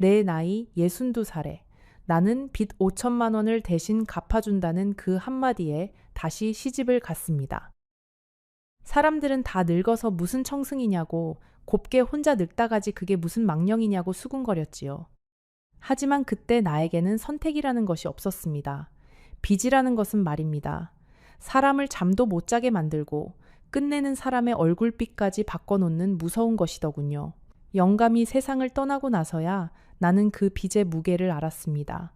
내 나이 62살에 나는 빚 5천만 원을 대신 갚아준다는 그 한마디에 다시 시집을 갔습니다. 사람들은 다 늙어서 무슨 청승이냐고, 곱게 혼자 늙다가지 그게 무슨 망령이냐고 수군거렸지요. 하지만 그때 나에게는 선택이라는 것이 없었습니다. 빚이라는 것은 말입니다. 사람을 잠도 못 자게 만들고 끝내는 사람의 얼굴빛까지 바꿔놓는 무서운 것이더군요. 영감이 세상을 떠나고 나서야 나는 그 빚의 무게를 알았습니다.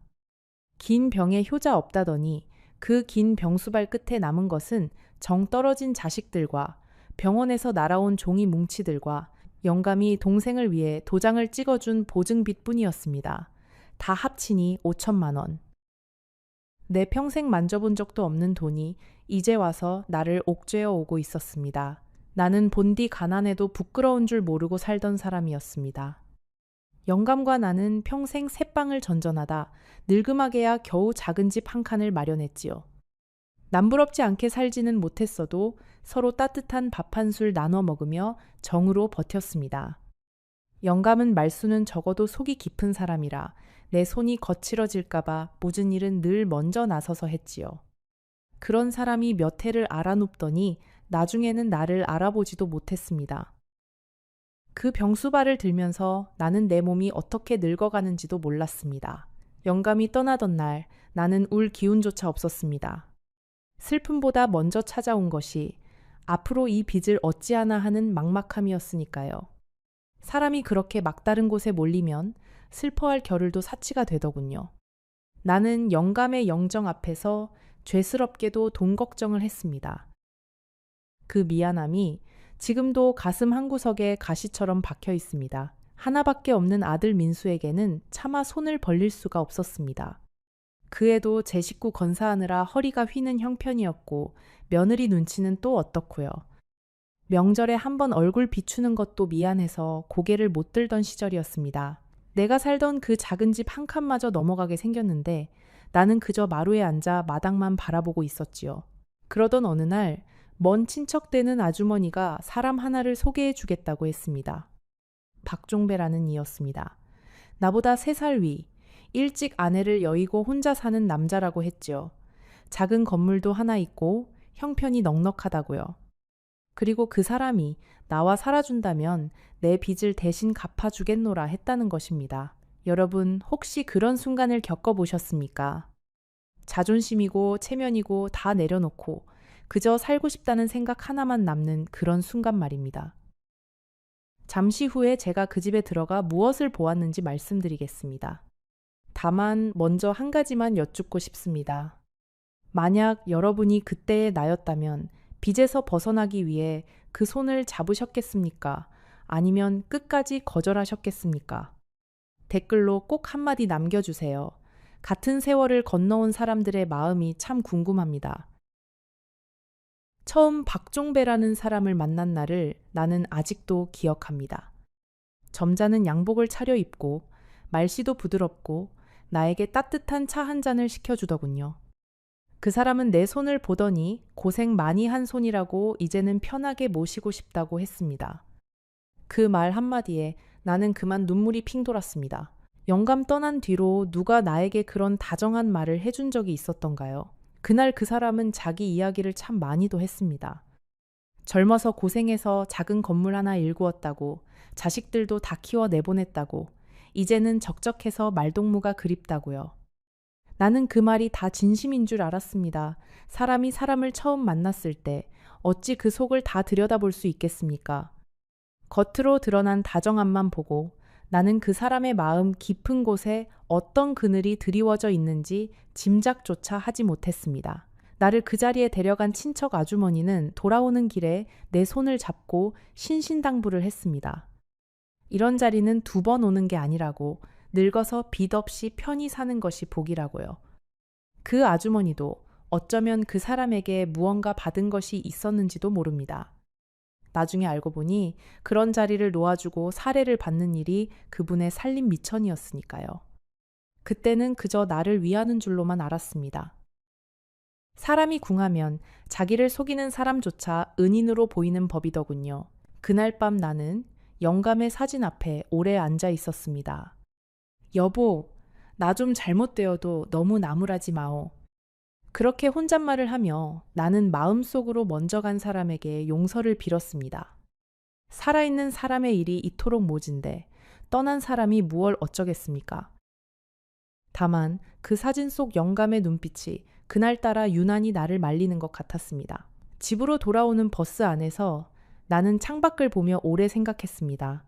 긴 병에 효자 없다더니 그 긴 병수발 끝에 남은 것은 정 떨어진 자식들과 병원에서 날아온 종이 뭉치들과 영감이 동생을 위해 도장을 찍어준 보증빚뿐이었습니다. 다 합치니 5천만 원. 내 평생 만져본 적도 없는 돈이 이제 와서 나를 옥죄어 오고 있었습니다. 나는 본디 가난해도 부끄러운 줄 모르고 살던 사람이었습니다. 영감과 나는 평생 새빵을 전전하다 늙음하게야 겨우 작은 집 한 칸을 마련했지요. 남부럽지 않게 살지는 못했어도 서로 따뜻한 밥 한 술 나눠 먹으며 정으로 버텼습니다. 영감은 말수는 적어도 속이 깊은 사람이라 내 손이 거칠어질까봐 모든 일은 늘 먼저 나서서 했지요. 그런 사람이 몇 해를 알아눕더니 나중에는 나를 알아보지도 못했습니다. 그 병수발을 들면서 나는 내 몸이 어떻게 늙어가는지도 몰랐습니다. 영감이 떠나던 날 나는 울 기운조차 없었습니다. 슬픔보다 먼저 찾아온 것이 앞으로 이 빚을 어찌하나 하는 막막함이었으니까요. 사람이 그렇게 막다른 곳에 몰리면 슬퍼할 겨를도 사치가 되더군요. 나는 영감의 영정 앞에서 죄스럽게도 돈 걱정을 했습니다. 그 미안함이 지금도 가슴 한구석에 가시처럼 박혀 있습니다. 하나밖에 없는 아들 민수에게는 차마 손을 벌릴 수가 없었습니다. 그 애도 제 식구 건사하느라 허리가 휘는 형편이었고 며느리 눈치는 또 어떻고요. 명절에 한번 얼굴 비추는 것도 미안해서 고개를 못 들던 시절이었습니다. 내가 살던 그 작은 집 한 칸마저 넘어가게 생겼는데 나는 그저 마루에 앉아 마당만 바라보고 있었지요. 그러던 어느 날 먼 친척 되는 아주머니가 사람 하나를 소개해 주겠다고 했습니다. 박종배라는 이였습니다. 나보다 3살 위, 일찍 아내를 여의고 혼자 사는 남자라고 했지요. 작은 건물도 하나 있고 형편이 넉넉하다고요. 그리고 그 사람이 나와 살아준다면 내 빚을 대신 갚아주겠노라 했다는 것입니다. 여러분 혹시 그런 순간을 겪어보셨습니까? 자존심이고 체면이고 다 내려놓고 그저 살고 싶다는 생각 하나만 남는 그런 순간 말입니다. 잠시 후에 제가 그 집에 들어가 무엇을 보았는지 말씀드리겠습니다. 다만 먼저 한 가지만 여쭙고 싶습니다. 만약 여러분이 그때의 나였다면 빚에서 벗어나기 위해 그 손을 잡으셨겠습니까? 아니면 끝까지 거절하셨겠습니까? 댓글로 꼭 한마디 남겨주세요. 같은 세월을 건너온 사람들의 마음이 참 궁금합니다. 처음 박종배라는 사람을 만난 날을 나는 아직도 기억합니다. 점잖은 양복을 차려입고 말씨도 부드럽고 나에게 따뜻한 차 한 잔을 시켜주더군요. 그 사람은 내 손을 보더니 고생 많이 한 손이라고 이제는 편하게 모시고 싶다고 했습니다. 그 말 한마디에 나는 그만 눈물이 핑 돌았습니다. 영감 떠난 뒤로 누가 나에게 그런 다정한 말을 해준 적이 있었던가요? 그날 그 사람은 자기 이야기를 참 많이도 했습니다. 젊어서 고생해서 작은 건물 하나 일구었다고, 자식들도 다 키워 내보냈다고, 이제는 적적해서 말동무가 그립다고요. 나는 그 말이 다 진심인 줄 알았습니다. 사람이 사람을 처음 만났을 때 어찌 그 속을 다 들여다볼 수 있겠습니까? 겉으로 드러난 다정함만 보고 나는 그 사람의 마음 깊은 곳에 어떤 그늘이 드리워져 있는지 짐작조차 하지 못했습니다. 나를 그 자리에 데려간 친척 아주머니는 돌아오는 길에 내 손을 잡고 신신당부를 했습니다. 이런 자리는 2번 오는 게 아니라고, 늙어서 빚 없이 편히 사는 것이 복이라고요. 그 아주머니도 어쩌면 그 사람에게 무언가 받은 것이 있었는지도 모릅니다. 나중에 알고 보니 그런 자리를 놓아주고 사례를 받는 일이 그분의 살림 미천이었으니까요. 그때는 그저 나를 위하는 줄로만 알았습니다. 사람이 궁하면 자기를 속이는 사람조차 은인으로 보이는 법이더군요. 그날 밤 나는 영감의 사진 앞에 오래 앉아 있었습니다. 여보, 나 좀 잘못되어도 너무 나무라지 마오. 그렇게 혼잣말을 하며 나는 마음속으로 먼저 간 사람에게 용서를 빌었습니다. 살아있는 사람의 일이 이토록 모진데 떠난 사람이 무얼 어쩌겠습니까? 다만 그 사진 속 영감의 눈빛이 그날따라 유난히 나를 말리는 것 같았습니다. 집으로 돌아오는 버스 안에서 나는 창밖을 보며 오래 생각했습니다.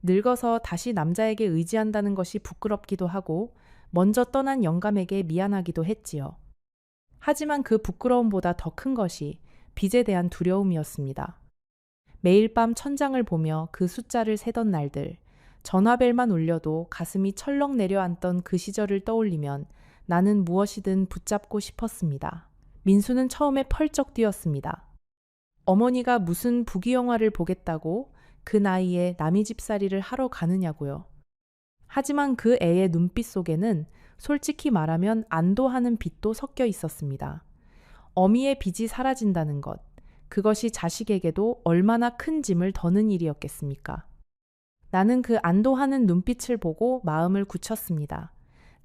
늙어서 다시 남자에게 의지한다는 것이 부끄럽기도 하고 먼저 떠난 영감에게 미안하기도 했지요. 하지만 그 부끄러움보다 더 큰 것이 빚에 대한 두려움이었습니다. 매일 밤 천장을 보며 그 숫자를 세던 날들, 전화벨만 울려도 가슴이 철렁 내려앉던 그 시절을 떠올리면 나는 무엇이든 붙잡고 싶었습니다. 민수는 처음에 펄쩍 뛰었습니다. 어머니가 무슨 부귀영화를 보겠다고 그 나이에 남의 집살이를 하러 가느냐고요. 하지만 그 애의 눈빛 속에는 솔직히 말하면 안도하는 빛도 섞여 있었습니다. 어미의 빚이 사라진다는 것, 그것이 자식에게도 얼마나 큰 짐을 더는 일이었겠습니까? 나는 그 안도하는 눈빛을 보고 마음을 굳혔습니다.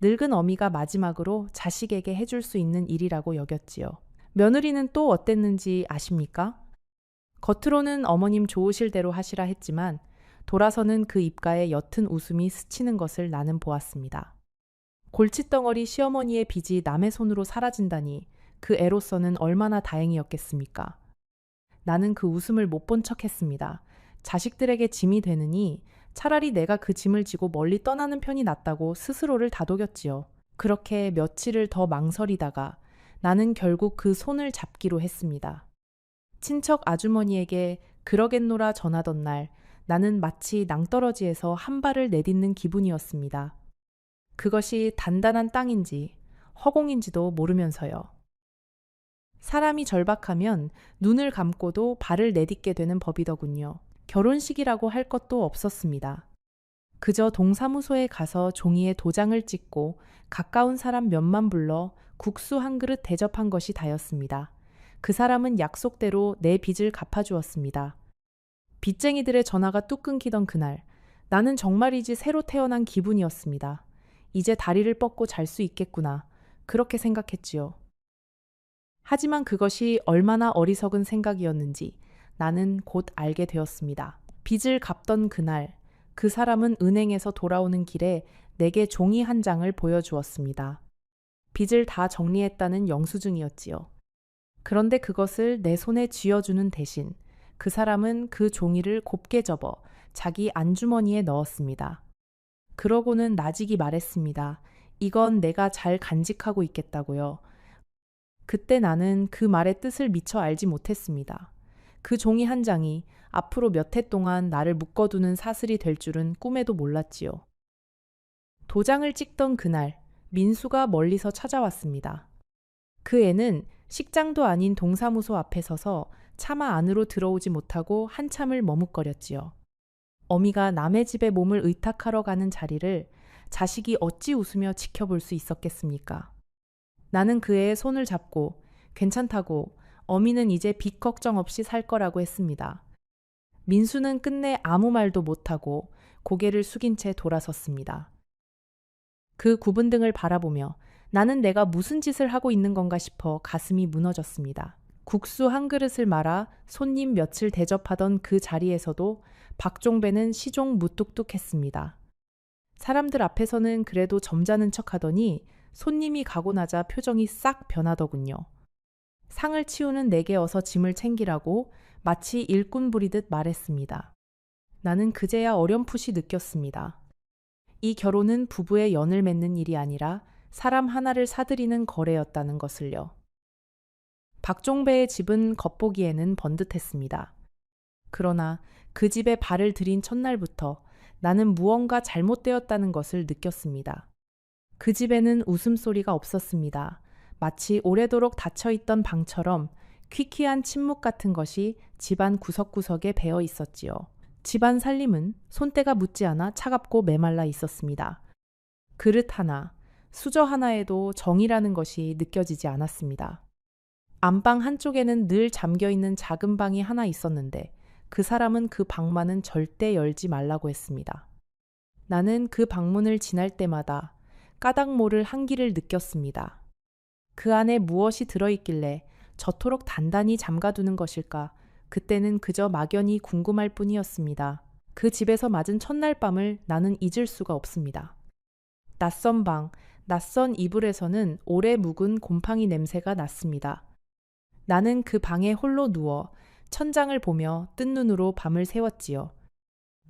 늙은 어미가 마지막으로 자식에게 해줄 수 있는 일이라고 여겼지요. 며느리는 또 어땠는지 아십니까? 겉으로는 어머님 좋으실 대로 하시라 했지만 돌아서는 그 입가에 옅은 웃음이 스치는 것을 나는 보았습니다. 골칫덩어리 시어머니의 빚이 남의 손으로 사라진다니 그 애로서는 얼마나 다행이었겠습니까? 나는 그 웃음을 못 본 척했습니다. 자식들에게 짐이 되느니 차라리 내가 그 짐을 지고 멀리 떠나는 편이 낫다고 스스로를 다독였지요. 그렇게 며칠을 더 망설이다가 나는 결국 그 손을 잡기로 했습니다. 친척 아주머니에게 그러겠노라 전하던 날 나는 마치 낭떠러지에서 한 발을 내딛는 기분이었습니다. 그것이 단단한 땅인지 허공인지도 모르면서요. 사람이 절박하면 눈을 감고도 발을 내딛게 되는 법이더군요. 결혼식이라고 할 것도 없었습니다. 그저 동사무소에 가서 종이에 도장을 찍고 가까운 사람 몇만 불러 국수 한 그릇 대접한 것이 다였습니다. 그 사람은 약속대로 내 빚을 갚아주었습니다. 빚쟁이들의 전화가 뚝 끊기던 그날, 나는 정말이지 새로 태어난 기분이었습니다. 이제 다리를 뻗고 잘 수 있겠구나. 그렇게 생각했지요. 하지만 그것이 얼마나 어리석은 생각이었는지 나는 곧 알게 되었습니다. 빚을 갚던 그날, 그 사람은 은행에서 돌아오는 길에 내게 종이 한 장을 보여주었습니다. 빚을 다 정리했다는 영수증이었지요. 그런데 그것을 내 손에 쥐어주는 대신 그 사람은 그 종이를 곱게 접어 자기 안주머니에 넣었습니다. 그러고는 나직이 말했습니다. 이건 내가 잘 간직하고 있겠다고요. 그때 나는 그 말의 뜻을 미처 알지 못했습니다. 그 종이 한 장이 앞으로 몇 해 동안 나를 묶어두는 사슬이 될 줄은 꿈에도 몰랐지요. 도장을 찍던 그날, 민수가 멀리서 찾아왔습니다. 그 애는 식장도 아닌 동사무소 앞에 서서 차마 안으로 들어오지 못하고 한참을 머뭇거렸지요. 어미가 남의 집에 몸을 의탁하러 가는 자리를 자식이 어찌 웃으며 지켜볼 수 있었겠습니까? 나는 그 애의 손을 잡고 괜찮다고 어미는 이제 빚 걱정 없이 살 거라고 했습니다. 민수는 끝내 아무 말도 못하고 고개를 숙인 채 돌아섰습니다. 그 굽은 등을 바라보며 나는 내가 무슨 짓을 하고 있는 건가 싶어 가슴이 무너졌습니다. 국수 한 그릇을 말아 손님 며칠 대접하던 그 자리에서도 박종배는 시종 무뚝뚝했습니다. 사람들 앞에서는 그래도 점잖은 척하더니 손님이 가고 나자 표정이 싹 변하더군요. 상을 치우는 내게 어서 짐을 챙기라고 마치 일꾼 부리듯 말했습니다. 나는 그제야 어렴풋이 느꼈습니다. 이 결혼은 부부의 연을 맺는 일이 아니라 사람 하나를 사들이는 거래였다는 것을요. 박종배의 집은 겉보기에는 번듯했습니다. 그러나 그 집에 발을 들인 첫날부터 나는 무언가 잘못되었다는 것을 느꼈습니다. 그 집에는 웃음소리가 없었습니다. 마치 오래도록 닫혀있던 방처럼 퀴퀴한 침묵 같은 것이 집안 구석구석에 배어 있었지요. 집안 살림은 손때가 묻지 않아 차갑고 메말라 있었습니다. 그릇 하나, 수저 하나에도 정이라는 것이 느껴지지 않았습니다. 안방 한쪽에는 늘 잠겨있는 작은 방이 하나 있었는데 그 사람은 그 방만은 절대 열지 말라고 했습니다. 나는 그 방문을 지날 때마다 까닭 모를 한기를 느꼈습니다. 그 안에 무엇이 들어있길래 저토록 단단히 잠가두는 것일까? 그때는 그저 막연히 궁금할 뿐이었습니다. 그 집에서 맞은 첫날 밤을 나는 잊을 수가 없습니다. 낯선 방, 낯선 이불에서는 오래 묵은 곰팡이 냄새가 났습니다. 나는 그 방에 홀로 누워 천장을 보며 뜬 눈으로 밤을 새웠지요.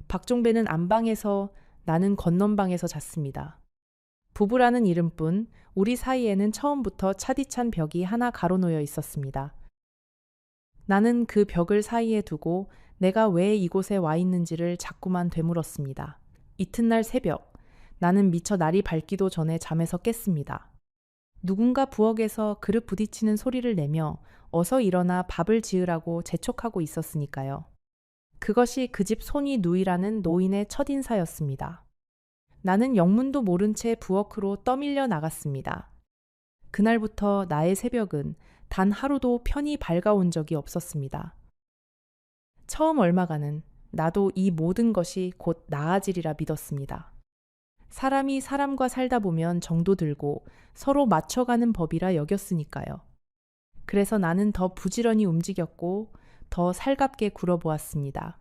박종배는 안방에서, 나는 건넌방에서 잤습니다. 부부라는 이름뿐 우리 사이에는 처음부터 차디찬 벽이 하나 가로놓여 있었습니다. 나는 그 벽을 사이에 두고 내가 왜 이곳에 와 있는지를 자꾸만 되물었습니다. 이튿날 새벽, 나는 미처 날이 밝기도 전에 잠에서 깼습니다. 누군가 부엌에서 그릇 부딪히는 소리를 내며 어서 일어나 밥을 지으라고 재촉하고 있었으니까요. 그것이 그 집 손이 누이라는 노인의 첫인사였습니다. 나는 영문도 모른 채 부엌으로 떠밀려 나갔습니다. 그날부터 나의 새벽은 단 하루도 편히 밝아온 적이 없었습니다. 처음 얼마간은 나도 이 모든 것이 곧 나아지리라 믿었습니다. 사람이 사람과 살다 보면 정도 들고 서로 맞춰가는 법이라 여겼으니까요. 그래서 나는 더 부지런히 움직였고 더 살갑게 굴어보았습니다.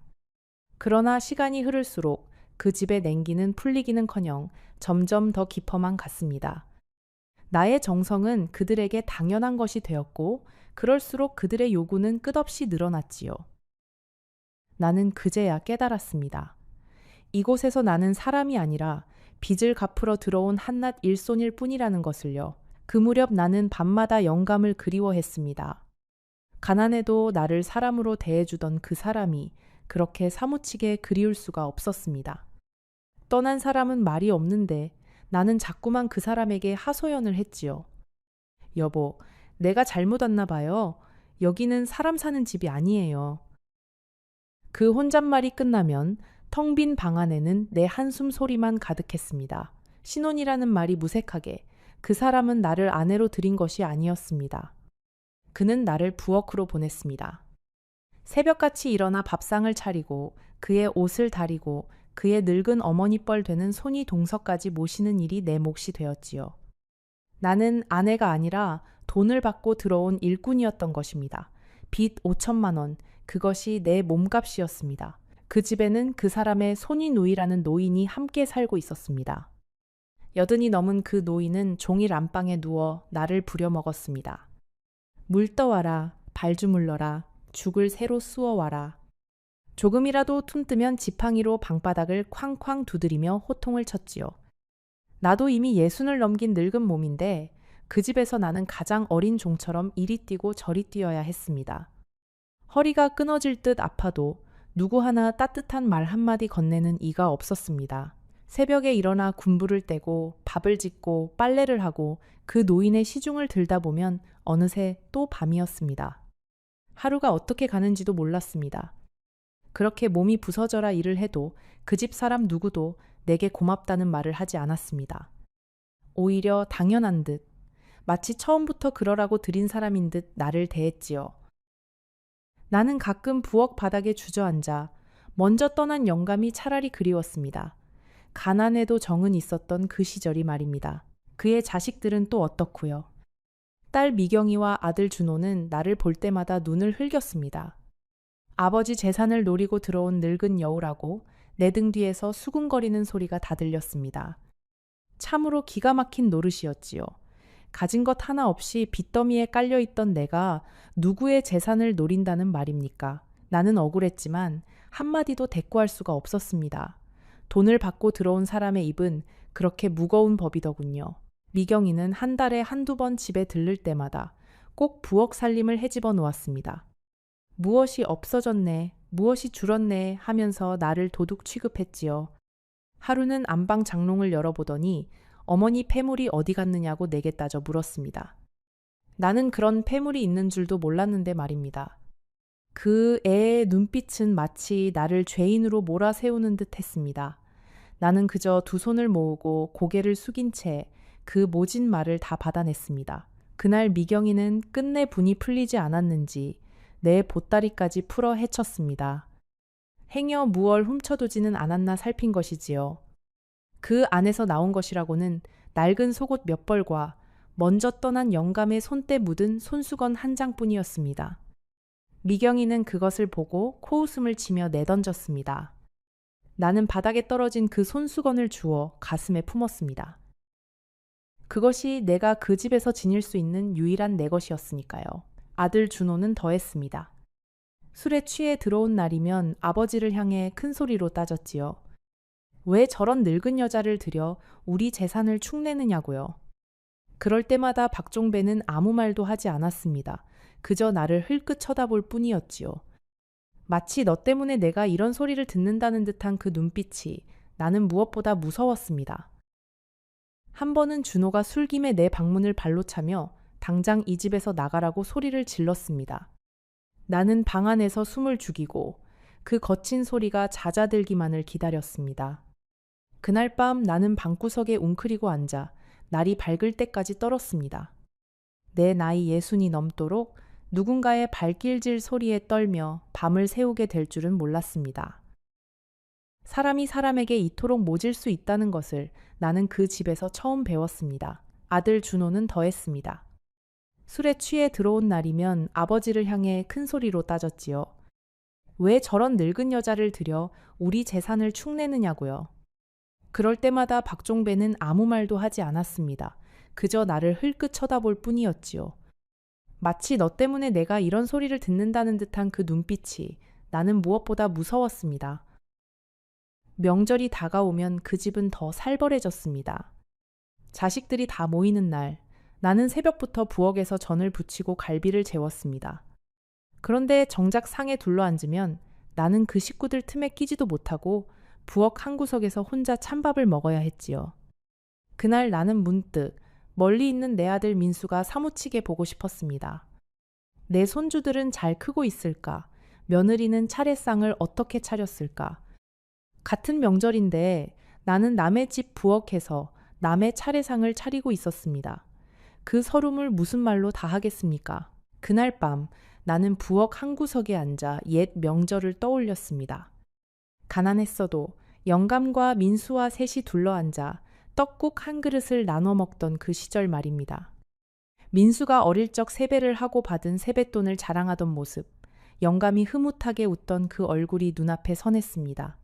그러나 시간이 흐를수록 그 집의 냉기는 풀리기는커녕 점점 더 깊어만 갔습니다. 나의 정성은 그들에게 당연한 것이 되었고 그럴수록 그들의 요구는 끝없이 늘어났지요. 나는 그제야 깨달았습니다. 이곳에서 나는 사람이 아니라 빚을 갚으러 들어온 한낱 일손일 뿐이라는 것을요. 그 무렵 나는 밤마다 영감을 그리워했습니다. 가난해도 나를 사람으로 대해주던 그 사람이 그렇게 사무치게 그리울 수가 없었습니다. 떠난 사람은 말이 없는데 나는 자꾸만 그 사람에게 하소연을 했지요. 여보, 내가 잘못 왔나 봐요. 여기는 사람 사는 집이 아니에요. 그 혼잣말이 끝나면 텅 빈 방 안에는 내 한숨 소리만 가득했습니다. 신혼이라는 말이 무색하게 그 사람은 나를 아내로 들인 것이 아니었습니다. 그는 나를 부엌으로 보냈습니다. 새벽같이 일어나 밥상을 차리고 그의 옷을 다리고 그의 늙은 어머니뻘 되는 손이 동서까지 모시는 일이 내 몫이 되었지요. 나는 아내가 아니라 돈을 받고 들어온 일꾼이었던 것입니다. 빚 5천만 원, 그것이 내 몸값이었습니다. 그 집에는 그 사람의 손이 누이라는 노인이 함께 살고 있었습니다. 80이 넘은 그 노인은 종일 안방에 누워 나를 부려먹었습니다. 물 떠와라, 발 주물러라, 죽을 새로 쑤어와라. 조금이라도 틈뜨면 지팡이로 방바닥을 쾅쾅 두드리며 호통을 쳤지요. 나도 이미 60을 넘긴 늙은 몸인데 그 집에서 나는 가장 어린 종처럼 이리 뛰고 저리 뛰어야 했습니다. 허리가 끊어질 듯 아파도 누구 하나 따뜻한 말 한마디 건네는 이가 없었습니다. 새벽에 일어나 군부를 떼고 밥을 짓고 빨래를 하고 그 노인의 시중을 들다 보면 어느새 또 밤이었습니다. 하루가 어떻게 가는지도 몰랐습니다. 그렇게 몸이 부서져라 일을 해도 그 집 사람 누구도 내게 고맙다는 말을 하지 않았습니다. 오히려 당연한 듯, 마치 처음부터 그러라고 들인 사람인 듯 나를 대했지요. 나는 가끔 부엌 바닥에 주저앉아 먼저 떠난 영감이 차라리 그리웠습니다. 가난해도 정은 있었던 그 시절이 말입니다. 그의 자식들은 또 어떻고요. 딸 미경이와 아들 준호는 나를 볼 때마다 눈을 흘겼습니다. 아버지 재산을 노리고 들어온 늙은 여우라고 내 등 뒤에서 수군거리는 소리가 다 들렸습니다. 참으로 기가 막힌 노릇이었지요. 가진 것 하나 없이 빚더미에 깔려있던 내가 누구의 재산을 노린다는 말입니까? 나는 억울했지만 한마디도 대꾸할 수가 없었습니다. 돈을 받고 들어온 사람의 입은 그렇게 무거운 법이더군요. 미경이는 한 달에 한두 번 집에 들를 때마다 꼭 부엌 살림을 헤집어 놓았습니다. 무엇이 없어졌네, 무엇이 줄었네 하면서 나를 도둑 취급했지요. 하루는 안방 장롱을 열어보더니 어머니 폐물이 어디 갔느냐고 내게 따져 물었습니다. 나는 그런 폐물이 있는 줄도 몰랐는데 말입니다. 그 애의 눈빛은 마치 나를 죄인으로 몰아세우는 듯 했습니다. 나는 그저 두 손을 모으고 고개를 숙인 채 그 모진 말을 다 받아냈습니다. 그날 미경이는 끝내 분이 풀리지 않았는지 내 보따리까지 풀어 헤쳤습니다. 행여 무얼 훔쳐두지는 않았나 살핀 것이지요. 그 안에서 나온 것이라고는 낡은 속옷 몇 벌과 먼저 떠난 영감의 손때 묻은 손수건 한 장뿐이었습니다. 미경이는 그것을 보고 코웃음을 치며 내던졌습니다. 나는 바닥에 떨어진 그 손수건을 주워 가슴에 품었습니다. 그것이 내가 그 집에서 지닐 수 있는 유일한 내 것이었으니까요. 아들 준호는 더했습니다. 술에 취해 들어온 날이면 아버지를 향해 큰 소리로 따졌지요. 왜 저런 늙은 여자를 들여 우리 재산을 축내느냐고요. 그럴 때마다 박종배는 아무 말도 하지 않았습니다. 그저 나를 흘끗 쳐다볼 뿐이었지요. 마치 너 때문에 내가 이런 소리를 듣는다는 듯한 그 눈빛이 나는 무엇보다 무서웠습니다. 한 번은 준호가 술김에 내 방문을 발로 차며 당장 이 집에서 나가라고 소리를 질렀습니다. 나는 방 안에서 숨을 죽이고 그 거친 소리가 잦아들기만을 기다렸습니다. 그날 밤 나는 방구석에 웅크리고 앉아 날이 밝을 때까지 떨었습니다. 내 나이 60이 넘도록 누군가의 발길질 소리에 떨며 밤을 새우게 될 줄은 몰랐습니다. 사람이 사람에게 이토록 모질 수 있다는 것을 나는 그 집에서 처음 배웠습니다. 아들 준호는 더했습니다. 술에 취해 들어온 날이면 아버지를 향해 큰 소리로 따졌지요. 왜 저런 늙은 여자를 들여 우리 재산을 축내느냐고요. 그럴 때마다 박종배는 아무 말도 하지 않았습니다. 그저 나를 흘끗 쳐다볼 뿐이었지요. 마치 너 때문에 내가 이런 소리를 듣는다는 듯한 그 눈빛이 나는 무엇보다 무서웠습니다. 명절이 다가오면 그 집은 더 살벌해졌습니다. 자식들이 다 모이는 날, 나는 새벽부터 부엌에서 전을 부치고 갈비를 재웠습니다. 그런데 정작 상에 둘러앉으면 나는 그 식구들 틈에 끼지도 못하고 부엌 한 구석에서 혼자 찬밥을 먹어야 했지요. 그날 나는 문득 멀리 있는 내 아들 민수가 사무치게 보고 싶었습니다. 내 손주들은 잘 크고 있을까? 며느리는 차례상을 어떻게 차렸을까? 같은 명절인데 나는 남의 집 부엌에서 남의 차례상을 차리고 있었습니다. 그 서름을 무슨 말로 다 하겠습니까? 그날 밤 나는 부엌 한 구석에 앉아 옛 명절을 떠올렸습니다. 가난했어도 영감과 민수와 셋이 둘러앉아 떡국 한 그릇을 나눠 먹던 그 시절 말입니다. 민수가 어릴 적 세배를 하고 받은 세뱃돈을 자랑하던 모습, 영감이 흐뭇하게 웃던 그 얼굴이 눈앞에 선했습니다.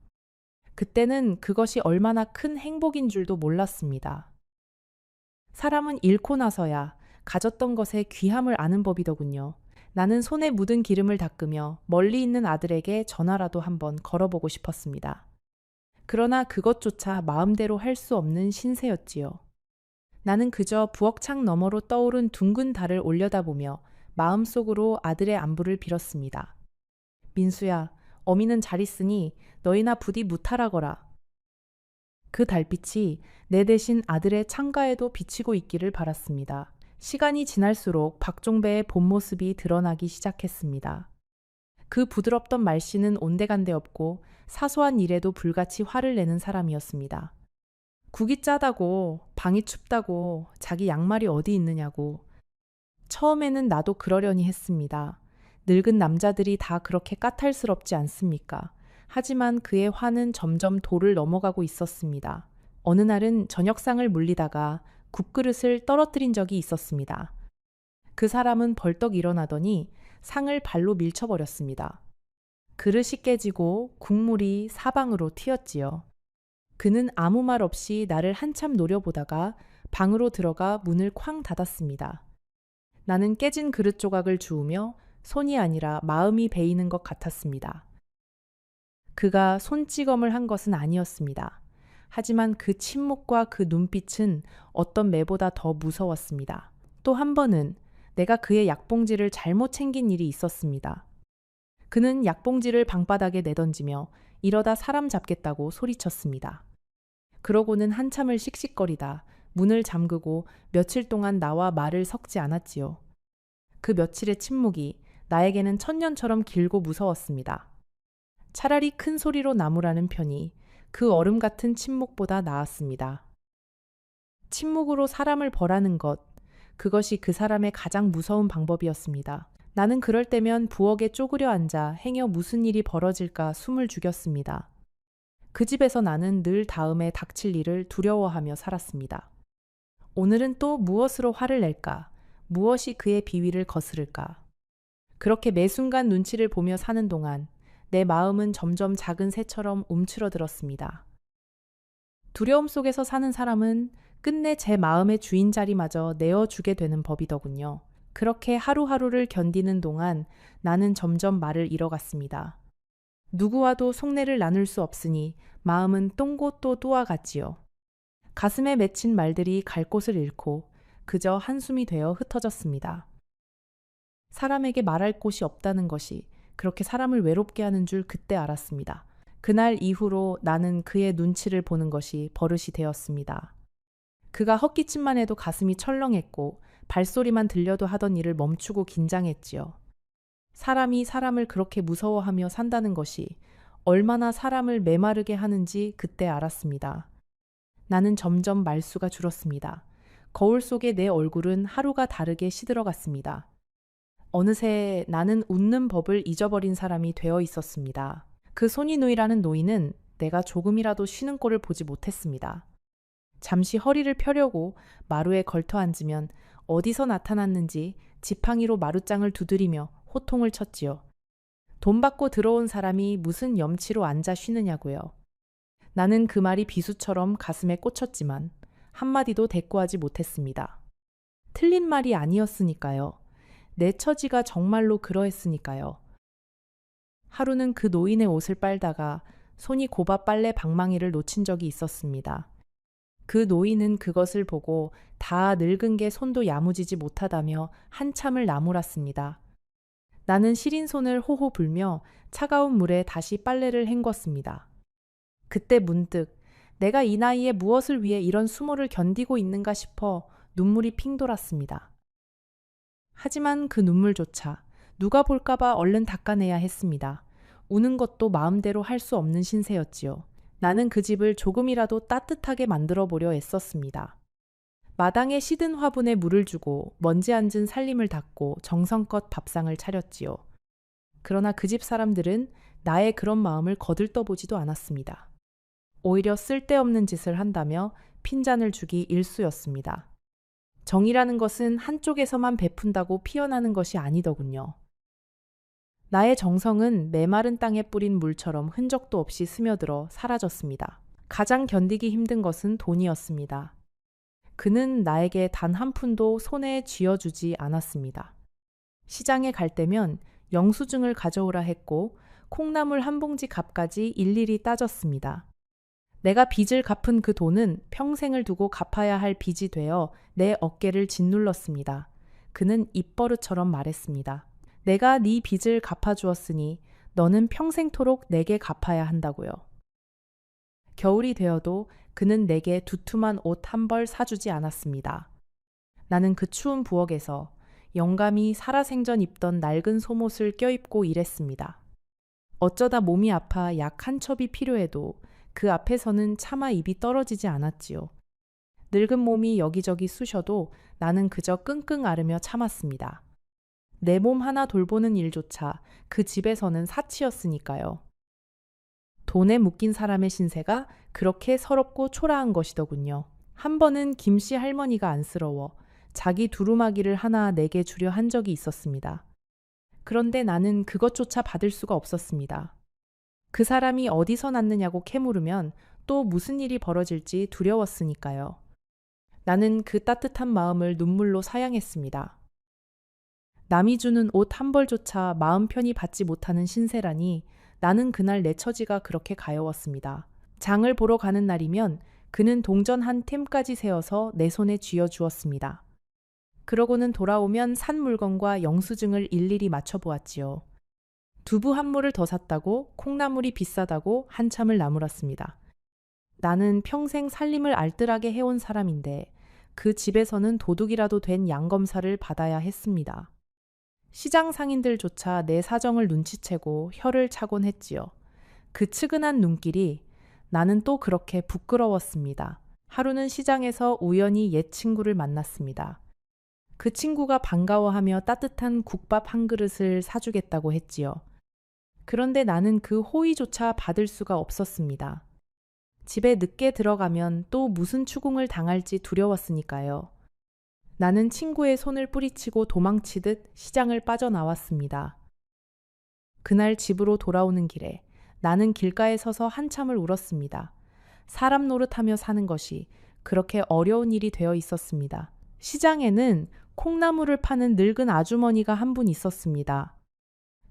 그때는 그것이 얼마나 큰 행복인 줄도 몰랐습니다. 사람은 잃고 나서야 가졌던 것의 귀함을 아는 법이더군요. 나는 손에 묻은 기름을 닦으며 멀리 있는 아들에게 전화라도 한번 걸어보고 싶었습니다. 그러나 그것조차 마음대로 할 수 없는 신세였지요. 나는 그저 부엌창 너머로 떠오른 둥근 달을 올려다보며 마음속으로 아들의 안부를 빌었습니다. 민수야, 어미는 잘 있으니 너희나 부디 무탈하거라. 그 달빛이 내 대신 아들의 창가에도 비치고 있기를 바랐습니다. 시간이 지날수록 박종배의 본 모습이 드러나기 시작했습니다. 그 부드럽던 말씨는 온데간데 없고 사소한 일에도 불같이 화를 내는 사람이었습니다. 국이 짜다고, 방이 춥다고, 자기 양말이 어디 있느냐고. 처음에는 나도 그러려니 했습니다. 늙은 남자들이 다 그렇게 까탈스럽지 않습니까? 하지만 그의 화는 점점 도를 넘어가고 있었습니다. 어느 날은 저녁상을 물리다가 국그릇을 떨어뜨린 적이 있었습니다. 그 사람은 벌떡 일어나더니 상을 발로 밀쳐버렸습니다. 그릇이 깨지고 국물이 사방으로 튀었지요. 그는 아무 말 없이 나를 한참 노려보다가 방으로 들어가 문을 쾅 닫았습니다. 나는 깨진 그릇 조각을 주우며 손이 아니라 마음이 베이는 것 같았습니다. 그가 손찌검을 한 것은 아니었습니다. 하지만 그 침묵과 그 눈빛은 어떤 매보다 더 무서웠습니다. 또 한 번은 내가 그의 약봉지를 잘못 챙긴 일이 있었습니다. 그는 약봉지를 방바닥에 내던지며 이러다 사람 잡겠다고 소리쳤습니다. 그러고는 한참을 씩씩거리다 문을 잠그고 며칠 동안 나와 말을 섞지 않았지요. 그 며칠의 침묵이 나에게는 천년처럼 길고 무서웠습니다. 차라리 큰 소리로 나무라는 편이 그 얼음 같은 침묵보다 나았습니다. 침묵으로 사람을 벌하는 것, 그것이 그 사람의 가장 무서운 방법이었습니다. 나는 그럴 때면 부엌에 쪼그려 앉아 행여 무슨 일이 벌어질까 숨을 죽였습니다. 그 집에서 나는 늘 다음에 닥칠 일을 두려워하며 살았습니다. 오늘은 또 무엇으로 화를 낼까? 무엇이 그의 비위를 거스를까? 그렇게 매 순간 눈치를 보며 사는 동안 내 마음은 점점 작은 새처럼 움츠러들었습니다. 두려움 속에서 사는 사람은 끝내 제 마음의 주인 자리마저 내어주게 되는 법이더군요. 그렇게 하루하루를 견디는 동안 나는 점점 말을 잃어갔습니다. 누구와도 속내를 나눌 수 없으니 마음은 똥고 또 또아갔지요. 가슴에 맺힌 말들이 갈 곳을 잃고 그저 한숨이 되어 흩어졌습니다. 사람에게 말할 곳이 없다는 것이 그렇게 사람을 외롭게 하는 줄 그때 알았습니다. 그날 이후로 나는 그의 눈치를 보는 것이 버릇이 되었습니다. 그가 헛기침만 해도 가슴이 철렁했고 발소리만 들려도 하던 일을 멈추고 긴장했지요. 사람이 사람을 그렇게 무서워하며 산다는 것이 얼마나 사람을 메마르게 하는지 그때 알았습니다. 나는 점점 말수가 줄었습니다. 거울 속의 내 얼굴은 하루가 다르게 시들어갔습니다. 어느새 나는 웃는 법을 잊어버린 사람이 되어 있었습니다. 그 손이누이라는 노인은 내가 조금이라도 쉬는 꼴을 보지 못했습니다. 잠시 허리를 펴려고 마루에 걸터 앉으면 어디서 나타났는지 지팡이로 마루장을 두드리며 호통을 쳤지요. 돈 받고 들어온 사람이 무슨 염치로 앉아 쉬느냐고요. 나는 그 말이 비수처럼 가슴에 꽂혔지만 한마디도 대꾸하지 못했습니다. 틀린 말이 아니었으니까요. 내 처지가 정말로 그러했으니까요. 하루는 그 노인의 옷을 빨다가 손이 곱아 빨래 방망이를 놓친 적이 있었습니다. 그 노인은 그것을 보고 다 늙은 게 손도 야무지지 못하다며 한참을 나무랐습니다. 나는 시린 손을 호호 불며 차가운 물에 다시 빨래를 헹궜습니다. 그때 문득 내가 이 나이에 무엇을 위해 이런 수모를 견디고 있는가 싶어 눈물이 핑 돌았습니다. 하지만 그 눈물조차 누가 볼까봐 얼른 닦아내야 했습니다. 우는 것도 마음대로 할 수 없는 신세였지요. 나는 그 집을 조금이라도 따뜻하게 만들어 보려 애썼습니다. 마당에 시든 화분에 물을 주고 먼지 앉은 살림을 닦고 정성껏 밥상을 차렸지요. 그러나 그 집 사람들은 나의 그런 마음을 거들떠보지도 않았습니다. 오히려 쓸데없는 짓을 한다며 핀잔을 주기 일쑤였습니다. 정이라는 것은 한쪽에서만 베푼다고 피어나는 것이 아니더군요. 나의 정성은 메마른 땅에 뿌린 물처럼 흔적도 없이 스며들어 사라졌습니다. 가장 견디기 힘든 것은 돈이었습니다. 그는 나에게 단 한 푼도 손에 쥐어주지 않았습니다. 시장에 갈 때면 영수증을 가져오라 했고 콩나물 한 봉지 값까지 일일이 따졌습니다. 내가 빚을 갚은 그 돈은 평생을 두고 갚아야 할 빚이 되어 내 어깨를 짓눌렀습니다. 그는 입버릇처럼 말했습니다. 내가 네 빚을 갚아주었으니 너는 평생토록 내게 갚아야 한다고요. 겨울이 되어도 그는 내게 두툼한 옷 한 벌 사주지 않았습니다. 나는 그 추운 부엌에서 영감이 살아생전 입던 낡은 속옷을 껴입고 일했습니다. 어쩌다 몸이 아파 약 한 첩이 필요해도 그 앞에서는 차마 입이 떨어지지 않았지요. 늙은 몸이 여기저기 쑤셔도 나는 그저 끙끙 앓으며 참았습니다. 내 몸 하나 돌보는 일조차 그 집에서는 사치였으니까요. 돈에 묶인 사람의 신세가 그렇게 서럽고 초라한 것이더군요. 한 번은 김씨 할머니가 안쓰러워 자기 두루마기를 하나 내게 주려 한 적이 있었습니다. 그런데 나는 그것조차 받을 수가 없었습니다. 그 사람이 어디서 났느냐고 캐물으면 또 무슨 일이 벌어질지 두려웠으니까요. 나는 그 따뜻한 마음을 눈물로 사양했습니다. 남이 주는 옷 한 벌조차 마음 편히 받지 못하는 신세라니 나는 그날 내 처지가 그렇게 가여웠습니다. 장을 보러 가는 날이면 그는 동전 한 템까지 세어서 내 손에 쥐어주었습니다. 그러고는 돌아오면 산 물건과 영수증을 일일이 맞춰보았지요. 두부 한 무를 더 샀다고 콩나물이 비싸다고 한참을 나무랐습니다. 나는 평생 살림을 알뜰하게 해온 사람인데 그 집에서는 도둑이라도 된 양검사를 받아야 했습니다. 시장 상인들조차 내 사정을 눈치채고 혀를 차곤 했지요. 그 측은한 눈길이 나는 또 그렇게 부끄러웠습니다. 하루는 시장에서 우연히 옛 친구를 만났습니다. 그 친구가 반가워하며 따뜻한 국밥 한 그릇을 사주겠다고 했지요. 그런데 나는 그 호의조차 받을 수가 없었습니다. 집에 늦게 들어가면 또 무슨 추궁을 당할지 두려웠으니까요. 나는 친구의 손을 뿌리치고 도망치듯 시장을 빠져나왔습니다. 그날 집으로 돌아오는 길에 나는 길가에 서서 한참을 울었습니다. 사람 노릇하며 사는 것이 그렇게 어려운 일이 되어 있었습니다. 시장에는 콩나물을 파는 늙은 아주머니가 한 분 있었습니다.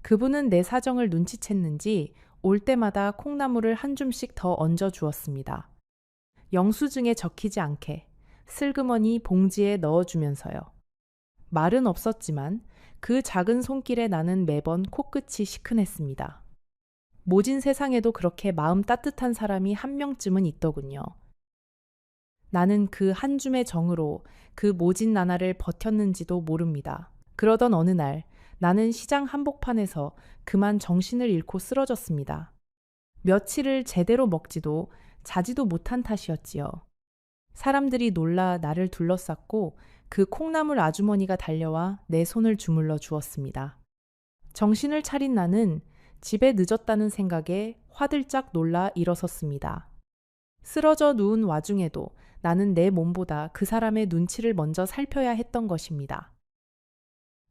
그분은 내 사정을 눈치챘는지 올 때마다 콩나물을 한 줌씩 더 얹어 주었습니다. 영수증에 적히지 않게 슬그머니 봉지에 넣어주면서요. 말은 없었지만 그 작은 손길에 나는 매번 코끝이 시큰했습니다. 모진 세상에도 그렇게 마음 따뜻한 사람이 한 명쯤은 있더군요. 나는 그 한 줌의 정으로 그 모진 나날을 버텼는지도 모릅니다. 그러던 어느 날 나는 시장 한복판에서 그만 정신을 잃고 쓰러졌습니다. 며칠을 제대로 먹지도 자지도 못한 탓이었지요. 사람들이 놀라 나를 둘러쌌고 그 콩나물 아주머니가 달려와 내 손을 주물러 주었습니다. 정신을 차린 나는 집에 늦었다는 생각에 화들짝 놀라 일어섰습니다. 쓰러져 누운 와중에도 나는 내 몸보다 그 사람의 눈치를 먼저 살펴야 했던 것입니다.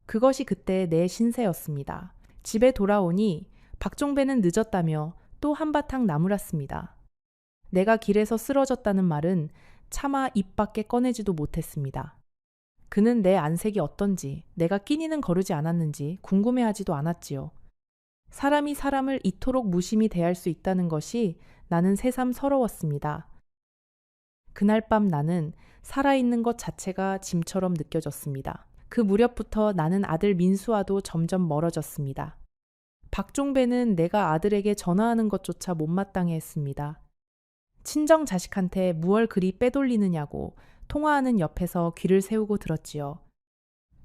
그것이 그때 내 신세였습니다. 집에 돌아오니 박종배는 늦었다며 또 한바탕 나무랐습니다. 내가 길에서 쓰러졌다는 말은 차마 입 밖에 꺼내지도 못했습니다. 그는 내 안색이 어떤지, 내가 끼니는 거르지 않았는지 궁금해하지도 않았지요. 사람이 사람을 이토록 무심히 대할 수 있다는 것이 나는 새삼 서러웠습니다. 그날 밤 나는 살아있는 것 자체가 짐처럼 느껴졌습니다. 그 무렵부터 나는 아들 민수와도 점점 멀어졌습니다. 박종배는 내가 아들에게 전화하는 것조차 못마땅해 했습니다. 친정 자식한테 무얼 그리 빼돌리느냐고 통화하는 옆에서 귀를 세우고 들었지요.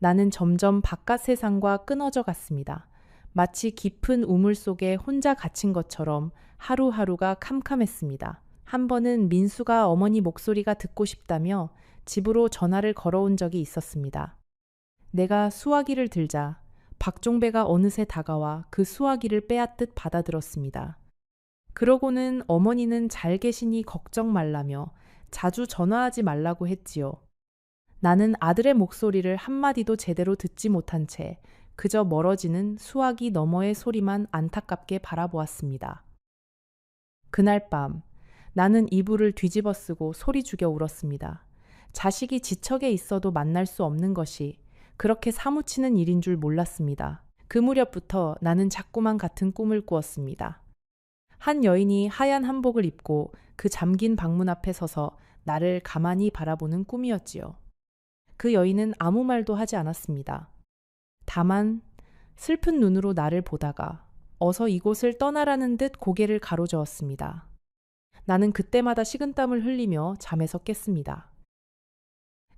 나는 점점 바깥 세상과 끊어져 갔습니다. 마치 깊은 우물 속에 혼자 갇힌 것처럼 하루하루가 캄캄했습니다. 한 번은 민수가 어머니 목소리가 듣고 싶다며 집으로 전화를 걸어온 적이 있었습니다. 내가 수화기를 들자 박종배가 어느새 다가와 그 수화기를 빼앗듯 받아들었습니다. 그러고는 어머니는 잘 계시니 걱정 말라며 자주 전화하지 말라고 했지요. 나는 아들의 목소리를 한마디도 제대로 듣지 못한 채 그저 멀어지는 수화기 너머의 소리만 안타깝게 바라보았습니다. 그날 밤 나는 이불을 뒤집어 쓰고 소리 죽여 울었습니다. 자식이 지척에 있어도 만날 수 없는 것이 그렇게 사무치는 일인 줄 몰랐습니다. 그 무렵부터 나는 자꾸만 같은 꿈을 꾸었습니다. 한 여인이 하얀 한복을 입고 그 잠긴 방문 앞에 서서 나를 가만히 바라보는 꿈이었지요. 그 여인은 아무 말도 하지 않았습니다. 다만 슬픈 눈으로 나를 보다가 어서 이곳을 떠나라는 듯 고개를 가로저었습니다. 나는 그때마다 식은땀을 흘리며 잠에서 깼습니다.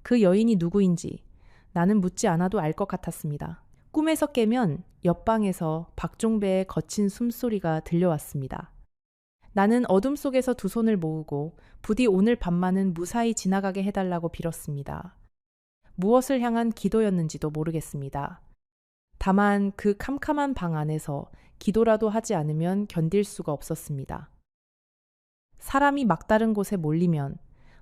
그 여인이 누구인지 나는 묻지 않아도 알 것 같았습니다. 꿈에서 깨면 옆방에서 박종배의 거친 숨소리가 들려왔습니다. 나는 어둠 속에서 두 손을 모으고 부디 오늘 밤만은 무사히 지나가게 해달라고 빌었습니다. 무엇을 향한 기도였는지도 모르겠습니다. 다만 그 캄캄한 방 안에서 기도라도 하지 않으면 견딜 수가 없었습니다. 사람이 막다른 곳에 몰리면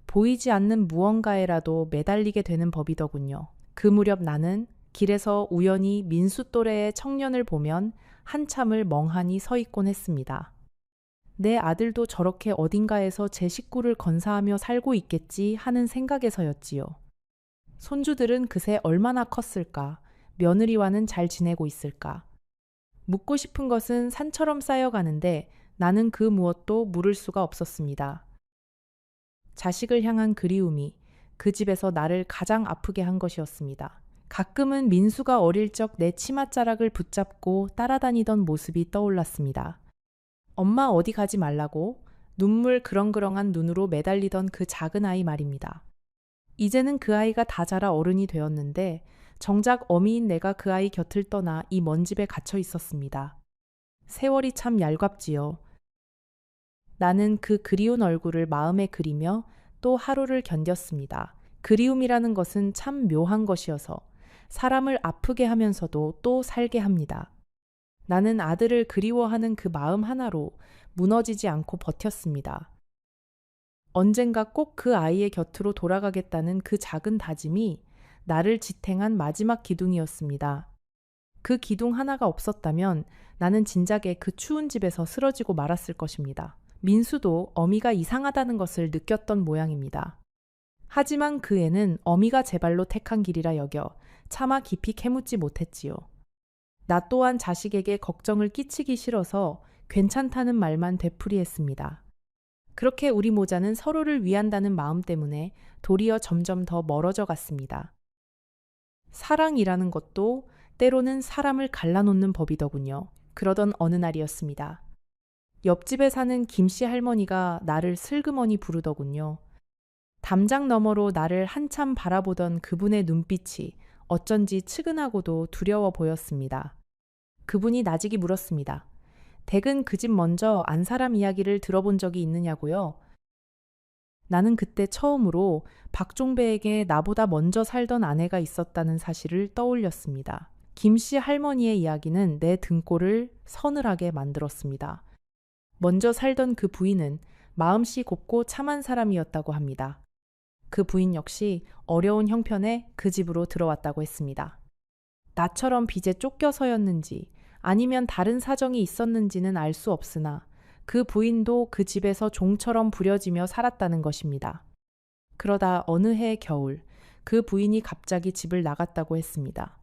보이지 않는 무언가에라도 매달리게 되는 법이더군요. 그 무렵 나는 길에서 우연히 민수 또래의 청년을 보면 한참을 멍하니 서 있곤 했습니다. 내 아들도 저렇게 어딘가에서 제 식구를 건사하며 살고 있겠지 하는 생각에서였지요. 손주들은 그새 얼마나 컸을까? 며느리와는 잘 지내고 있을까? 묻고 싶은 것은 산처럼 쌓여가는데 나는 그 무엇도 물을 수가 없었습니다. 자식을 향한 그리움이 그 집에서 나를 가장 아프게 한 것이었습니다. 가끔은 민수가 어릴 적 내 치맛자락을 붙잡고 따라다니던 모습이 떠올랐습니다. 엄마 어디 가지 말라고 눈물 그렁그렁한 눈으로 매달리던 그 작은 아이 말입니다. 이제는 그 아이가 다 자라 어른이 되었는데 정작 어미인 내가 그 아이 곁을 떠나 이 먼 집에 갇혀 있었습니다. 세월이 참 얄갑지요. 나는 그 그리운 얼굴을 마음에 그리며 또 하루를 견뎠습니다. 그리움이라는 것은 참 묘한 것이어서 사람을 아프게 하면서도 또 살게 합니다. 나는 아들을 그리워하는 그 마음 하나로 무너지지 않고 버텼습니다. 언젠가 꼭 그 아이의 곁으로 돌아가겠다는 그 작은 다짐이 나를 지탱한 마지막 기둥이었습니다. 그 기둥 하나가 없었다면 나는 진작에 그 추운 집에서 쓰러지고 말았을 것입니다. 민수도 어미가 이상하다는 것을 느꼈던 모양입니다. 하지만 그 애는 어미가 제 발로 택한 길이라 여겨 차마 깊이 캐묻지 못했지요. 나 또한 자식에게 걱정을 끼치기 싫어서 괜찮다는 말만 되풀이했습니다. 그렇게 우리 모자는 서로를 위한다는 마음 때문에 도리어 점점 더 멀어져 갔습니다. 사랑이라는 것도 때로는 사람을 갈라놓는 법이더군요. 그러던 어느 날이었습니다. 옆집에 사는 김씨 할머니가 나를 슬그머니 부르더군요. 담장 너머로 나를 한참 바라보던 그분의 눈빛이 어쩐지 측은하고도 두려워 보였습니다. 그분이 나직이 물었습니다. 댁은 그 집 먼저 안 사람 이야기를 들어본 적이 있느냐고요? 나는 그때 처음으로 박종배에게 나보다 먼저 살던 아내가 있었다는 사실을 떠올렸습니다. 김씨 할머니의 이야기는 내 등골을 서늘하게 만들었습니다. 먼저 살던 그 부인은 마음씨 곱고 참한 사람이었다고 합니다. 그 부인 역시 어려운 형편에 그 집으로 들어왔다고 했습니다. 나처럼 빚에 쫓겨서였는지 아니면 다른 사정이 있었는지는 알 수 없으나 그 부인도 그 집에서 종처럼 부려지며 살았다는 것입니다. 그러다 어느 해 겨울 그 부인이 갑자기 집을 나갔다고 했습니다.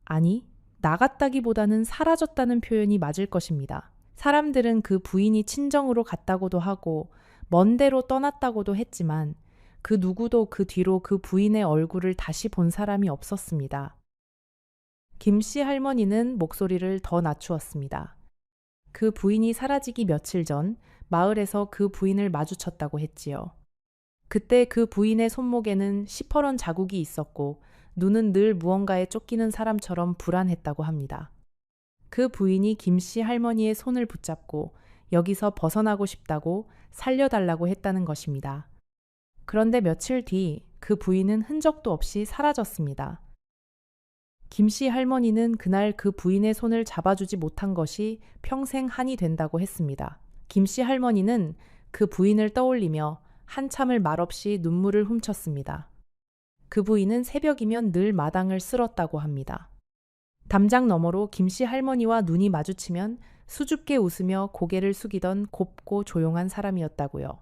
아니, 나갔다기보다는 사라졌다는 표현이 맞을 것입니다. 사람들은 그 부인이 친정으로 갔다고도 하고 먼 데로 떠났다고도 했지만 그 누구도 그 뒤로 그 부인의 얼굴을 다시 본 사람이 없었습니다. 김씨 할머니는 목소리를 더 낮추었습니다. 그 부인이 사라지기 며칠 전 마을에서 그 부인을 마주쳤다고 했지요. 그때 그 부인의 손목에는 시퍼런 자국이 있었고 눈은 늘 무언가에 쫓기는 사람처럼 불안했다고 합니다. 그 부인이 김씨 할머니의 손을 붙잡고 여기서 벗어나고 싶다고 살려달라고 했다는 것입니다. 그런데 며칠 뒤 그 부인은 흔적도 없이 사라졌습니다. 김씨 할머니는 그날 그 부인의 손을 잡아주지 못한 것이 평생 한이 된다고 했습니다. 김씨 할머니는 그 부인을 떠올리며 한참을 말없이 눈물을 훔쳤습니다. 그 부인은 새벽이면 늘 마당을 쓸었다고 합니다. 담장 너머로 김씨 할머니와 눈이 마주치면 수줍게 웃으며 고개를 숙이던 곱고 조용한 사람이었다고요.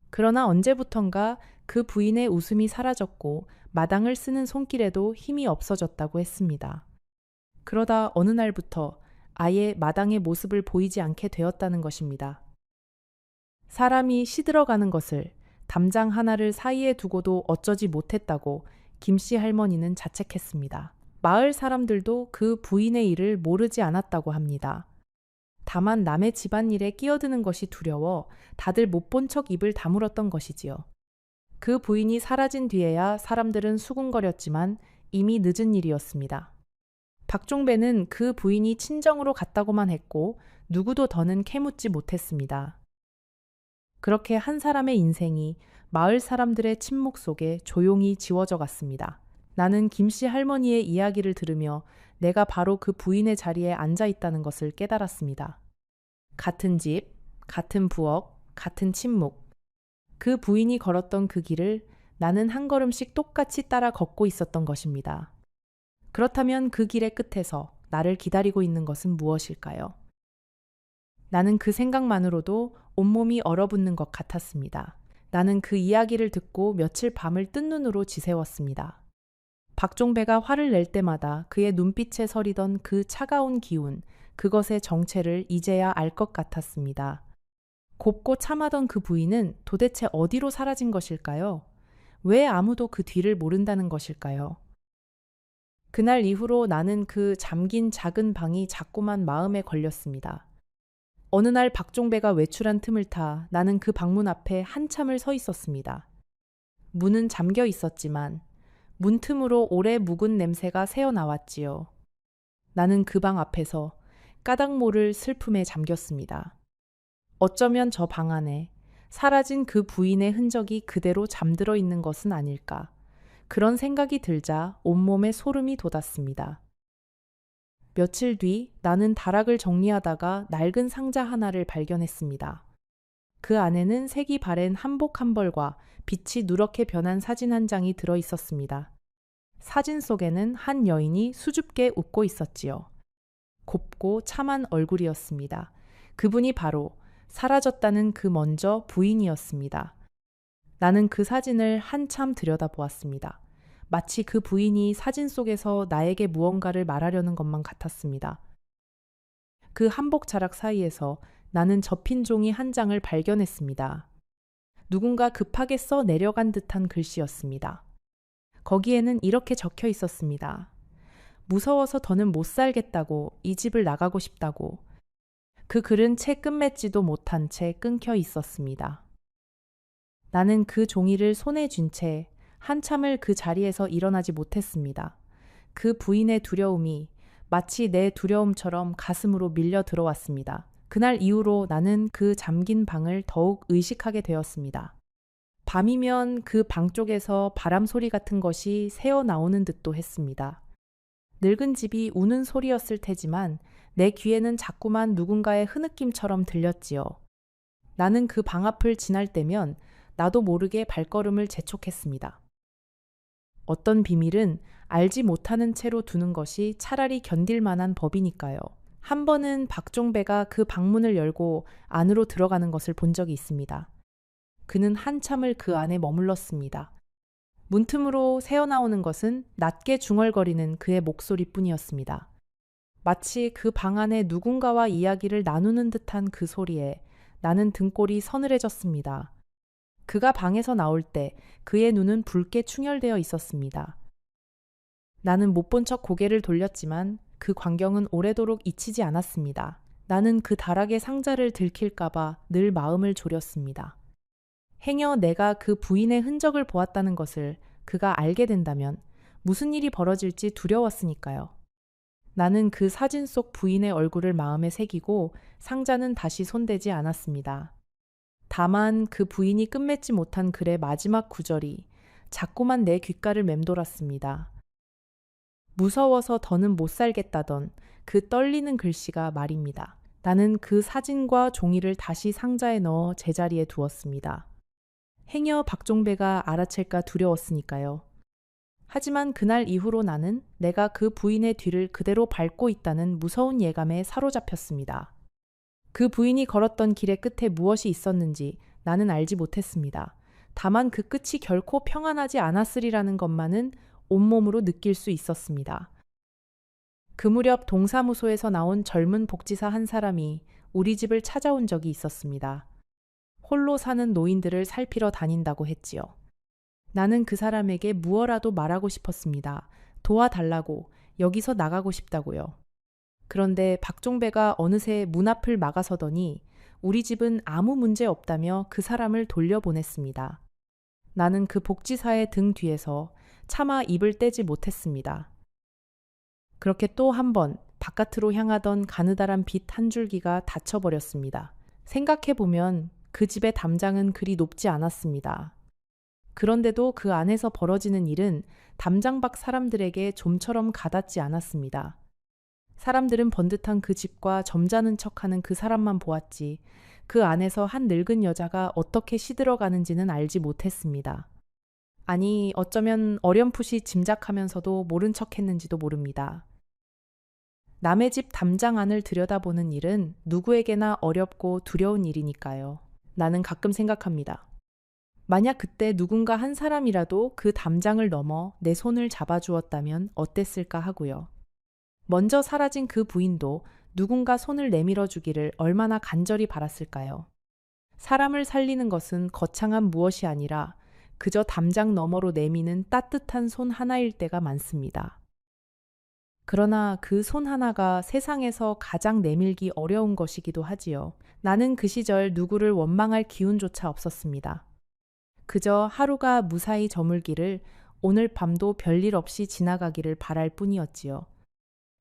그러나 언제부턴가 그 부인의 웃음이 사라졌고 마당을 쓰는 손길에도 힘이 없어졌다고 했습니다. 그러다 어느 날부터 아예 마당의 모습을 보이지 않게 되었다는 것입니다. 사람이 시들어가는 것을 담장 하나를 사이에 두고도 어쩌지 못했다고 김씨 할머니는 자책했습니다. 마을 사람들도 그 부인의 일을 모르지 않았다고 합니다. 다만 남의 집안일에 끼어드는 것이 두려워 다들 못 본 척 입을 다물었던 것이지요. 그 부인이 사라진 뒤에야 사람들은 수군거렸지만 이미 늦은 일이었습니다. 박종배는 그 부인이 친정으로 갔다고만 했고 누구도 더는 캐묻지 못했습니다. 그렇게 한 사람의 인생이 마을 사람들의 침묵 속에 조용히 지워져 갔습니다. 나는 김씨 할머니의 이야기를 들으며 내가 바로 그 부인의 자리에 앉아 있다는 것을 깨달았습니다. 같은 집, 같은 부엌, 같은 침묵. 그 부인이 걸었던 그 길을 나는 한 걸음씩 똑같이 따라 걷고 있었던 것입니다. 그렇다면 그 길의 끝에서 나를 기다리고 있는 것은 무엇일까요? 나는 그 생각만으로도 온몸이 얼어붙는 것 같았습니다. 나는 그 이야기를 듣고 며칠 밤을 뜬 눈으로 지새웠습니다. 박종배가 화를 낼 때마다 그의 눈빛에 서리던 그 차가운 기운, 그것의 정체를 이제야 알 것 같았습니다. 곱고 참하던 그 부인은 도대체 어디로 사라진 것일까요? 왜 아무도 그 뒤를 모른다는 것일까요? 그날 이후로 나는 그 잠긴 작은 방이 자꾸만 마음에 걸렸습니다. 어느 날 박종배가 외출한 틈을 타 나는 그 방문 앞에 한참을 서 있었습니다. 문은 잠겨 있었지만 문틈으로 오래 묵은 냄새가 새어나왔지요. 나는 그 방 앞에서 까닭 모를 슬픔에 잠겼습니다. 어쩌면 저 방 안에 사라진 그 부인의 흔적이 그대로 잠들어 있는 것은 아닐까. 그런 생각이 들자 온몸에 소름이 돋았습니다. 며칠 뒤 나는 다락을 정리하다가 낡은 상자 하나를 발견했습니다. 그 안에는 색이 바랜 한복 한 벌과 빛이 누렇게 변한 사진 한 장이 들어 있었습니다. 사진 속에는 한 여인이 수줍게 웃고 있었지요. 곱고 참한 얼굴이었습니다. 그분이 바로 사라졌다는 그 먼저 부인이었습니다. 나는 그 사진을 한참 들여다보았습니다. 마치 그 부인이 사진 속에서 나에게 무언가를 말하려는 것만 같았습니다. 그 한복 자락 사이에서 나는 접힌 종이 한 장을 발견했습니다. 누군가 급하게 써 내려간 듯한 글씨였습니다. 거기에는 이렇게 적혀 있었습니다. 무서워서 더는 못 살겠다고, 이 집을 나가고 싶다고. 그 글은 채 끝맺지도 못한 채 끊겨 있었습니다. 나는 그 종이를 손에 쥔 채 한참을 그 자리에서 일어나지 못했습니다. 그 부인의 두려움이 마치 내 두려움처럼 가슴으로 밀려 들어왔습니다. 그날 이후로 나는 그 잠긴 방을 더욱 의식하게 되었습니다. 밤이면 그 방 쪽에서 바람 소리 같은 것이 새어 나오는 듯도 했습니다. 늙은 집이 우는 소리였을 테지만 내 귀에는 자꾸만 누군가의 흐느낌처럼 들렸지요. 나는 그 방 앞을 지날 때면 나도 모르게 발걸음을 재촉했습니다. 어떤 비밀은 알지 못하는 채로 두는 것이 차라리 견딜 만한 법이니까요. 한 번은 박종배가 그 방문을 열고 안으로 들어가는 것을 본 적이 있습니다. 그는 한참을 그 안에 머물렀습니다. 문틈으로 새어나오는 것은 낮게 중얼거리는 그의 목소리뿐이었습니다. 마치 그 방 안에 누군가와 이야기를 나누는 듯한 그 소리에 나는 등골이 서늘해졌습니다. 그가 방에서 나올 때 그의 눈은 붉게 충혈되어 있었습니다. 나는 못 본 척 고개를 돌렸지만 그 광경은 오래도록 잊히지 않았습니다. 나는 그 다락의 상자를 들킬까봐 늘 마음을 졸였습니다. 행여 내가 그 부인의 흔적을 보았다는 것을 그가 알게 된다면 무슨 일이 벌어질지 두려웠으니까요. 나는 그 사진 속 부인의 얼굴을 마음에 새기고 상자는 다시 손대지 않았습니다. 다만 그 부인이 끝맺지 못한 글의 마지막 구절이 자꾸만 내 귓가를 맴돌았습니다. 무서워서 더는 못 살겠다던 그 떨리는 글씨가 말입니다. 나는 그 사진과 종이를 다시 상자에 넣어 제자리에 두었습니다. 행여 박종배가 알아챌까 두려웠으니까요. 하지만 그날 이후로 나는 내가 그 부인의 뒤를 그대로 밟고 있다는 무서운 예감에 사로잡혔습니다. 그 부인이 걸었던 길의 끝에 무엇이 있었는지 나는 알지 못했습니다. 다만 그 끝이 결코 평안하지 않았으리라는 것만은 온몸으로 느낄 수 있었습니다. 그 무렵 동사무소에서 나온 젊은 복지사 한 사람이 우리 집을 찾아온 적이 있었습니다. 홀로 사는 노인들을 살피러 다닌다고 했지요. 나는 그 사람에게 무어라도 말하고 싶었습니다. 도와달라고, 여기서 나가고 싶다고요. 그런데 박종배가 어느새 문 앞을 막아서더니 우리 집은 아무 문제 없다며 그 사람을 돌려보냈습니다. 나는 그 복지사의 등 뒤에서 차마 입을 떼지 못했습니다. 그렇게 또 한 번 바깥으로 향하던 가느다란 빛 한 줄기가 닫혀버렸습니다. 생각해보면 그 집의 담장은 그리 높지 않았습니다. 그런데도 그 안에서 벌어지는 일은 담장 밖 사람들에게 좀처럼 가닿지 않았습니다. 사람들은 번듯한 그 집과 점잖은 척하는 그 사람만 보았지 그 안에서 한 늙은 여자가 어떻게 시들어가는지는 알지 못했습니다. 아니, 어쩌면 어렴풋이 짐작하면서도 모른 척했는지도 모릅니다. 남의 집 담장 안을 들여다보는 일은 누구에게나 어렵고 두려운 일이니까요. 나는 가끔 생각합니다. 만약 그때 누군가 한 사람이라도 그 담장을 넘어 내 손을 잡아주었다면 어땠을까 하고요. 먼저 사라진 그 부인도 누군가 손을 내밀어 주기를 얼마나 간절히 바랐을까요? 사람을 살리는 것은 거창한 무엇이 아니라 그저 담장 너머로 내미는 따뜻한 손 하나일 때가 많습니다. 그러나 그 손 하나가 세상에서 가장 내밀기 어려운 것이기도 하지요. 나는 그 시절 누구를 원망할 기운조차 없었습니다. 그저 하루가 무사히 저물기를, 오늘 밤도 별일 없이 지나가기를 바랄 뿐이었지요.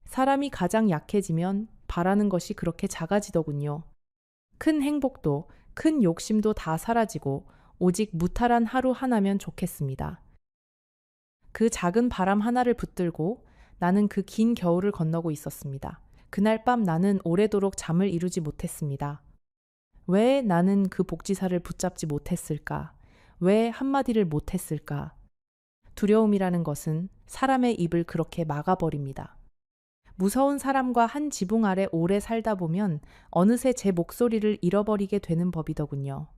사람이 가장 약해지면 바라는 것이 그렇게 작아지더군요. 큰 행복도 큰 욕심도 다 사라지고 오직 무탈한 하루 하나면 좋겠습니다. 그 작은 바람 하나를 붙들고 나는 그 긴 겨울을 건너고 있었습니다. 그날 밤 나는 오래도록 잠을 이루지 못했습니다. 왜 나는 그 복지사를 붙잡지 못했을까? 왜 한마디를 못했을까? 두려움이라는 것은 사람의 입을 그렇게 막아버립니다. 무서운 사람과 한 지붕 아래 오래 살다 보면 어느새 제 목소리를 잃어버리게 되는 법이더군요.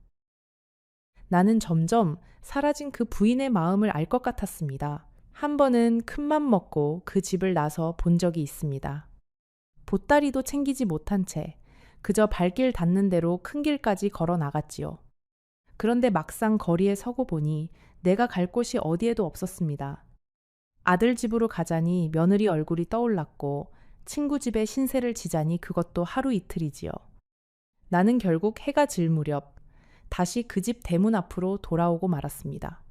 나는 점점 사라진 그 부인의 마음을 알 것 같았습니다. 한 번은 큰맘 먹고 그 집을 나서 본 적이 있습니다. 보따리도 챙기지 못한 채 그저 발길 닿는 대로 큰 길까지 걸어 나갔지요. 그런데 막상 거리에 서고 보니 내가 갈 곳이 어디에도 없었습니다. 아들 집으로 가자니 며느리 얼굴이 떠올랐고 친구 집에 신세를 지자니 그것도 하루 이틀이지요. 나는 결국 해가 질 무렵 다시 그 집 대문 앞으로 돌아오고 말았습니다.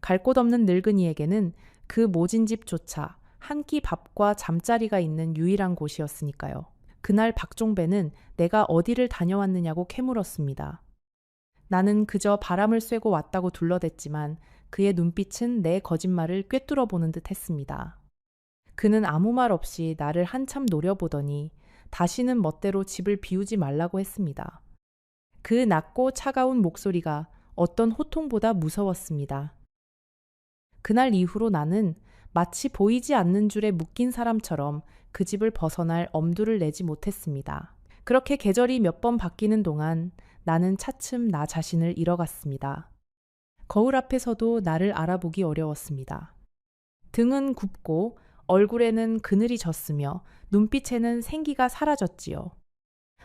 갈 곳 없는 늙은이에게는 그 모진 집조차 한 끼 밥과 잠자리가 있는 유일한 곳이었으니까요. 그날 박종배는 내가 어디를 다녀왔느냐고 캐물었습니다. 나는 그저 바람을 쐬고 왔다고 둘러댔지만 그의 눈빛은 내 거짓말을 꿰뚫어 보는 듯 했습니다. 그는 아무 말 없이 나를 한참 노려보더니 다시는 멋대로 집을 비우지 말라고 했습니다. 그 낮고 차가운 목소리가 어떤 호통보다 무서웠습니다. 그날 이후로 나는 마치 보이지 않는 줄에 묶인 사람처럼 그 집을 벗어날 엄두를 내지 못했습니다. 그렇게 계절이 몇 번 바뀌는 동안 나는 차츰 나 자신을 잃어갔습니다. 거울 앞에서도 나를 알아보기 어려웠습니다. 등은 굽고 얼굴에는 그늘이 졌으며 눈빛에는 생기가 사라졌지요.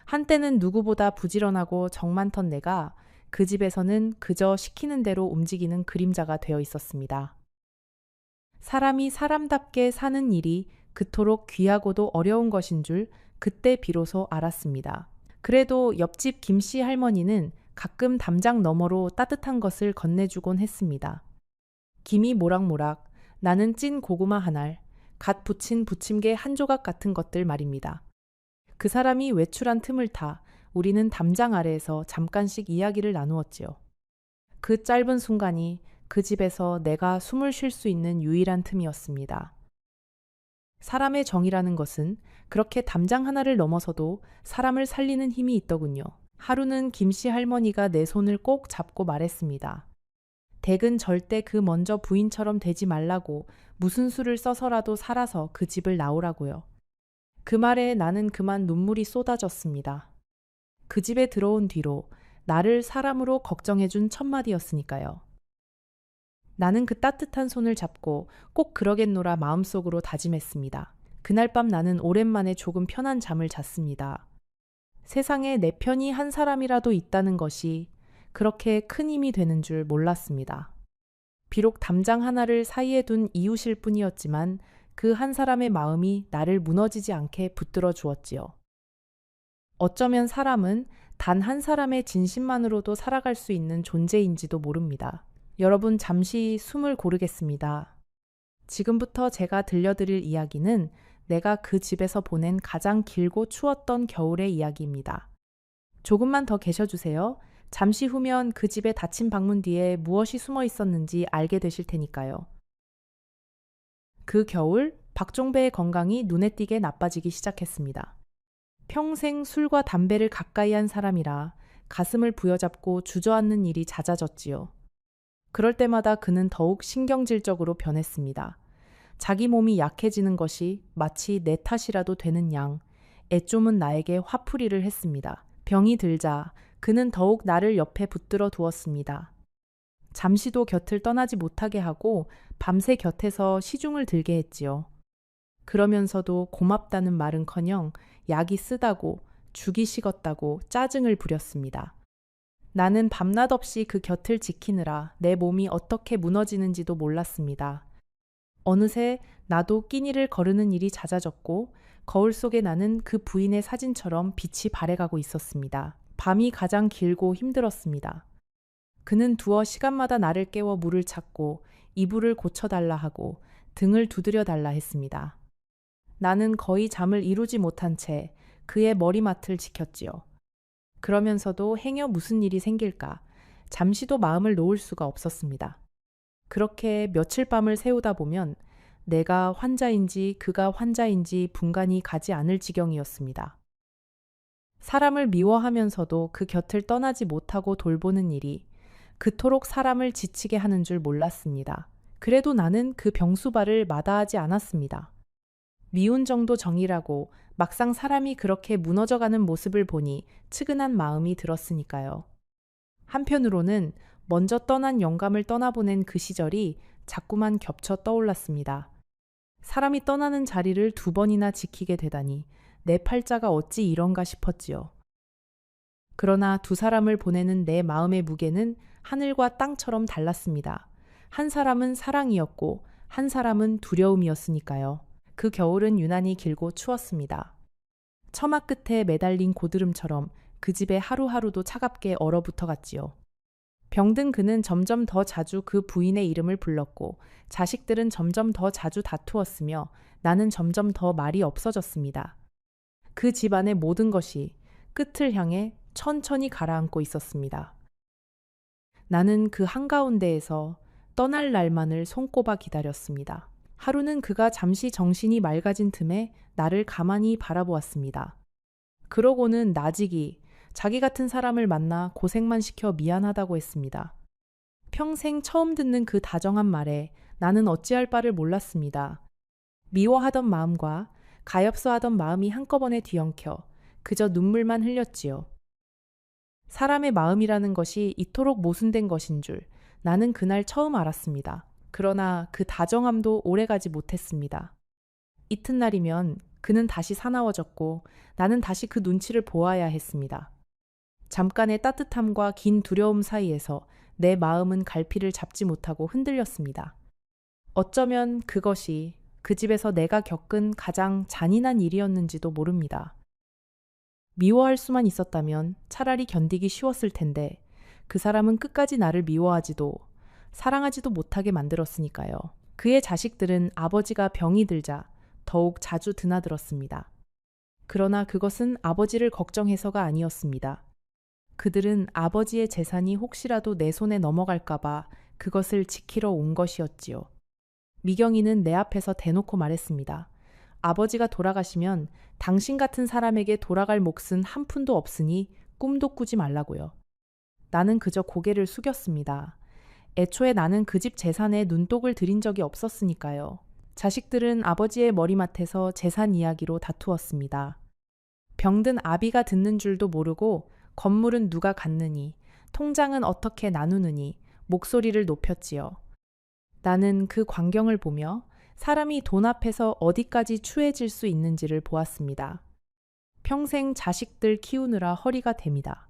한때는 누구보다 부지런하고 정 많던 내가 그 집에서는 그저 시키는 대로 움직이는 그림자가 되어 있었습니다. 사람이 사람답게 사는 일이 그토록 귀하고도 어려운 것인 줄 그때 비로소 알았습니다. 그래도 옆집 김씨 할머니는 가끔 담장 너머로 따뜻한 것을 건네주곤 했습니다. 김이 모락모락, 나는 찐 고구마 한 알, 갓 부친 부침개 한 조각 같은 것들 말입니다. 그 사람이 외출한 틈을 타 우리는 담장 아래에서 잠깐씩 이야기를 나누었지요. 그 짧은 순간이 그 집에서 내가 숨을 쉴 수 있는 유일한 틈이었습니다. 사람의 정이라는 것은 그렇게 담장 하나를 넘어서도 사람을 살리는 힘이 있더군요. 하루는 김씨 할머니가 내 손을 꼭 잡고 말했습니다. 댁은 절대 그 먼저 부인처럼 되지 말라고 무슨 수를 써서라도 살아서 그 집을 나오라고요. 그 말에 나는 그만 눈물이 쏟아졌습니다. 그 집에 들어온 뒤로 나를 사람으로 걱정해준 첫마디였으니까요. 나는 그 따뜻한 손을 잡고 꼭 그러겠노라 마음속으로 다짐했습니다. 그날 밤 나는 오랜만에 조금 편한 잠을 잤습니다. 세상에 내 편이 한 사람이라도 있다는 것이 그렇게 큰 힘이 되는 줄 몰랐습니다. 비록 담장 하나를 사이에 둔 이웃일 뿐이었지만 그 한 사람의 마음이 나를 무너지지 않게 붙들어 주었지요. 어쩌면 사람은 단 한 사람의 진심만으로도 살아갈 수 있는 존재인지도 모릅니다. 여러분 잠시 숨을 고르겠습니다. 지금부터 제가 들려드릴 이야기는 내가 그 집에서 보낸 가장 길고 추웠던 겨울의 이야기입니다. 조금만 더 계셔주세요. 잠시 후면 그 집의 닫힌 방문 뒤에 무엇이 숨어 있었는지 알게 되실 테니까요. 그 겨울 박종배의 건강이 눈에 띄게 나빠지기 시작했습니다. 평생 술과 담배를 가까이 한 사람이라 가슴을 부여잡고 주저앉는 일이 잦아졌지요. 그럴 때마다 그는 더욱 신경질적으로 변했습니다. 자기 몸이 약해지는 것이 마치 내 탓이라도 되는 양 애좀은 나에게 화풀이를 했습니다. 병이 들자 그는 더욱 나를 옆에 붙들어 두었습니다. 잠시도 곁을 떠나지 못하게 하고 밤새 곁에서 시중을 들게 했지요. 그러면서도 고맙다는 말은커녕 약이 쓰다고 죽이 식었다고 짜증을 부렸습니다. 나는 밤낮 없이 그 곁을 지키느라 내 몸이 어떻게 무너지는지도 몰랐습니다. 어느새 나도 끼니를 거르는 일이 잦아졌고 거울 속에 나는 그 부인의 사진처럼 빛이 발해가고 있었습니다. 밤이 가장 길고 힘들었습니다. 그는 두어 시간마다 나를 깨워 물을 찾고 이불을 고쳐달라 하고 등을 두드려달라 했습니다. 나는 거의 잠을 이루지 못한 채 그의 머리맡을 지켰지요. 그러면서도 행여 무슨 일이 생길까 잠시도 마음을 놓을 수가 없었습니다. 그렇게 며칠 밤을 새우다 보면 내가 환자인지 그가 환자인지 분간이 가지 않을 지경이었습니다. 사람을 미워하면서도 그 곁을 떠나지 못하고 돌보는 일이 그토록 사람을 지치게 하는 줄 몰랐습니다. 그래도 나는 그 병수발을 마다하지 않았습니다. 미운 정도 정이라고 막상 사람이 그렇게 무너져가는 모습을 보니 측은한 마음이 들었으니까요. 한편으로는 먼저 떠난 영감을 떠나보낸 그 시절이 자꾸만 겹쳐 떠올랐습니다. 사람이 떠나는 자리를 2번이나 지키게 되다니 내 팔자가 어찌 이런가 싶었지요. 그러나 2사람을 보내는 내 마음의 무게는 하늘과 땅처럼 달랐습니다. 한 사람은 사랑이었고 한 사람은 두려움이었으니까요. 그 겨울은 유난히 길고 추웠습니다. 처마 끝에 매달린 고드름처럼 그 집에 하루하루도 차갑게 얼어붙어 갔지요. 병든 그는 점점 더 자주 그 부인의 이름을 불렀고 자식들은 점점 더 자주 다투었으며 나는 점점 더 말이 없어졌습니다. 그 집안의 모든 것이 끝을 향해 천천히 가라앉고 있었습니다. 나는 그 한가운데에서 떠날 날만을 손꼽아 기다렸습니다. 하루는 그가 잠시 정신이 맑아진 틈에 나를 가만히 바라보았습니다. 그러고는 나직이 자기 같은 사람을 만나 고생만 시켜 미안하다고 했습니다. 평생 처음 듣는 그 다정한 말에 나는 어찌할 바를 몰랐습니다. 미워하던 마음과 가엾어하던 마음이 한꺼번에 뒤엉켜 그저 눈물만 흘렸지요. 사람의 마음이라는 것이 이토록 모순된 것인 줄 나는 그날 처음 알았습니다. 그러나 그 다정함도 오래가지 못했습니다. 이튿날이면 그는 다시 사나워졌고 나는 다시 그 눈치를 보아야 했습니다. 잠깐의 따뜻함과 긴 두려움 사이에서 내 마음은 갈피를 잡지 못하고 흔들렸습니다. 어쩌면 그것이 그 집에서 내가 겪은 가장 잔인한 일이었는지도 모릅니다. 미워할 수만 있었다면 차라리 견디기 쉬웠을 텐데 그 사람은 끝까지 나를 미워하지도 사랑하지도 못하게 만들었으니까요. 그의 자식들은 아버지가 병이 들자 더욱 자주 드나들었습니다. 그러나 그것은 아버지를 걱정해서가 아니었습니다. 그들은 아버지의 재산이 혹시라도 내 손에 넘어갈까봐 그것을 지키러 온 것이었지요. 미경이는 내 앞에서 대놓고 말했습니다. 아버지가 돌아가시면 당신 같은 사람에게 돌아갈 몫은 한 푼도 없으니 꿈도 꾸지 말라고요. 나는 그저 고개를 숙였습니다. 애초에 나는 그 집 재산에 눈독을 들인 적이 없었으니까요. 자식들은 아버지의 머리맡에서 재산 이야기로 다투었습니다. 병든 아비가 듣는 줄도 모르고 건물은 누가 갖느니, 통장은 어떻게 나누느니 목소리를 높였지요. 나는 그 광경을 보며 사람이 돈 앞에서 어디까지 추해질 수 있는지를 보았습니다. 평생 자식들 키우느라 허리가 댑니다.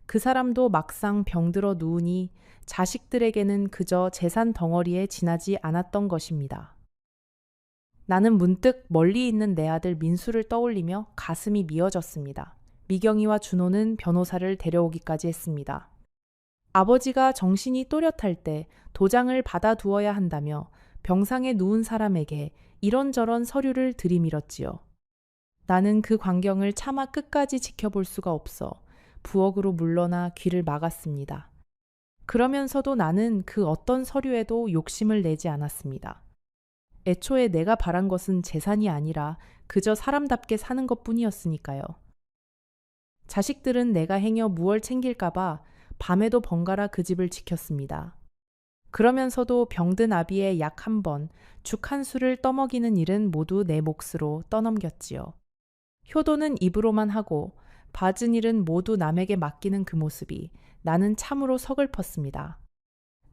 그 사람도 막상 병들어 누우니 자식들에게는 그저 재산 덩어리에 지나지 않았던 것입니다. 나는 문득 멀리 있는 내 아들 민수를 떠올리며 가슴이 미어졌습니다. 미경이와 준호는 변호사를 데려오기까지 했습니다. 아버지가 정신이 또렷할 때 도장을 받아두어야 한다며 병상에 누운 사람에게 이런저런 서류를 들이밀었지요. 나는 그 광경을 차마 끝까지 지켜볼 수가 없어 부엌으로 물러나 귀를 막았습니다. 그러면서도 나는 그 어떤 서류에도 욕심을 내지 않았습니다. 애초에 내가 바란 것은 재산이 아니라 그저 사람답게 사는 것뿐이었으니까요. 자식들은 내가 행여 무얼 챙길까봐 밤에도 번갈아 그 집을 지켰습니다. 그러면서도 병든 아비의 약 1번, 죽 1수를 떠먹이는 일은 모두 내 몫으로 떠넘겼지요. 효도는 입으로만 하고 받은 일은 모두 남에게 맡기는 그 모습이 나는 참으로 서글펐습니다.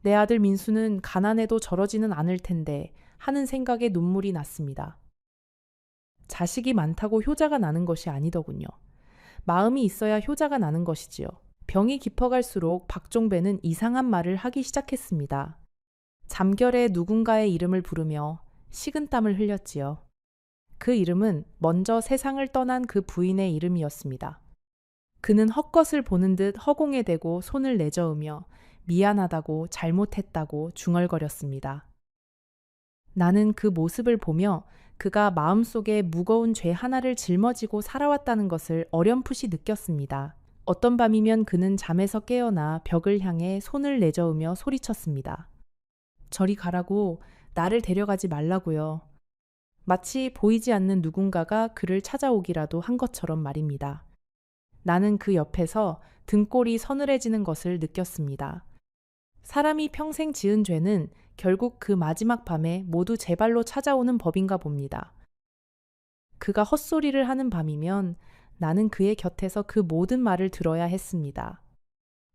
내 아들 민수는 가난해도 저러지는 않을 텐데 하는 생각에 눈물이 났습니다. 자식이 많다고 효자가 나는 것이 아니더군요. 마음이 있어야 효자가 나는 것이지요. 병이 깊어갈수록 박종배는 이상한 말을 하기 시작했습니다. 잠결에 누군가의 이름을 부르며 식은땀을 흘렸지요. 그 이름은 먼저 세상을 떠난 그 부인의 이름이었습니다. 그는 헛것을 보는 듯 허공에 대고 손을 내저으며 미안하다고 잘못했다고 중얼거렸습니다. 나는 그 모습을 보며 그가 마음속에 무거운 죄 하나를 짊어지고 살아왔다는 것을 어렴풋이 느꼈습니다. 어떤 밤이면 그는 잠에서 깨어나 벽을 향해 손을 내저으며 소리쳤습니다. 저리 가라고, 나를 데려가지 말라고요. 마치 보이지 않는 누군가가 그를 찾아오기라도 한 것처럼 말입니다. 나는 그 옆에서 등골이 서늘해지는 것을 느꼈습니다. 사람이 평생 지은 죄는 결국 그 마지막 밤에 모두 제 발로 찾아오는 법인가 봅니다. 그가 헛소리를 하는 밤이면 나는 그의 곁에서 그 모든 말을 들어야 했습니다.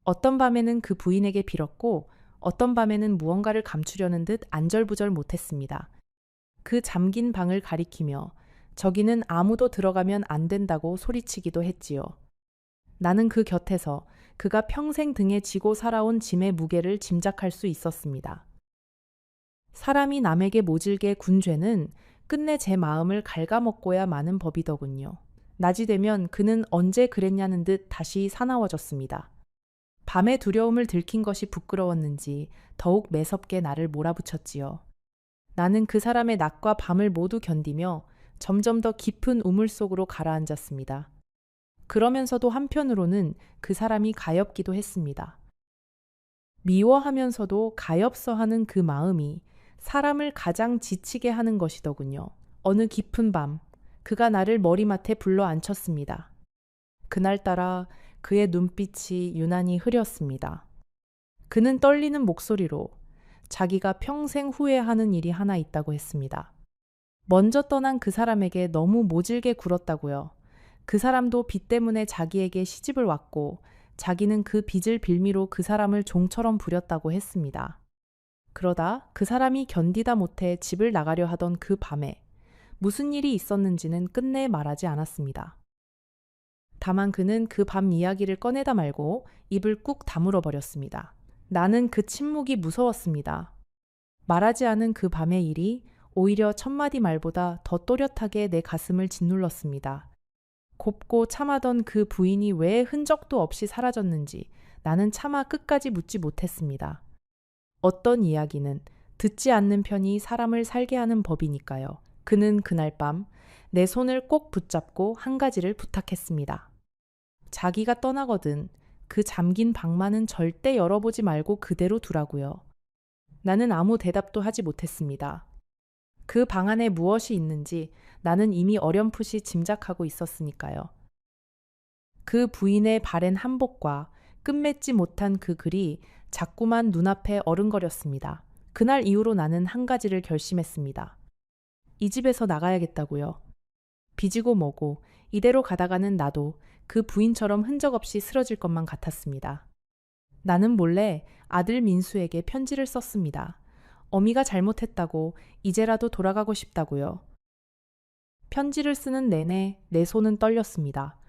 어떤 밤에는 그 부인에게 빌었고 어떤 밤에는 무언가를 감추려는 듯 안절부절 못했습니다. 그 잠긴 방을 가리키며 저기는 아무도 들어가면 안 된다고 소리치기도 했지요. 나는 그 곁에서 그가 평생 등에 지고 살아온 짐의 무게를 짐작할 수 있었습니다. 사람이 남에게 모질게 군 죄는 끝내 제 마음을 갉아먹고야 마는 법이더군요. 낮이 되면 그는 언제 그랬냐는 듯 다시 사나워졌습니다. 밤의 두려움을 들킨 것이 부끄러웠는지 더욱 매섭게 나를 몰아붙였지요. 나는 그 사람의 낮과 밤을 모두 견디며 점점 더 깊은 우물 속으로 가라앉았습니다. 그러면서도 한편으로는 그 사람이 가엾기도 했습니다. 미워하면서도 가엾어하는 그 마음이 사람을 가장 지치게 하는 것이더군요. 어느 깊은 밤, 그가 나를 머리맡에 불러 앉혔습니다. 그날따라 그의 눈빛이 유난히 흐렸습니다. 그는 떨리는 목소리로 자기가 평생 후회하는 일이 하나 있다고 했습니다. 먼저 떠난 그 사람에게 너무 모질게 굴었다고요. 그 사람도 빚 때문에 자기에게 시집을 왔고 자기는 그 빚을 빌미로 그 사람을 종처럼 부렸다고 했습니다. 그러다 그 사람이 견디다 못해 집을 나가려 하던 그 밤에 무슨 일이 있었는지는 끝내 말하지 않았습니다. 다만 그는 그 밤 이야기를 꺼내다 말고 입을 꾹 다물어 버렸습니다. 나는 그 침묵이 무서웠습니다. 말하지 않은 그 밤의 일이 오히려 첫마디 말보다 더 또렷하게 내 가슴을 짓눌렀습니다. 곱고 참하던 그 부인이 왜 흔적도 없이 사라졌는지 나는 차마 끝까지 묻지 못했습니다. 어떤 이야기는 듣지 않는 편이 사람을 살게 하는 법이니까요. 그는 그날 밤 내 손을 꼭 붙잡고 한 가지를 부탁했습니다. 자기가 떠나거든 그 잠긴 방만은 절대 열어보지 말고 그대로 두라고요. 나는 아무 대답도 하지 못했습니다. 그 방 안에 무엇이 있는지 나는 이미 어렴풋이 짐작하고 있었으니까요. 그 부인의 바랜 한복과 끝맺지 못한 그 글이 자꾸만 눈앞에 어른거렸습니다. 그날 이후로 나는 한 가지를 결심했습니다. 이 집에서 나가야겠다고요. 빚이고 뭐고 이대로 가다가는 나도 그 부인처럼 흔적 없이 쓰러질 것만 같았습니다. 나는 몰래 아들 민수에게 편지를 썼습니다. 어미가 잘못했다고 이제라도 돌아가고 싶다고요. 편지를 쓰는 내내 내 손은 떨렸습니다.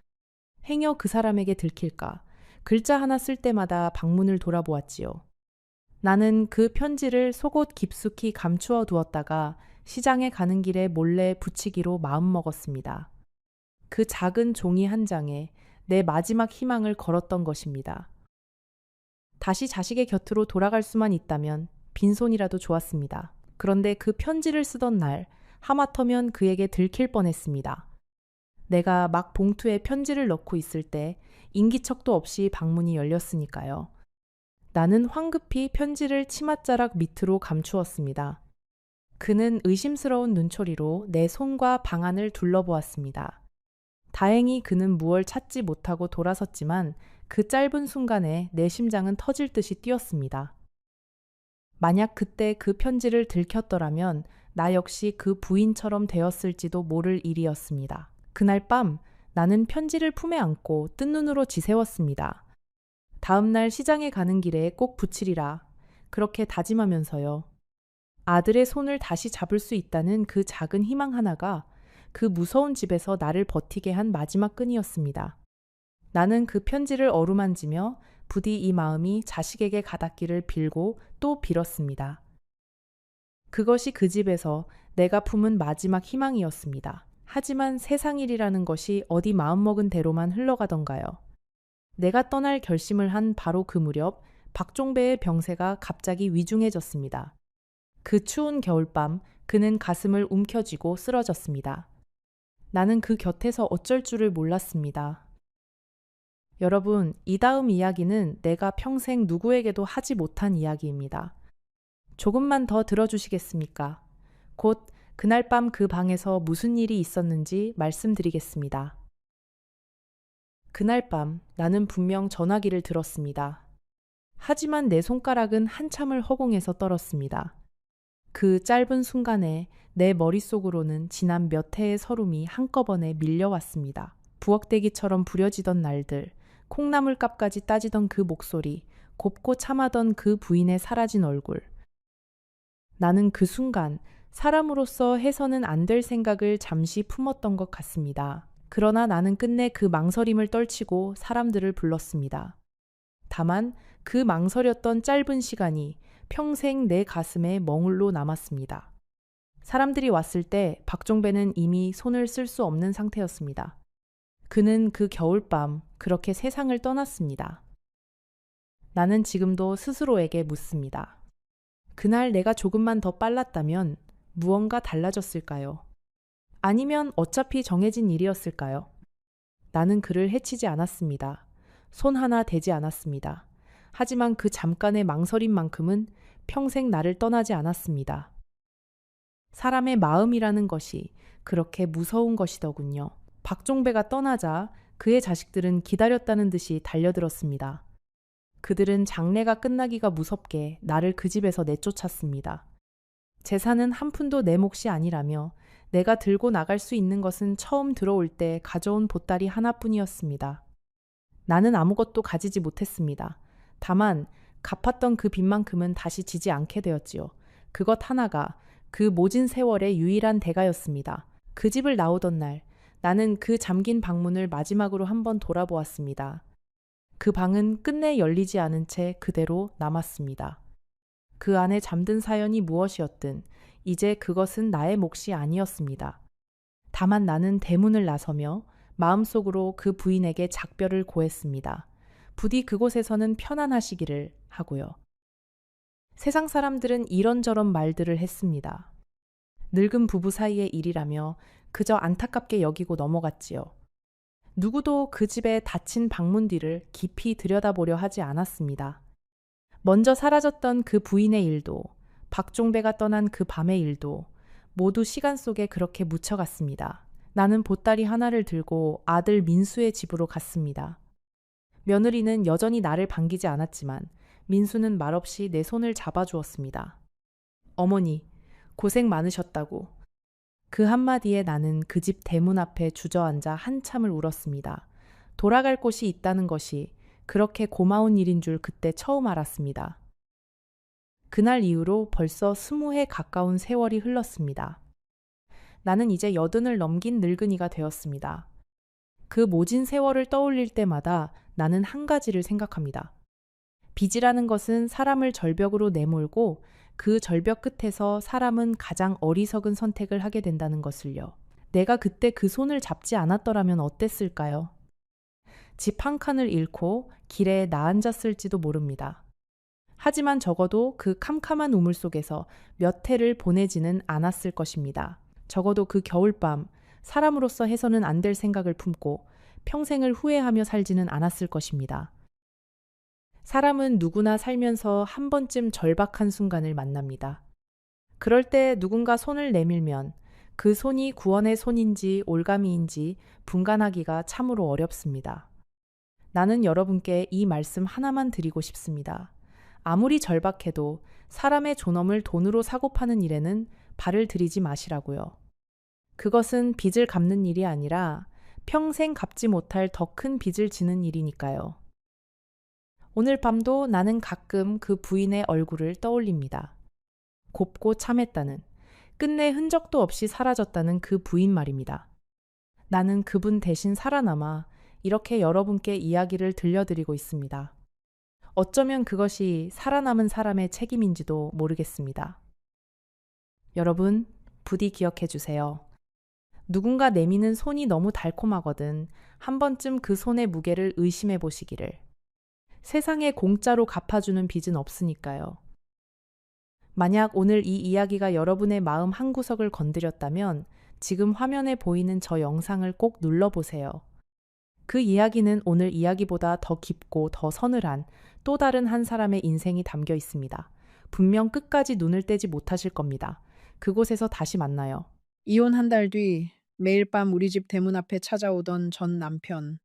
행여 그 사람에게 들킬까 글자 하나 쓸 때마다 방문을 돌아보았지요. 나는 그 편지를 속옷 깊숙이 감추어 두었다가 시장에 가는 길에 몰래 붙이기로 마음먹었습니다. 그 작은 종이 한 장에 내 마지막 희망을 걸었던 것입니다. 다시 자식의 곁으로 돌아갈 수만 있다면 빈손이라도 좋았습니다. 그런데 그 편지를 쓰던 날 하마터면 그에게 들킬 뻔했습니다. 내가 막 봉투에 편지를 넣고 있을 때 인기척도 없이 방문이 열렸으니까요. 나는 황급히 편지를 치맛자락 밑으로 감추었습니다. 그는 의심스러운 눈초리로 내 손과 방 안을 둘러보았습니다. 다행히 그는 무얼 찾지 못하고 돌아섰지만 그 짧은 순간에 내 심장은 터질 듯이 뛰었습니다. 만약 그때 그 편지를 들켰더라면 나 역시 그 부인처럼 되었을지도 모를 일이었습니다. 그날 밤 나는 편지를 품에 안고 뜬 눈으로 지새웠습니다. 다음 날 시장에 가는 길에 꼭 붙이리라. 그렇게 다짐하면서요. 아들의 손을 다시 잡을 수 있다는 그 작은 희망 하나가 그 무서운 집에서 나를 버티게 한 마지막 끈이었습니다. 나는 그 편지를 어루만지며 부디 이 마음이 자식에게 가닿기를 빌고 또 빌었습니다. 그것이 그 집에서 내가 품은 마지막 희망이었습니다. 하지만 세상 일이라는 것이 어디 마음먹은 대로만 흘러가던가요. 내가 떠날 결심을 한 바로 그 무렵 박종배의 병세가 갑자기 위중해졌습니다. 그 추운 겨울밤 그는 가슴을 움켜쥐고 쓰러졌습니다. 나는 그 곁에서 어쩔 줄을 몰랐습니다. 여러분, 이 다음 이야기는 내가 평생 누구에게도 하지 못한 이야기입니다. 조금만 더 들어주시겠습니까? 곧 그날 밤 그 방에서 무슨 일이 있었는지 말씀드리겠습니다. 그날 밤 나는 분명 전화기를 들었습니다. 하지만 내 손가락은 한참을 허공에서 떨었습니다. 그 짧은 순간에 내 머릿속으로는 지난 몇 해의 서름이 한꺼번에 밀려왔습니다. 부엌대기처럼 부려지던 날들, 콩나물값까지 따지던 그 목소리, 곱고 참하던 그 부인의 사라진 얼굴. 나는 그 순간 사람으로서 해서는 안 될 생각을 잠시 품었던 것 같습니다. 그러나 나는 끝내 그 망설임을 떨치고 사람들을 불렀습니다. 다만 그 망설였던 짧은 시간이 평생 내 가슴에 멍울로 남았습니다. 사람들이 왔을 때 박종배는 이미 손을 쓸 수 없는 상태였습니다. 그는 그 겨울밤 그렇게 세상을 떠났습니다. 나는 지금도 스스로에게 묻습니다. 그날 내가 조금만 더 빨랐다면 무언가 달라졌을까요? 아니면 어차피 정해진 일이었을까요? 나는 그를 해치지 않았습니다. 손 하나 대지 않았습니다. 하지만 그 잠깐의 망설임만큼은 평생 나를 떠나지 않았습니다. 사람의 마음이라는 것이 그렇게 무서운 것이더군요. 박종배가 떠나자 그의 자식들은 기다렸다는 듯이 달려들었습니다. 그들은 장례가 끝나기가 무섭게 나를 그 집에서 내쫓았습니다. 재산은 한 푼도 내 몫이 아니라며 내가 들고 나갈 수 있는 것은 처음 들어올 때 가져온 보따리 하나뿐이었습니다. 나는 아무것도 가지지 못했습니다. 다만 갚았던 그 빚만큼은 다시 지지 않게 되었지요. 그것 하나가 그 모진 세월의 유일한 대가였습니다. 그 집을 나오던 날 나는 그 잠긴 방문을 마지막으로 한번 돌아보았습니다. 그 방은 끝내 열리지 않은 채 그대로 남았습니다. 그 안에 잠든 사연이 무엇이었든 이제 그것은 나의 몫이 아니었습니다. 다만 나는 대문을 나서며 마음속으로 그 부인에게 작별을 고했습니다. 부디 그곳에서는 편안하시기를 하고요. 세상 사람들은 이런저런 말들을 했습니다. 늙은 부부 사이의 일이라며 그저 안타깝게 여기고 넘어갔지요. 누구도 그 집의 닫힌 방문 뒤를 깊이 들여다보려 하지 않았습니다. 먼저 사라졌던 그 부인의 일도, 박종배가 떠난 그 밤의 일도 모두 시간 속에 그렇게 묻혀갔습니다. 나는 보따리 하나를 들고 아들 민수의 집으로 갔습니다. 며느리는 여전히 나를 반기지 않았지만 민수는 말없이 내 손을 잡아주었습니다. 어머니, 고생 많으셨다고. 그 한마디에 나는 그 집 대문 앞에 주저앉아 한참을 울었습니다. 돌아갈 곳이 있다는 것이 그렇게 고마운 일인 줄 그때 처음 알았습니다. 그날 이후로 벌써 20해 가까운 세월이 흘렀습니다. 나는 이제 80을 넘긴 늙은이가 되었습니다. 그 모진 세월을 떠올릴 때마다 나는 한 가지를 생각합니다. 빚이라는 것은 사람을 절벽으로 내몰고 그 절벽 끝에서 사람은 가장 어리석은 선택을 하게 된다는 것을요. 내가 그때 그 손을 잡지 않았더라면 어땠을까요? 집 한 칸을 잃고 길에 나앉았을지도 모릅니다. 하지만 적어도 그 캄캄한 우물 속에서 몇 해를 보내지는 않았을 것입니다. 적어도 그 겨울밤 사람으로서 해서는 안 될 생각을 품고 평생을 후회하며 살지는 않았을 것입니다. 사람은 누구나 살면서 한 번쯤 절박한 순간을 만납니다. 그럴 때 누군가 손을 내밀면 그 손이 구원의 손인지 올가미인지 분간하기가 참으로 어렵습니다. 나는 여러분께 이 말씀 하나만 드리고 싶습니다. 아무리 절박해도 사람의 존엄을 돈으로 사고 파는 일에는 발을 들이지 마시라고요. 그것은 빚을 갚는 일이 아니라 평생 갚지 못할 더 큰 빚을 지는 일이니까요. 오늘 밤도 나는 가끔 그 부인의 얼굴을 떠올립니다. 곱고 참했다는, 끝내 흔적도 없이 사라졌다는 그 부인 말입니다. 나는 그분 대신 살아남아 이렇게 여러분께 이야기를 들려드리고 있습니다. 어쩌면 그것이 살아남은 사람의 책임인지도 모르겠습니다. 여러분, 부디 기억해 주세요. 누군가 내미는 손이 너무 달콤하거든 한 번쯤 그 손의 무게를 의심해 보시기를. 세상에 공짜로 갚아주는 빚은 없으니까요. 만약 오늘 이 이야기가 여러분의 마음 한구석을 건드렸다면 지금 화면에 보이는 저 영상을 꼭 눌러보세요. 그 이야기는 오늘 이야기보다 더 깊고 더 서늘한 또 다른 한 사람의 인생이 담겨 있습니다. 분명 끝까지 눈을 떼지 못하실 겁니다. 그곳에서 다시 만나요. 이혼 한 달 뒤 매일 밤 우리 집 대문 앞에 찾아오던 전 남편.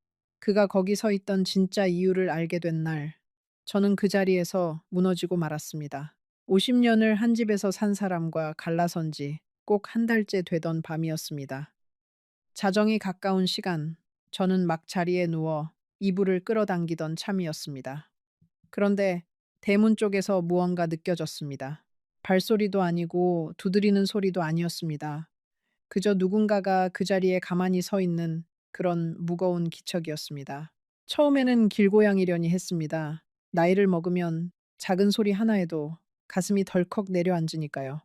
그가 거기 서 있던 진짜 이유를 알게 된 날, 저는 그 자리에서 무너지고 말았습니다. 50년을 한 집에서 산 사람과 갈라선 지 꼭 한 달째 되던 밤이었습니다. 자정이 가까운 시간, 저는 막 자리에 누워 이불을 끌어당기던 참이었습니다. 그런데 대문 쪽에서 무언가 느껴졌습니다. 발소리도 아니고 두드리는 소리도 아니었습니다. 그저 누군가가 그 자리에 가만히 서 있는 그런 무거운 기척이었습니다. 처음에는 길고양이려니 했습니다. 나이를 먹으면 작은 소리 하나에도 가슴이 덜컥 내려앉으니까요.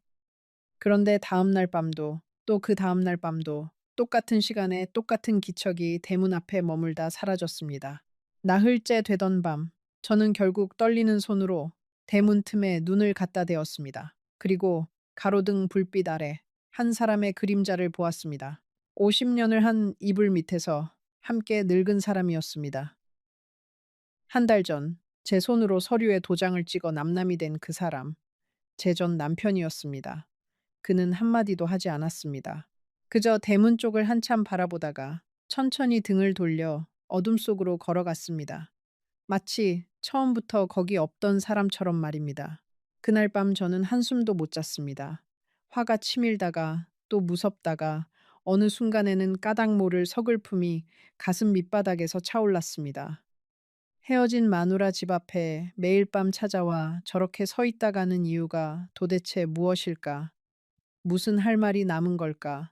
그런데 다음 날 밤도 또 그 다음 날 밤도 똑같은 시간에 똑같은 기척이 대문 앞에 머물다 사라졌습니다. 나흘째 되던 밤, 저는 결국 떨리는 손으로 대문 틈에 눈을 갖다 대었습니다. 그리고 가로등 불빛 아래 한 사람의 그림자를 보았습니다. 50년을 한 이불 밑에서 함께 늙은 사람이었습니다. 한 달 전, 제 손으로 서류에 도장을 찍어 남남이 된 그 사람, 제 전 남편이었습니다. 그는 한마디도 하지 않았습니다. 그저 대문 쪽을 한참 바라보다가 천천히 등을 돌려 어둠 속으로 걸어갔습니다. 마치 처음부터 거기 없던 사람처럼 말입니다. 그날 밤 저는 한숨도 못 잤습니다. 화가 치밀다가 또 무섭다가 어느 순간에는 까닭 모를 서글픔이 가슴 밑바닥에서 차올랐습니다. 헤어진 마누라 집 앞에 매일 밤 찾아와 저렇게 서 있다가는 이유가 도대체 무엇일까? 무슨 할 말이 남은 걸까?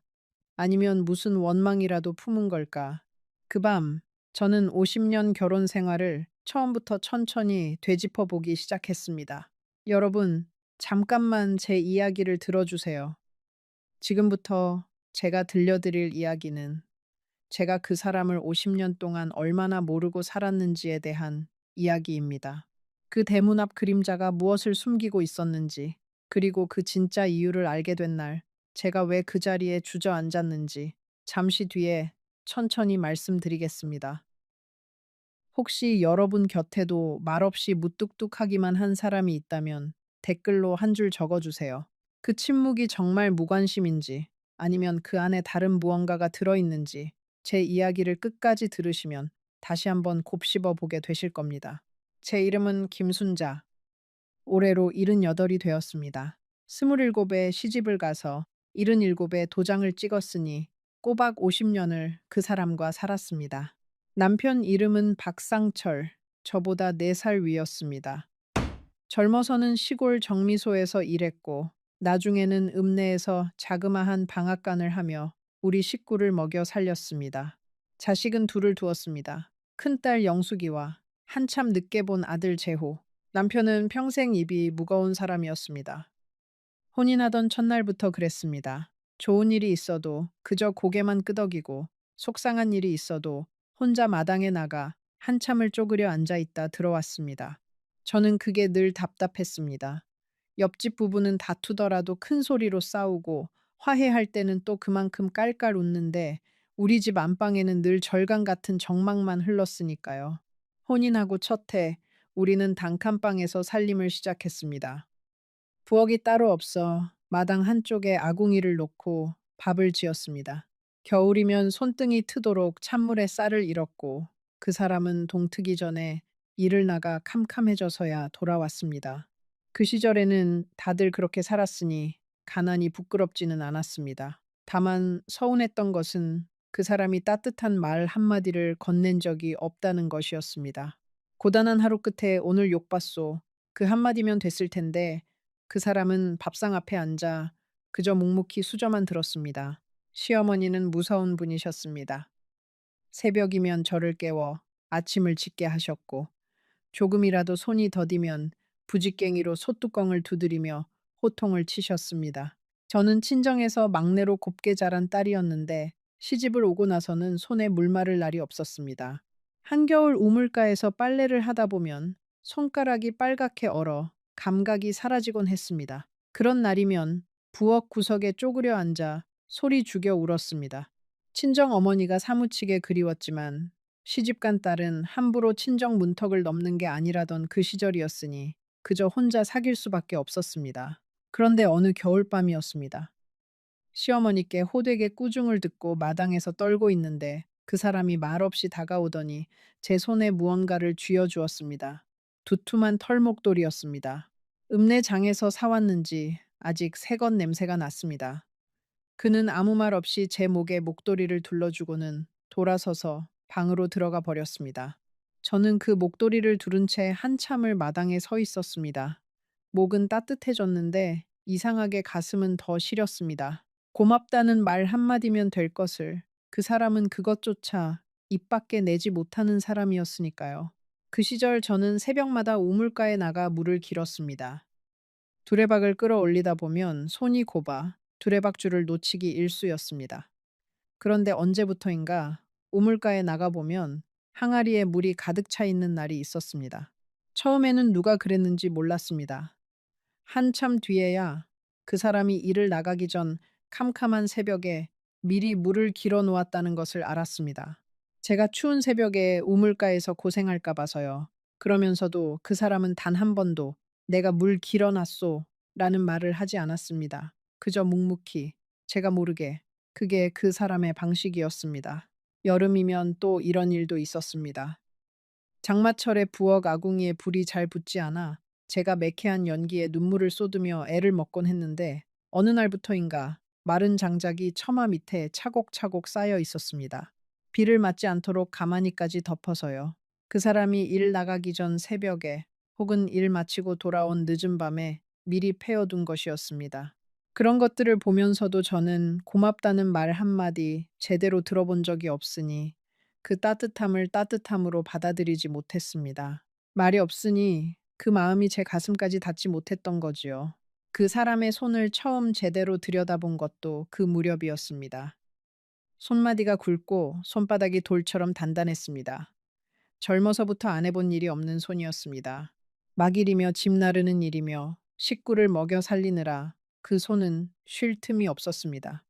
아니면 무슨 원망이라도 품은 걸까? 그 밤, 저는 50년 결혼 생활을 처음부터 천천히 되짚어 보기 시작했습니다. 여러분, 잠깐만 제 이야기를 들어주세요. 지금부터 제가 들려드릴 이야기는 제가 그 사람을 50년 동안 얼마나 모르고 살았는지에 대한 이야기입니다. 그 대문 앞 그림자가 무엇을 숨기고 있었는지, 그리고 그 진짜 이유를 알게 된 날, 제가 왜 그 자리에 주저앉았는지, 잠시 뒤에 천천히 말씀드리겠습니다. 혹시 여러분 곁에도 말없이 무뚝뚝하기만 한 사람이 있다면 댓글로 한 줄 적어주세요. 그 침묵이 정말 무관심인지 아니면 그 안에 다른 무언가가 들어있는지 제 이야기를 끝까지 들으시면 다시 한번 곱씹어 보게 되실 겁니다. 제 이름은 김순자. 올해로 78이 되었습니다. 27에 시집을 가서 77에 도장을 찍었으니 꼬박 50년을 그 사람과 살았습니다. 남편 이름은 박상철, 저보다 4살 위였습니다. 젊어서는 시골 정미소에서 일했고, 나중에는 읍내에서 자그마한 방앗간을 하며 우리 식구를 먹여 살렸습니다. 자식은 둘을 두었습니다. 큰딸 영숙이와 한참 늦게 본 아들 재호. 남편은 평생 입이 무거운 사람이었습니다. 혼인하던 첫날부터 그랬습니다. 좋은 일이 있어도 그저 고개만 끄덕이고 속상한 일이 있어도 혼자 마당에 나가 한참을 쪼그려 앉아 있다 들어왔습니다. 저는 그게 늘 답답했습니다. 옆집 부부는 다투더라도 큰 소리로 싸우고 화해할 때는 또 그만큼 깔깔 웃는데 우리 집 안방에는 늘 절강 같은 정막만 흘렀으니까요. 혼인하고 첫 해 우리는 단칸방에서 살림을 시작했습니다. 부엌이 따로 없어 마당 한쪽에 아궁이를 놓고 밥을 지었습니다. 겨울이면 손등이 트도록 찬물에 쌀을 잃었고 그 사람은 동트기 전에 일을 나가 캄캄해져서야 돌아왔습니다. 그 시절에는 다들 그렇게 살았으니 가난이 부끄럽지는 않았습니다. 다만 서운했던 것은 그 사람이 따뜻한 말 한마디를 건넨 적이 없다는 것이었습니다. 고단한 하루 끝에 오늘 욕봤소. 그 한마디면 됐을 텐데 그 사람은 밥상 앞에 앉아 그저 묵묵히 수저만 들었습니다. 시어머니는 무서운 분이셨습니다. 새벽이면 저를 깨워 아침을 짓게 하셨고 조금이라도 손이 더디면 부직갱이로 솥뚜껑을 두드리며 호통을 치셨습니다. 저는 친정에서 막내로 곱게 자란 딸이었는데 시집을 오고 나서는 손에 물 마를 날이 없었습니다. 한겨울 우물가에서 빨래를 하다 보면 손가락이 빨갛게 얼어 감각이 사라지곤 했습니다. 그런 날이면 부엌 구석에 쪼그려 앉아 소리 죽여 울었습니다. 친정 어머니가 사무치게 그리웠지만 시집간 딸은 함부로 친정 문턱을 넘는 게 아니라던 그 시절이었으니 그저 혼자 사귈 수밖에 없었습니다. 그런데 어느 겨울밤이었습니다. 시어머니께 호되게 꾸중을 듣고 마당에서 떨고 있는데 그 사람이 말없이 다가오더니 제 손에 무언가를 쥐어주었습니다. 두툼한 털목도리였습니다. 읍내장에서 사왔는지 아직 새것 냄새가 났습니다. 그는 아무 말 없이 제 목에 목도리를 둘러주고는 돌아서서 방으로 들어가 버렸습니다. 저는 그 목도리를 두른 채 한참을 마당에 서 있었습니다. 목은 따뜻해졌는데 이상하게 가슴은 더 시렸습니다. 고맙다는 말 한마디면 될 것을 그 사람은 그것조차 입 밖에 내지 못하는 사람이었으니까요. 그 시절 저는 새벽마다 우물가에 나가 물을 길었습니다. 두레박을 끌어올리다 보면 손이 고봐 두레박줄을 놓치기 일쑤였습니다. 그런데 언제부터인가 우물가에 나가보면 항아리에 물이 가득 차 있는 날이 있었습니다. 처음에는 누가 그랬는지 몰랐습니다. 한참 뒤에야 그 사람이 일을 나가기 전 캄캄한 새벽에 미리 물을 길어 놓았다는 것을 알았습니다. 제가 추운 새벽에 우물가에서 고생할까 봐서요. 그러면서도 그 사람은 단 한 번도 내가 물 길어 놨소 라는 말을 하지 않았습니다. 그저 묵묵히 제가 모르게 그게 그 사람의 방식이었습니다. 여름이면 또 이런 일도 있었습니다. 장마철에 부엌 아궁이에 불이 잘 붙지 않아 제가 매캐한 연기에 눈물을 쏟으며 애를 먹곤 했는데 어느 날부터인가 마른 장작이 처마 밑에 차곡차곡 쌓여 있었습니다. 비를 맞지 않도록 가마니까지 덮어서요. 그 사람이 일 나가기 전 새벽에 혹은 일 마치고 돌아온 늦은 밤에 미리 패어둔 것이었습니다. 그런 것들을 보면서도 저는 고맙다는 말 한마디 제대로 들어본 적이 없으니 그 따뜻함을 따뜻함으로 받아들이지 못했습니다. 말이 없으니 그 마음이 제 가슴까지 닿지 못했던 거지요. 그 사람의 손을 처음 제대로 들여다본 것도 그 무렵이었습니다. 손마디가 굵고 손바닥이 돌처럼 단단했습니다. 젊어서부터 안 해본 일이 없는 손이었습니다. 막일이며 집 나르는 일이며 식구를 먹여 살리느라 그 손은 쉴 틈이 없었습니다.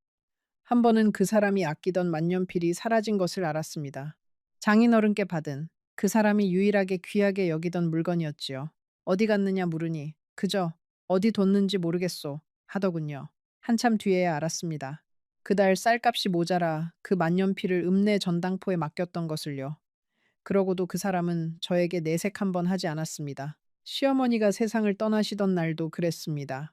한 번은 그 사람이 아끼던 만년필이 사라진 것을 알았습니다. 장인어른께 받은 그 사람이 유일하게 귀하게 여기던 물건이었지요. 어디 갔느냐 물으니 그저 어디 뒀는지 모르겠소 하더군요. 한참 뒤에야 알았습니다. 그달 쌀값이 모자라 그 만년필을 읍내 전당포에 맡겼던 것을요. 그러고도 그 사람은 저에게 내색 한 번 하지 않았습니다. 시어머니가 세상을 떠나시던 날도 그랬습니다.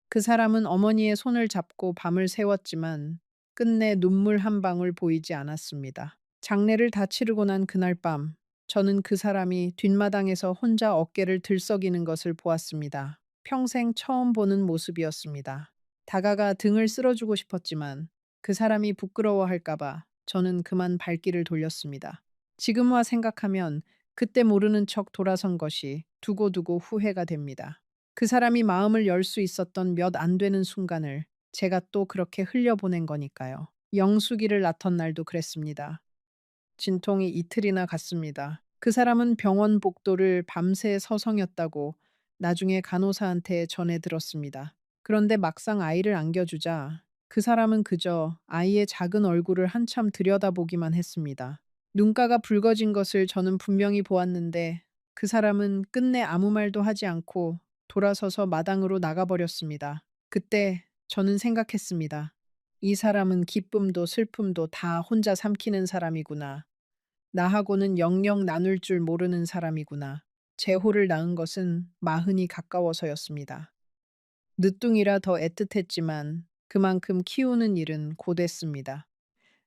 그 사람은 어머니의 손을 잡고 밤을 새웠지만 끝내 눈물 한 방울 보이지 않았습니다. 장례를 다 치르고 난 그날 밤, 저는 그 사람이 뒷마당에서 혼자 어깨를 들썩이는 것을 보았습니다. 평생 처음 보는 모습이었습니다. 다가가 등을 쓸어주고 싶었지만 그 사람이 부끄러워할까봐 저는 그만 발길을 돌렸습니다. 지금 와 생각하면 그때 모르는 척 돌아선 것이 두고두고 후회가 됩니다. 그 사람이 마음을 열 수 있었던 몇 안 되는 순간을 제가 또 그렇게 흘려보낸 거니까요. 영숙이를 낳던 날도 그랬습니다. 진통이 이틀이나 갔습니다. 그 사람은 병원 복도를 밤새 서성였다고 나중에 간호사한테 전해 들었습니다. 그런데 막상 아이를 안겨주자 그 사람은 그저 아이의 작은 얼굴을 한참 들여다보기만 했습니다. 눈가가 붉어진 것을 저는 분명히 보았는데 그 사람은 끝내 아무 말도 하지 않고 돌아서서 마당으로 나가버렸습니다. 그때 저는 생각했습니다. 이 사람은 기쁨도 슬픔도 다 혼자 삼키는 사람이구나. 나하고는 영영 나눌 줄 모르는 사람이구나. 제호를 낳은 것은 마흔이 가까워서였습니다. 늦둥이라 더 애틋했지만 그만큼 키우는 일은 고됐습니다.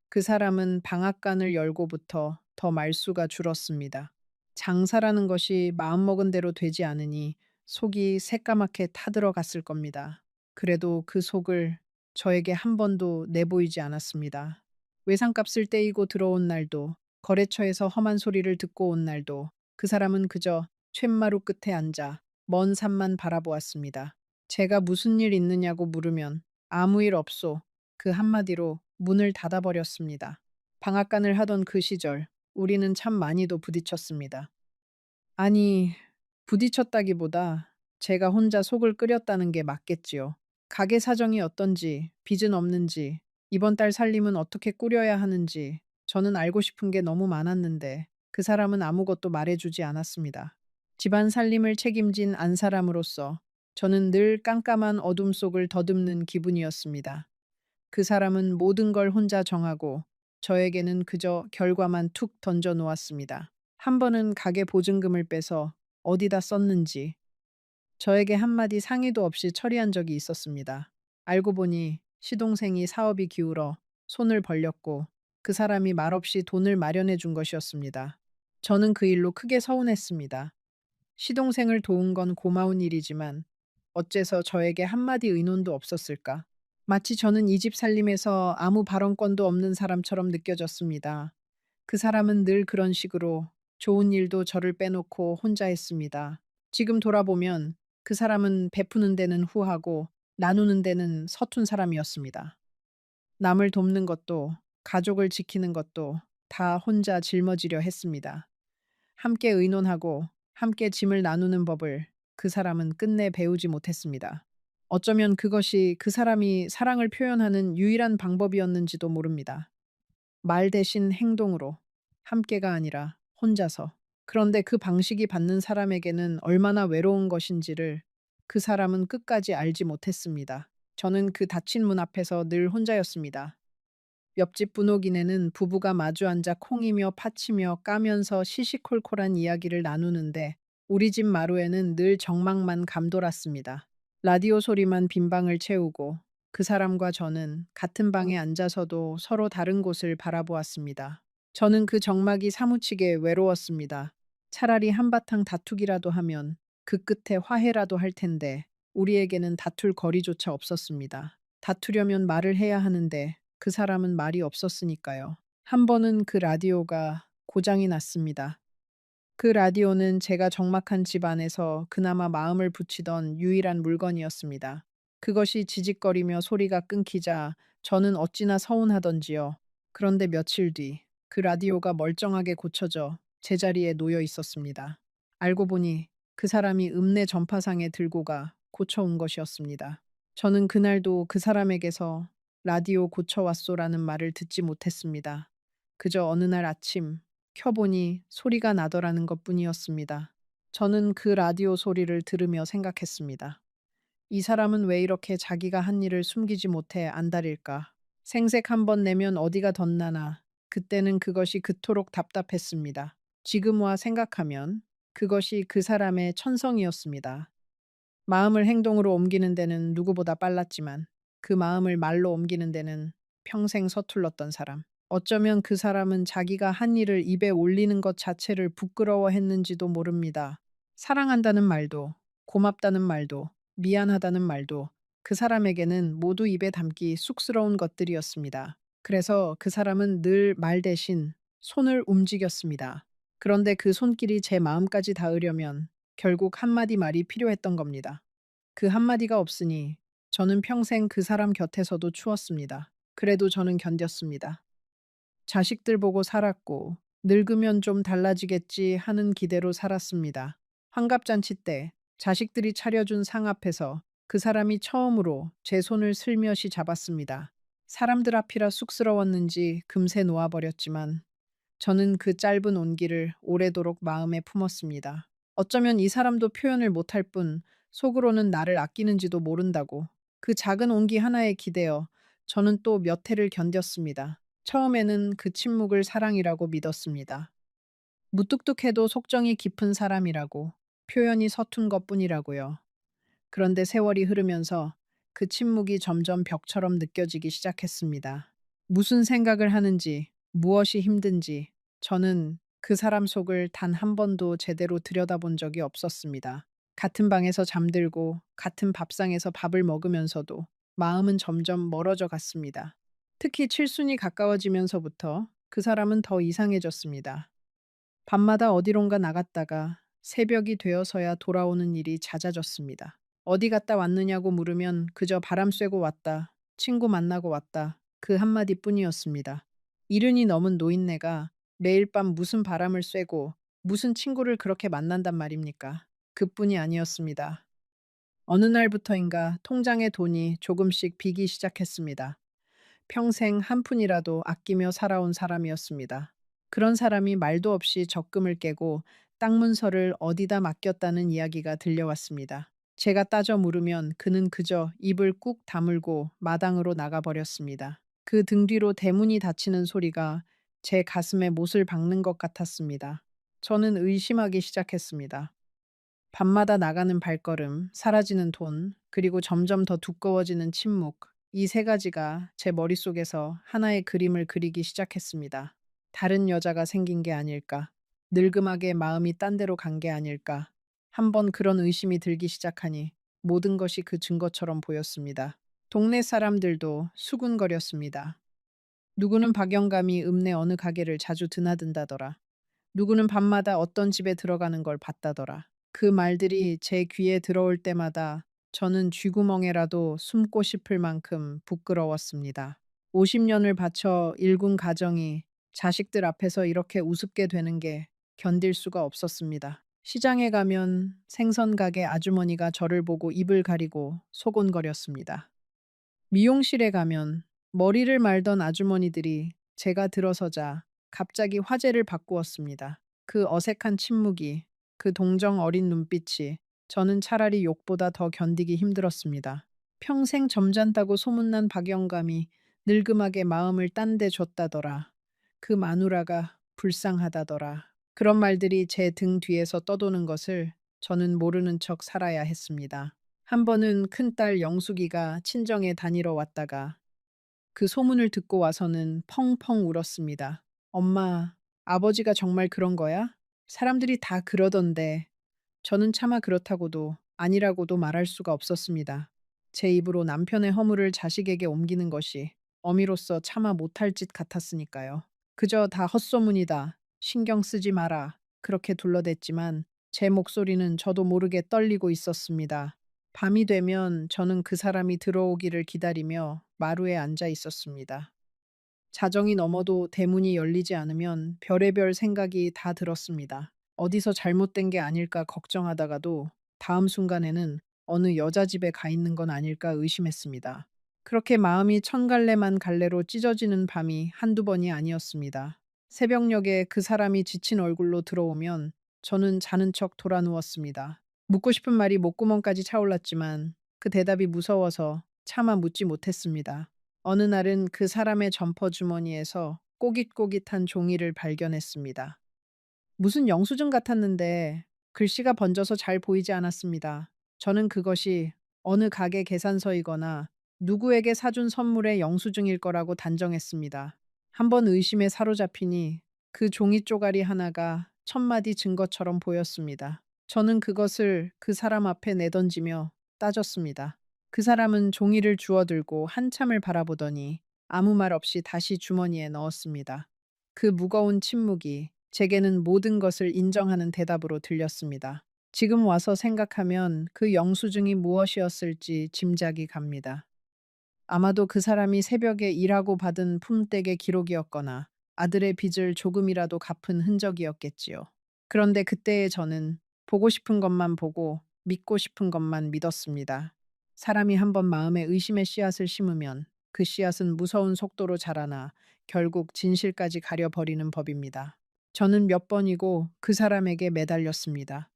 그 사람은 방앗간을 열고부터 더 말수가 줄었습니다. 장사라는 것이 마음먹은 대로 되지 않으니 속이 새까맣게 타들어갔을 겁니다. 그래도 그 속을 저에게 한 번도 내보이지 않았습니다. 외상값을 떼이고 들어온 날도, 거래처에서 험한 소리를 듣고 온 날도 그 사람은 그저 쇳마루 끝에 앉아 먼 산만 바라보았습니다. 제가 무슨 일 있느냐고 물으면 아무 일 없소. 그 한마디로 문을 닫아버렸습니다. 방앗간을 하던 그 시절 우리는 참 많이도 부딪혔습니다. 아니, 부딪혔다기보다 제가 혼자 속을 끓였다는 게 맞겠지요. 가게 사정이 어떤지, 빚은 없는지, 이번 달 살림은 어떻게 꾸려야 하는지 저는 알고 싶은 게 너무 많았는데 그 사람은 아무것도 말해주지 않았습니다. 집안 살림을 책임진 안 사람으로서 저는 늘 깜깜한 어둠 속을 더듬는 기분이었습니다. 그 사람은 모든 걸 혼자 정하고 저에게는 그저 결과만 툭 던져 놓았습니다. 한 번은 가게 보증금을 빼서 어디다 썼는지 저에게 한마디 상의도 없이 처리한 적이 있었습니다. 알고 보니 시동생이 사업이 기울어 손을 벌렸고 그 사람이 말없이 돈을 마련해 준 것이었습니다. 저는 그 일로 크게 서운했습니다. 시동생을 도운 건 고마운 일이지만 어째서 저에게 한마디 의논도 없었을까? 마치 저는 이 집 살림에서 아무 발언권도 없는 사람처럼 느껴졌습니다. 그 사람은 늘 그런 식으로 좋은 일도 저를 빼놓고 혼자 했습니다. 지금 돌아보면 그 사람은 베푸는 데는 후하고 나누는 데는 서툰 사람이었습니다. 남을 돕는 것도 가족을 지키는 것도 다 혼자 짊어지려 했습니다. 함께 의논하고 함께 짐을 나누는 법을 그 사람은 끝내 배우지 못했습니다. 어쩌면 그것이 그 사람이 사랑을 표현하는 유일한 방법이었는지도 모릅니다. 말 대신 행동으로, 함께가 아니라 혼자서. 그런데 그 방식이 받는 사람에게는 얼마나 외로운 것인지를 그 사람은 끝까지 알지 못했습니다. 저는 그 닫힌 문 앞에서 늘 혼자였습니다. 옆집 분옥이네는 부부가 마주 앉아 콩이며 파치며 까면서 시시콜콜한 이야기를 나누는데 우리 집 마루에는 늘 정막만 감돌았습니다. 라디오 소리만 빈 방을 채우고 그 사람과 저는 같은 방에 앉아서도 서로 다른 곳을 바라보았습니다. 저는 그 정막이 사무치게 외로웠습니다. 차라리 한바탕 다투기라도 하면 그 끝에 화해라도 할 텐데 우리에게는 다툴 거리조차 없었습니다. 다투려면 말을 해야 하는데 그 사람은 말이 없었으니까요. 한 번은 그 라디오가 고장이 났습니다. 그 라디오는 제가 적막한 집 안에서 그나마 마음을 붙이던 유일한 물건이었습니다. 그것이 지직거리며 소리가 끊기자 저는 어찌나 서운하던지요. 그런데 며칠 뒤 그 라디오가 멀쩡하게 고쳐져 제자리에 놓여 있었습니다. 알고 보니 그 사람이 읍내 전파상에 들고 가 고쳐온 것이었습니다. 저는 그날도 그 사람에게서 라디오 고쳐왔소라는 말을 듣지 못했습니다. 그저 어느 날 아침 켜보니 소리가 나더라는 것뿐이었습니다. 저는 그 라디오 소리를 들으며 생각했습니다. 이 사람은 왜 이렇게 자기가 한 일을 숨기지 못해 안달일까? 생색 한 번 내면 어디가 덧나나. 그때는 그것이 그토록 답답했습니다. 지금 와 생각하면 그것이 그 사람의 천성이었습니다. 마음을 행동으로 옮기는 데는 누구보다 빨랐지만 그 마음을 말로 옮기는 데는 평생 서툴렀던 사람. 어쩌면 그 사람은 자기가 한 일을 입에 올리는 것 자체를 부끄러워했는지도 모릅니다. 사랑한다는 말도, 고맙다는 말도, 미안하다는 말도 그 사람에게는 모두 입에 담기 쑥스러운 것들이었습니다. 그래서 그 사람은 늘 말 대신 손을 움직였습니다. 그런데 그 손길이 제 마음까지 닿으려면 결국 한마디 말이 필요했던 겁니다. 그 한마디가 없으니 저는 평생 그 사람 곁에서도 추웠습니다. 그래도 저는 견뎠습니다. 자식들 보고 살았고 늙으면 좀 달라지겠지 하는 기대로 살았습니다. 환갑잔치 때 자식들이 차려준 상 앞에서 그 사람이 처음으로 제 손을 슬며시 잡았습니다. 사람들 앞이라 쑥스러웠는지 금세 놓아버렸지만 저는 그 짧은 온기를 오래도록 마음에 품었습니다. 어쩌면 이 사람도 표현을 못할 뿐 속으로는 나를 아끼는지도 모른다고. 그 작은 온기 하나에 기대어 저는 또 몇 해를 견뎠습니다. 처음에는 그 침묵을 사랑이라고 믿었습니다. 무뚝뚝해도 속정이 깊은 사람이라고, 표현이 서툰 것뿐이라고요. 그런데 세월이 흐르면서 그 침묵이 점점 벽처럼 느껴지기 시작했습니다. 무슨 생각을 하는지, 무엇이 힘든지, 저는 그 사람 속을 단 한 번도 제대로 들여다본 적이 없었습니다. 같은 방에서 잠들고, 같은 밥상에서 밥을 먹으면서도 마음은 점점 멀어져 갔습니다. 특히 칠순이 가까워지면서부터 그 사람은 더 이상해졌습니다. 밤마다 어디론가 나갔다가 새벽이 되어서야 돌아오는 일이 잦아졌습니다. 어디 갔다 왔느냐고 물으면 그저 바람 쐬고 왔다, 친구 만나고 왔다, 그 한마디 뿐이었습니다. 이른이 넘은 노인네가 매일 밤 무슨 바람을 쐬고 무슨 친구를 그렇게 만난단 말입니까? 그뿐이 아니었습니다. 어느 날부터인가 통장에 돈이 조금씩 비기 시작했습니다. 평생 한 푼이라도 아끼며 살아온 사람이었습니다. 그런 사람이 말도 없이 적금을 깨고 땅 문서를 어디다 맡겼다는 이야기가 들려왔습니다. 제가 따져 물으면 그는 그저 입을 꾹 다물고 마당으로 나가버렸습니다. 그 등 뒤로 대문이 닫히는 소리가 제 가슴에 못을 박는 것 같았습니다. 저는 의심하기 시작했습니다. 밤마다 나가는 발걸음, 사라지는 돈, 그리고 점점 더 두꺼워지는 침묵. 이 세 가지가 제 머릿속에서 하나의 그림을 그리기 시작했습니다. 다른 여자가 생긴 게 아닐까? 늙음하게 마음이 딴 데로 간 게 아닐까? 한번 그런 의심이 들기 시작하니 모든 것이 그 증거처럼 보였습니다. 동네 사람들도 수군거렸습니다. 누구는 박영감이 읍내 어느 가게를 자주 드나든다더라. 누구는 밤마다 어떤 집에 들어가는 걸 봤다더라. 그 말들이 제 귀에 들어올 때마다 저는 쥐구멍에라도 숨고 싶을 만큼 부끄러웠습니다. 50년을 바쳐 일군 가정이 자식들 앞에서 이렇게 우습게 되는 게 견딜 수가 없었습니다. 시장에 가면 생선 가게 아주머니가 저를 보고 입을 가리고 소곤거렸습니다. 미용실에 가면 머리를 말던 아주머니들이 제가 들어서자 갑자기 화제를 바꾸었습니다. 그 어색한 침묵이, 그 동정 어린 눈빛이 저는 차라리 욕보다 더 견디기 힘들었습니다. 평생 점잖다고 소문난 박영감이 늙음하게 마음을 딴 데 줬다더라. 그 마누라가 불쌍하다더라. 그런 말들이 제 등 뒤에서 떠도는 것을 저는 모르는 척 살아야 했습니다. 한 번은 큰딸 영숙이가 친정에 다니러 왔다가 그 소문을 듣고 와서는 펑펑 울었습니다. 엄마, 아버지가 정말 그런 거야? 사람들이 다 그러던데. 저는 차마 그렇다고도 아니라고도 말할 수가 없었습니다. 제 입으로 남편의 허물을 자식에게 옮기는 것이 어미로서 차마 못할 짓 같았으니까요. 그저 다 헛소문이다. 신경 쓰지 마라. 그렇게 둘러댔지만 제 목소리는 저도 모르게 떨리고 있었습니다. 밤이 되면 저는 그 사람이 들어오기를 기다리며 마루에 앉아 있었습니다. 자정이 넘어도 대문이 열리지 않으면 별의별 생각이 다 들었습니다. 어디서 잘못된 게 아닐까 걱정하다가도 다음 순간에는 어느 여자 집에 가 있는 건 아닐까 의심했습니다. 그렇게 마음이 천갈래만 갈래로 찢어지는 밤이 한두 번이 아니었습니다. 새벽녘에 그 사람이 지친 얼굴로 들어오면 저는 자는 척 돌아 누웠습니다. 묻고 싶은 말이 목구멍까지 차올랐지만 그 대답이 무서워서 차마 묻지 못했습니다. 어느 날은 그 사람의 점퍼 주머니에서 꼬깃꼬깃한 종이를 발견했습니다. 무슨 영수증 같았는데 글씨가 번져서 잘 보이지 않았습니다. 저는 그것이 어느 가게 계산서이거나 누구에게 사준 선물의 영수증일 거라고 단정했습니다. 한번 의심에 사로잡히니 그 종이 쪼가리 하나가 천마디 증거처럼 보였습니다. 저는 그것을 그 사람 앞에 내던지며 따졌습니다. 그 사람은 종이를 주워들고 한참을 바라보더니 아무 말 없이 다시 주머니에 넣었습니다. 그 무거운 침묵이 제게는 모든 것을 인정하는 대답으로 들렸습니다. 지금 와서 생각하면 그 영수증이 무엇이었을지 짐작이 갑니다. 아마도 그 사람이 새벽에 일하고 받은 품댁의 기록이었거나 아들의 빚을 조금이라도 갚은 흔적이었겠지요. 그런데 그때의 저는 보고 싶은 것만 보고 믿고 싶은 것만 믿었습니다. 사람이 한번 마음에 의심의 씨앗을 심으면 그 씨앗은 무서운 속도로 자라나 결국 진실까지 가려버리는 법입니다. 저는 몇 번이고 그 사람에게 매달렸습니다.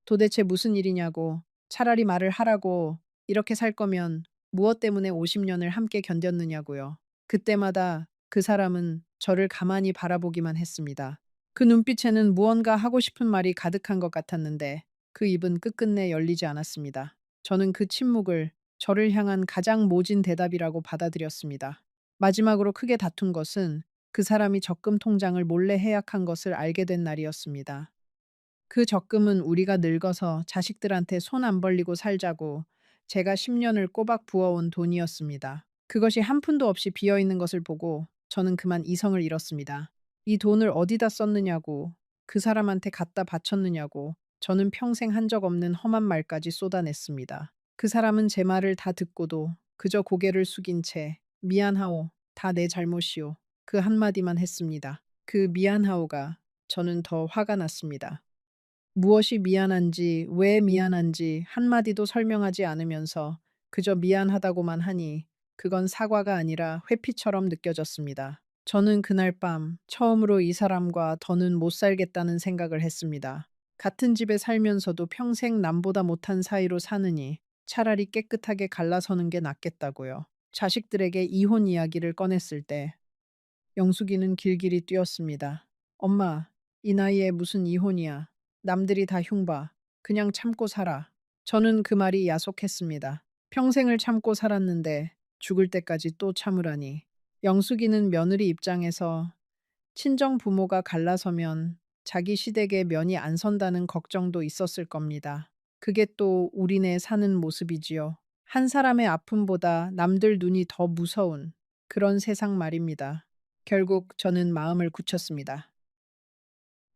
도대체 무슨 일이냐고, 차라리 말을 하라고, 이렇게 살 거면 무엇 때문에 50년을 함께 견뎠느냐고요. 그때마다 그 사람은 저를 가만히 바라보기만 했습니다. 그 눈빛에는 무언가 하고 싶은 말이 가득한 것 같았는데 그 입은 끝끝내 열리지 않았습니다. 저는 그 침묵을 저를 향한 가장 모진 대답이라고 받아들였습니다. 마지막으로 크게 다툰 것은 그 사람이 적금 통장을 몰래 해약한 것을 알게 된 날이었습니다. 그 적금은 우리가 늙어서 자식들한테 손 안 벌리고 살자고 제가 10년을 꼬박 부어온 돈이었습니다. 그것이 한 푼도 없이 비어 있는 것을 보고 저는 그만 이성을 잃었습니다. 이 돈을 어디다 썼느냐고, 그 사람한테 갖다 바쳤느냐고, 저는 평생 한 적 없는 험한 말까지 쏟아냈습니다. 그 사람은 제 말을 다 듣고도 그저 고개를 숙인 채 미안하오, 다 내 잘못이오. 그 한마디만 했습니다. 그 미안하오가 저는 더 화가 났습니다. 무엇이 미안한지, 왜 미안한지 한마디도 설명하지 않으면서 그저 미안하다고만 하니 그건 사과가 아니라 회피처럼 느껴졌습니다. 저는 그날 밤 처음으로 이 사람과 더는 못 살겠다는 생각을 했습니다. 같은 집에 살면서도 평생 남보다 못한 사이로 사느니 차라리 깨끗하게 갈라서는 게 낫겠다고요. 자식들에게 이혼 이야기를 꺼냈을 때 영숙이는 길길이 뛰었습니다. 엄마, 이 나이에 무슨 이혼이야. 남들이 다 흉봐. 그냥 참고 살아. 저는 그 말이 야속했습니다. 평생을 참고 살았는데 죽을 때까지 또 참으라니. 영숙이는 며느리 입장에서 친정 부모가 갈라서면 자기 시댁에 면이 안 선다는 걱정도 있었을 겁니다. 그게 또 우리네 사는 모습이지요. 한 사람의 아픔보다 남들 눈이 더 무서운 그런 세상 말입니다. 결국 저는 마음을 굳혔습니다.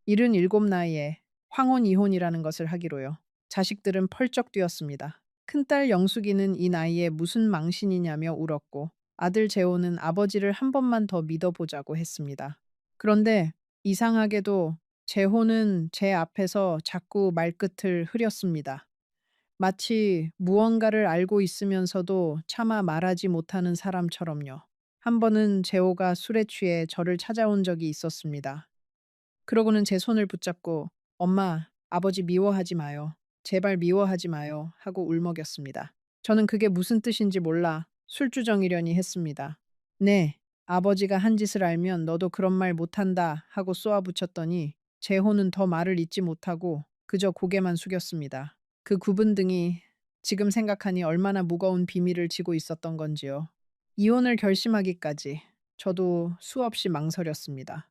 77 나이에 황혼 이혼이라는 것을 하기로요. 자식들은 펄쩍 뛰었습니다. 큰딸 영숙이는 이 나이에 무슨 망신이냐며 울었고 아들 재호는 아버지를 한 번만 더 믿어보자고 했습니다. 그런데 이상하게도 재호는 제 앞에서 자꾸 말끝을 흐렸습니다. 마치 무언가를 알고 있으면서도 차마 말하지 못하는 사람처럼요. 한 번은 재호가 술에 취해 저를 찾아온 적이 있었습니다. 그러고는 제 손을 붙잡고 엄마, 아버지 미워하지 마요. 제발 미워하지 마요. 하고 울먹였습니다. 저는 그게 무슨 뜻인지 몰라 술주정이려니 했습니다. 네, 아버지가 한 짓을 알면 너도 그런 말 못한다 하고 쏘아붙였더니 재호는 더 말을 잇지 못하고 그저 고개만 숙였습니다. 그 굽은 등이 지금 생각하니 얼마나 무거운 비밀을 지고 있었던 건지요. 이혼을 결심하기까지 저도 수없이 망설였습니다.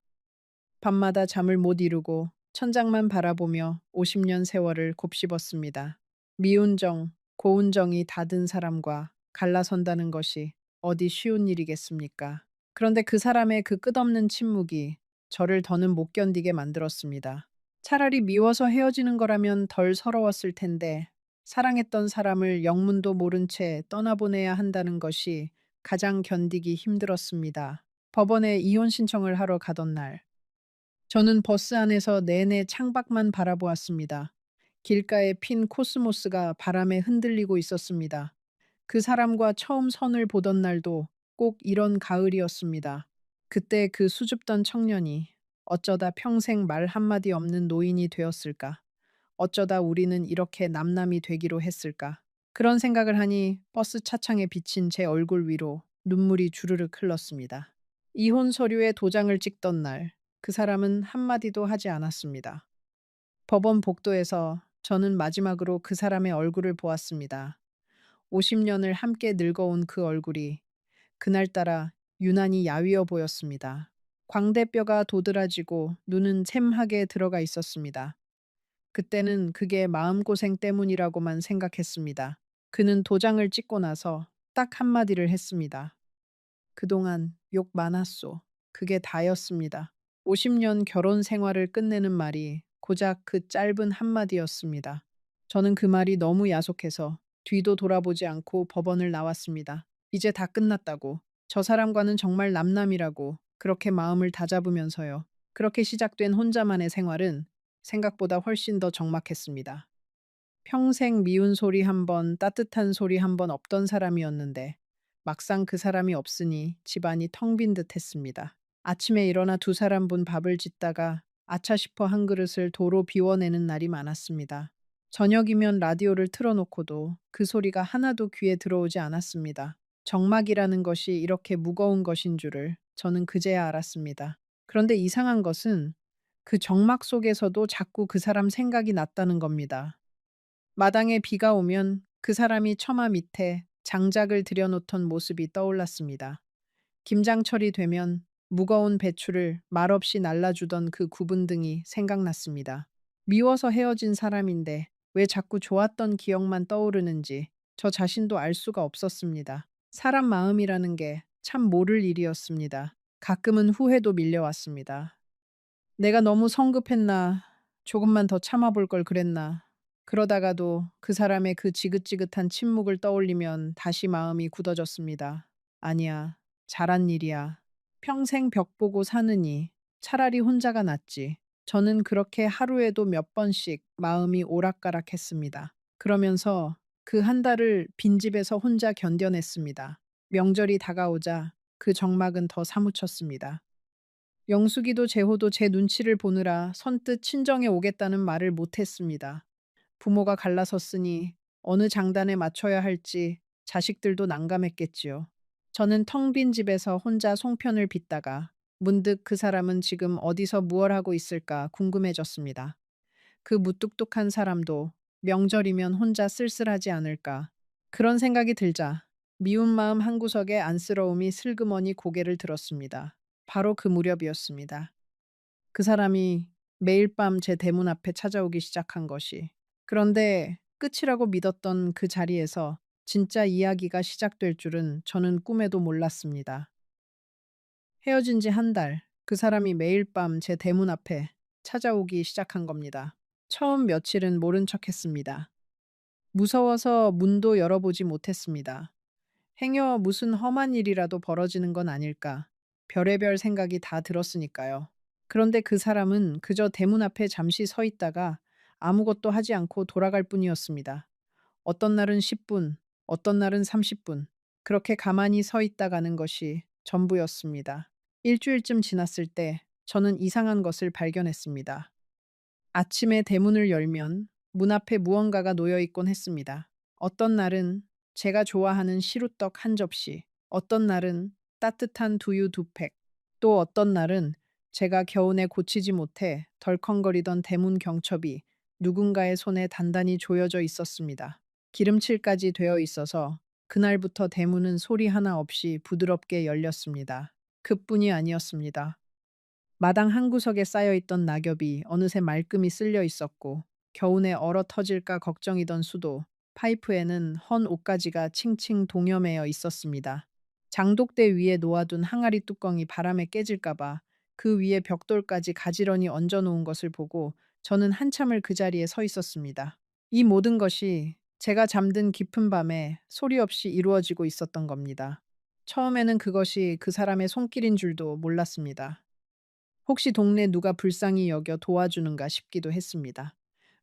밤마다 잠을 못 이루고 천장만 바라보며 50년 세월을 곱씹었습니다. 미운 정, 고운 정이 닫은 사람과 갈라선다는 것이 어디 쉬운 일이겠습니까? 그런데 그 사람의 그 끝없는 침묵이 저를 더는 못 견디게 만들었습니다. 차라리 미워서 헤어지는 거라면 덜 서러웠을 텐데 사랑했던 사람을 영문도 모른 채 떠나보내야 한다는 것이 가장 견디기 힘들었습니다. 법원에 이혼 신청을 하러 가던 날, 저는 버스 안에서 내내 창밖만 바라보았습니다. 길가에 핀 코스모스가 바람에 흔들리고 있었습니다. 그 사람과 처음 선을 보던 날도 꼭 이런 가을이었습니다. 그때 그 수줍던 청년이 어쩌다 평생 말 한마디 없는 노인이 되었을까? 어쩌다 우리는 이렇게 남남이 되기로 했을까? 그런 생각을 하니 버스 차창에 비친 제 얼굴 위로 눈물이 주르륵 흘렀습니다. 이혼 서류에 도장을 찍던 날, 그 사람은 한마디도 하지 않았습니다. 법원 복도에서 저는 마지막으로 그 사람의 얼굴을 보았습니다. 50년을 함께 늙어온 그 얼굴이 그날따라 유난히 야위어 보였습니다. 광대뼈가 도드라지고 눈은 샘하게 들어가 있었습니다. 그때는 그게 마음고생 때문이라고만 생각했습니다. 그는 도장을 찍고 나서 딱 한마디를 했습니다. 그동안 욕 많았소. 그게 다였습니다. 50년 결혼 생활을 끝내는 말이 고작 그 짧은 한마디였습니다. 저는 그 말이 너무 야속해서 뒤도 돌아보지 않고 법원을 나왔습니다. 이제 다 끝났다고. 저 사람과는 정말 남남이라고 그렇게 마음을 다잡으면서요. 그렇게 시작된 혼자만의 생활은 생각보다 훨씬 더 적막했습니다. 평생 미운 소리 한 번, 따뜻한 소리 한 번 없던 사람이었는데 막상 그 사람이 없으니 집안이 텅 빈 듯 했습니다. 아침에 일어나 두 사람분 밥을 짓다가 아차 싶어 한 그릇을 도로 비워내는 날이 많았습니다. 저녁이면 라디오를 틀어놓고도 그 소리가 하나도 귀에 들어오지 않았습니다. 정막이라는 것이 이렇게 무거운 것인 줄을 저는 그제야 알았습니다. 그런데 이상한 것은 그 정막 속에서도 자꾸 그 사람 생각이 났다는 겁니다. 마당에 비가 오면 그 사람이 처마 밑에 장작을 들여놓던 모습이 떠올랐습니다. 김장철이 되면 무거운 배추를 말없이 날라주던 그 구분 등이 생각났습니다. 미워서 헤어진 사람인데 왜 자꾸 좋았던 기억만 떠오르는지 저 자신도 알 수가 없었습니다. 사람 마음이라는 게 참 모를 일이었습니다. 가끔은 후회도 밀려왔습니다. 내가 너무 성급했나, 조금만 더 참아볼 걸 그랬나. 그러다가도 그 사람의 그 지긋지긋한 침묵을 떠올리면 다시 마음이 굳어졌습니다. 아니야, 잘한 일이야. 평생 벽 보고 사느니 차라리 혼자가 낫지. 저는 그렇게 하루에도 몇 번씩 마음이 오락가락했습니다. 그러면서 그 한 달을 빈집에서 혼자 견뎌냈습니다. 명절이 다가오자 그 정막은 더 사무쳤습니다. 영숙이도 재호도 제 눈치를 보느라 선뜻 친정에 오겠다는 말을 못했습니다. 부모가 갈라섰으니 어느 장단에 맞춰야 할지 자식들도 난감했겠지요. 저는 텅 빈 집에서 혼자 송편을 빚다가 문득 그 사람은 지금 어디서 무얼 하고 있을까 궁금해졌습니다. 그 무뚝뚝한 사람도 명절이면 혼자 쓸쓸하지 않을까. 그런 생각이 들자 미운 마음 한구석에 안쓰러움이 슬그머니 고개를 들었습니다. 바로 그 무렵이었습니다. 그 사람이 매일 밤 제 대문 앞에 찾아오기 시작한 것이. 그런데 끝이라고 믿었던 그 자리에서 진짜 이야기가 시작될 줄은 저는 꿈에도 몰랐습니다. 헤어진 지 한 달, 그 사람이 매일 밤 제 대문 앞에 찾아오기 시작한 겁니다. 처음 며칠은 모른 척 했습니다. 무서워서 문도 열어보지 못했습니다. 행여 무슨 험한 일이라도 벌어지는 건 아닐까. 별의별 생각이 다 들었으니까요. 그런데 그 사람은 그저 대문 앞에 잠시 서 있다가 아무것도 하지 않고 돌아갈 뿐이었습니다. 어떤 날은 10분, 어떤 날은 30분. 그렇게 가만히 서 있다 가는 것이 전부였습니다. 일주일쯤 지났을 때 저는 이상한 것을 발견했습니다. 아침에 대문을 열면 문 앞에 무언가가 놓여 있곤 했습니다. 어떤 날은 제가 좋아하는 시루떡 한 접시, 어떤 날은 따뜻한 두유 두 팩, 또 어떤 날은 제가 겨우내 고치지 못해 덜컹거리던 대문 경첩이 누군가의 손에 단단히 조여져 있었습니다. 기름칠까지 되어 있어서 그날부터 대문은 소리 하나 없이 부드럽게 열렸습니다. 그뿐이 아니었습니다. 마당 한구석에 쌓여있던 낙엽이 어느새 말끔히 쓸려 있었고 겨우내 얼어 터질까 걱정이던 수도 파이프에는 헌 옷가지가 칭칭 동여매어 있었습니다. 장독대 위에 놓아둔 항아리 뚜껑이 바람에 깨질까봐 그 위에 벽돌까지 가지런히 얹어놓은 것을 보고 저는 한참을 그 자리에 서 있었습니다. 이 모든 것이 제가 잠든 깊은 밤에 소리 없이 이루어지고 있었던 겁니다. 처음에는 그것이 그 사람의 손길인 줄도 몰랐습니다. 혹시 동네 누가 불쌍히 여겨 도와주는가 싶기도 했습니다.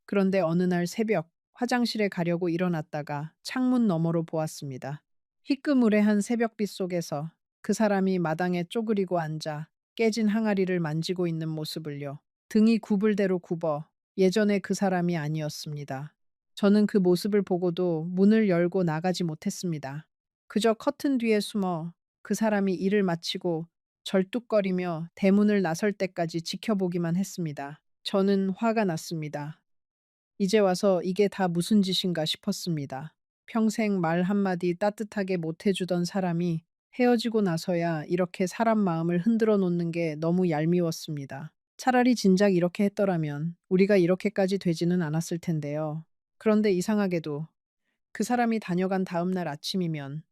그런데 어느 날 새벽 화장실에 가려고 일어났다가 창문 너머로 보았습니다. 희끄무레한 새벽빛 속에서 그 사람이 마당에 쪼그리고 앉아 깨진 항아리를 만지고 있는 모습을요. 등이 구불대로 굽어 예전의 그 사람이 아니었습니다. 저는 그 모습을 보고도 문을 열고 나가지 못했습니다. 그저 커튼 뒤에 숨어 그 사람이 일을 마치고 절뚝거리며 대문을 나설 때까지 지켜보기만 했습니다. 저는 화가 났습니다. 이제 와서 이게 다 무슨 짓인가 싶었습니다. 평생 말 한마디 따뜻하게 못 해주던 사람이 헤어지고 나서야 이렇게 사람 마음을 흔들어 놓는 게 너무 얄미웠습니다. 차라리 진작 이렇게 했더라면 우리가 이렇게까지 되지는 않았을 텐데요. 그런데 이상하게도 그 사람이 다녀간 다음 날 아침이면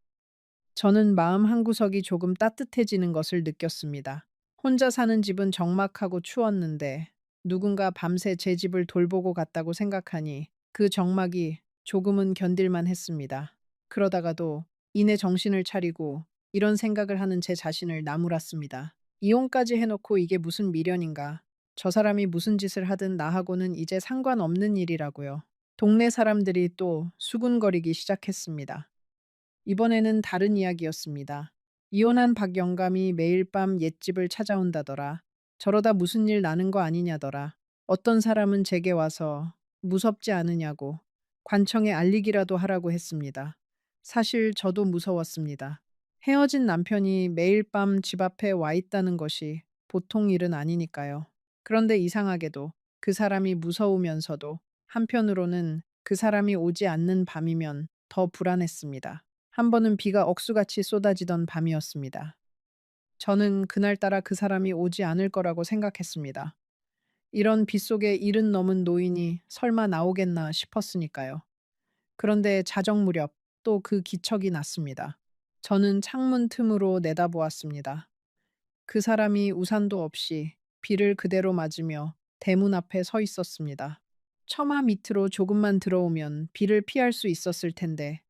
저는 마음 한구석이 조금 따뜻해지는 것을 느꼈습니다. 혼자 사는 집은 적막하고 추웠는데 누군가 밤새 제 집을 돌보고 갔다고 생각하니 그 적막이 조금은 견딜만 했습니다. 그러다가도 이내 정신을 차리고 이런 생각을 하는 제 자신을 나무랐습니다. 이혼까지 해놓고 이게 무슨 미련인가. 저 사람이 무슨 짓을 하든 나하고는 이제 상관없는 일이라고요. 동네 사람들이 또 수군거리기 시작했습니다. 이번에는 다른 이야기였습니다. 이혼한 박영감이 매일 밤 옛집을 찾아온다더라. 저러다 무슨 일 나는 거 아니냐더라. 어떤 사람은 제게 와서 무섭지 않으냐고 관청에 알리기라도 하라고 했습니다. 사실 저도 무서웠습니다. 헤어진 남편이 매일 밤 집 앞에 와 있다는 것이 보통 일은 아니니까요. 그런데 이상하게도 그 사람이 무서우면서도 한편으로는 그 사람이 오지 않는 밤이면 더 불안했습니다. 한 번은 비가 억수같이 쏟아지던 밤이었습니다. 저는 그날따라 그 사람이 오지 않을 거라고 생각했습니다. 이런 빗속에 이른 넘은 노인이 설마 나오겠나 싶었으니까요. 그런데 자정 무렵 또 그 기척이 났습니다. 저는 창문 틈으로 내다보았습니다. 그 사람이 우산도 없이 비를 그대로 맞으며 대문 앞에 서 있었습니다. 처마 밑으로 조금만 들어오면 비를 피할 수 있었을 텐데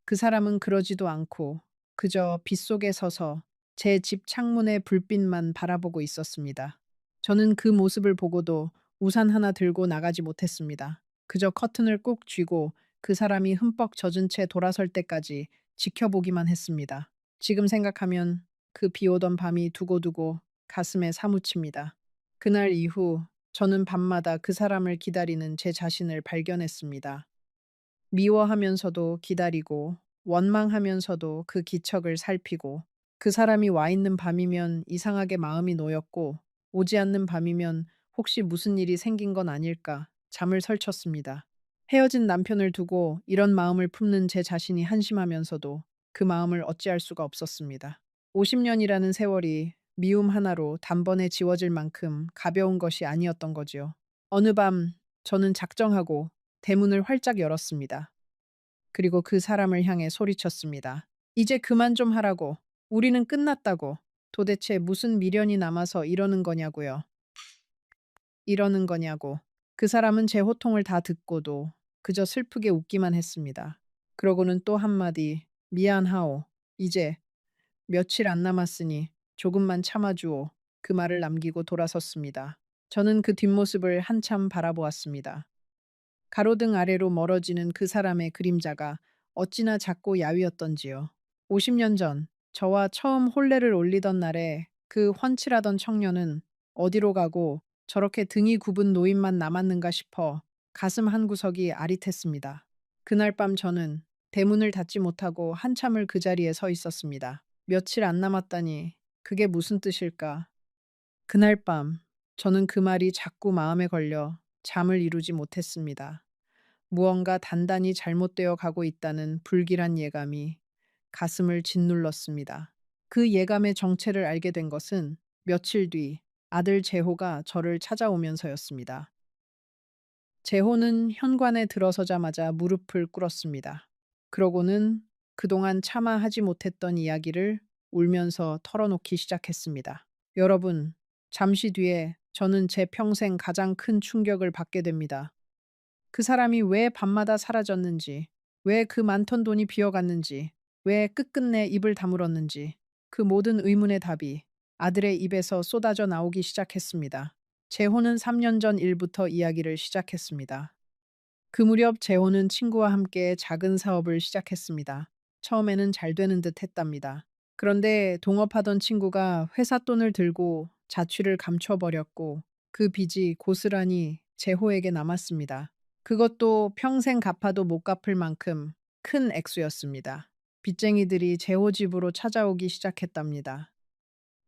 그 사람은 그러지도 않고 그저 빗속에 서서 제 집 창문의 불빛만 바라보고 있었습니다. 저는 그 모습을 보고도 우산 하나 들고 나가지 못했습니다. 그저 커튼을 꾹 쥐고 그 사람이 흠뻑 젖은 채 돌아설 때까지 지켜보기만 했습니다. 지금 생각하면 그 비 오던 밤이 두고두고 가슴에 사무칩니다. 그날 이후 저는 밤마다 그 사람을 기다리는 제 자신을 발견했습니다. 미워하면서도 기다리고 원망하면서도 그 기척을 살피고 그 사람이 와 있는 밤이면 이상하게 마음이 놓였고 오지 않는 밤이면 혹시 무슨 일이 생긴 건 아닐까 잠을 설쳤습니다. 헤어진 남편을 두고 이런 마음을 품는 제 자신이 한심하면서도 그 마음을 어찌할 수가 없었습니다. 50년이라는 세월이 미움 하나로 단번에 지워질 만큼 가벼운 것이 아니었던 거지요. 어느 밤 저는 작정하고 대문을 활짝 열었습니다. 그리고 그 사람을 향해 소리쳤습니다. 이제 그만 좀 하라고. 우리는 끝났다고. 도대체 무슨 미련이 남아서 이러는 거냐고요. 이러는 거냐고. 그 사람은 제 호통을 다 듣고도 그저 슬프게 웃기만 했습니다. 그러고는 또 한마디, 미안하오. 이제 며칠 안 남았으니 조금만 참아주오. 그 말을 남기고 돌아섰습니다. 저는 그 뒷모습을 한참 바라보았습니다. 가로등 아래로 멀어지는 그 사람의 그림자가 어찌나 작고 야위었던지요. 50년 전 저와 처음 혼례를 올리던 날에 그 훤칠하던 청년은 어디로 가고 저렇게 등이 굽은 노인만 남았는가 싶어 가슴 한구석이 아릿했습니다. 그날 밤 저는 대문을 닫지 못하고 한참을 그 자리에 서 있었습니다. 며칠 안 남았다니 그게 무슨 뜻일까? 그날 밤 저는 그 말이 자꾸 마음에 걸려 잠을 이루지 못했습니다. 무언가 단단히 잘못되어 가고 있다는 불길한 예감이 가슴을 짓눌렀습니다. 그 예감의 정체를 알게 된 것은 며칠 뒤 아들 재호가 저를 찾아오면서였습니다. 재호는 현관에 들어서자마자 무릎을 꿇었습니다. 그러고는 그동안 차마 하지 못했던 이야기를 울면서 털어놓기 시작했습니다. 여러분, 잠시 뒤에 저는 제 평생 가장 큰 충격을 받게 됩니다. 그 사람이 왜 밤마다 사라졌는지, 왜 그 많던 돈이 비어갔는지, 왜 끝끝내 입을 다물었는지, 그 모든 의문의 답이 아들의 입에서 쏟아져 나오기 시작했습니다. 재호는 3년 전 일부터 이야기를 시작했습니다. 그 무렵 재호는 친구와 함께 작은 사업을 시작했습니다. 처음에는 잘 되는 듯 했답니다. 그런데 동업하던 친구가 회사 돈을 들고 자취를 감춰버렸고 그 빚이 고스란히 재호에게 남았습니다. 그것도 평생 갚아도 못 갚을 만큼 큰 액수였습니다. 빚쟁이들이 재호 집으로 찾아오기 시작했답니다.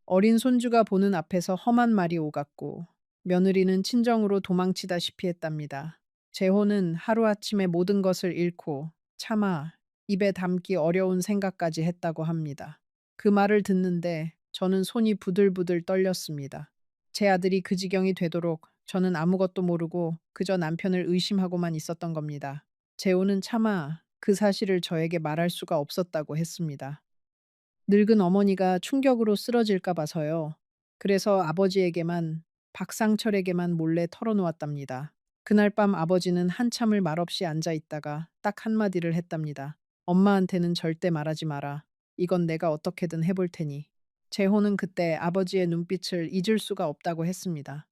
어린 손주가 보는 앞에서 험한 말이 오갔고 며느리는 친정으로 도망치다시피 했답니다. 재호는 하루아침에 모든 것을 잃고 차마 입에 담기 어려운 생각까지 했다고 합니다. 그 말을 듣는데 저는 손이 부들부들 떨렸습니다. 제 아들이 그 지경이 되도록 저는 아무것도 모르고 그저 남편을 의심하고만 있었던 겁니다. 재호는 차마 그 사실을 저에게 말할 수가 없었다고 했습니다. 늙은 어머니가 충격으로 쓰러질까 봐서요. 그래서 아버지에게만, 박상철에게만 몰래 털어놓았답니다. 그날 밤 아버지는 한참을 말없이 앉아 있다가 딱 한마디를 했답니다. 엄마한테는 절대 말하지 마라. 이건 내가 어떻게든 해볼 테니. 재호는 그때 아버지의 눈빛을 잊을 수가 없다고 했습니다.